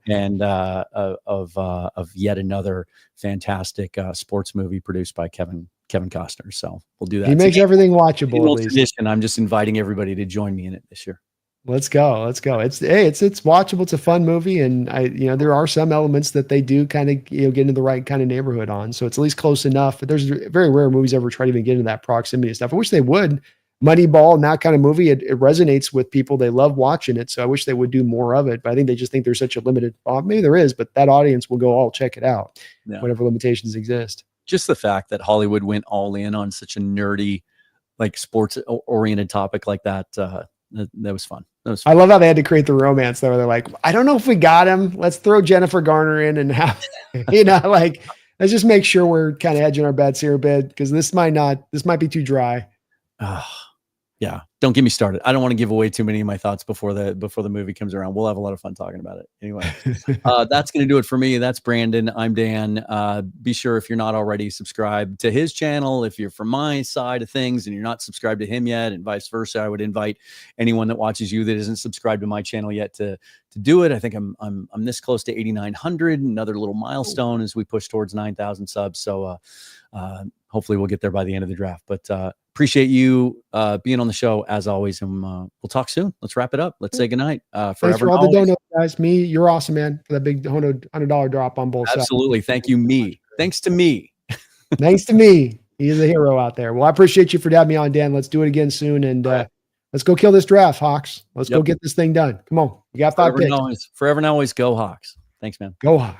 and of yet another fantastic sports movie produced by Kevin Costner. So we'll do that. He makes everything watchable. Tradition. I'm just inviting everybody to join me in it this year. Let's go. It's watchable. It's a fun movie. And there are some elements that they do kind of, get into the right kind of neighborhood on. So it's at least close enough, but there's very rare movies ever try to even get into that proximity stuff. I wish they would. Moneyball and that kind of movie, it resonates with people. They love watching it. So I wish they would do more of it, but I think they just think there's such a limited, maybe there is, but that audience will go, check it out. Yeah. Whatever limitations exist. Just the fact that Hollywood went all in on such a nerdy, like sports oriented topic like that. That was fun. I love how they had to create the romance though. They're like, I don't know if we got him. Let's throw Jennifer Garner in and have, let's just make sure we're kind of hedging our bets here a bit. Cause this might be too dry. Yeah. Don't get me started. I don't want to give away too many of my thoughts before the movie comes around. We'll have a lot of fun talking about it. Anyway, that's going to do it for me. That's Brandon. I'm Dan. Be sure, if you're not already, subscribed to his channel. If you're from my side of things and you're not subscribed to him yet, and vice versa, I would invite anyone that watches you that isn't subscribed to my channel yet to do it. I think I'm this close to 8,900, another little milestone as we push towards 9,000 subs. So hopefully we'll get there by the end of the draft. But appreciate you being on the show as always, and we'll talk soon. Let's wrap it up. Let's say goodnight. Thanks for all the donuts, guys. You're awesome, man, for that big $100 drop on both sides. Absolutely. Thank you, me. Thanks to me. Thanks to me. He's a hero out there. Well, I appreciate you for having me on, Dan. Let's do it again soon, and let's go kill this draft, Hawks. Let's go get this thing done. Come on. You got 5 picks. Forever and always go Hawks. Thanks, man. Go Hawks.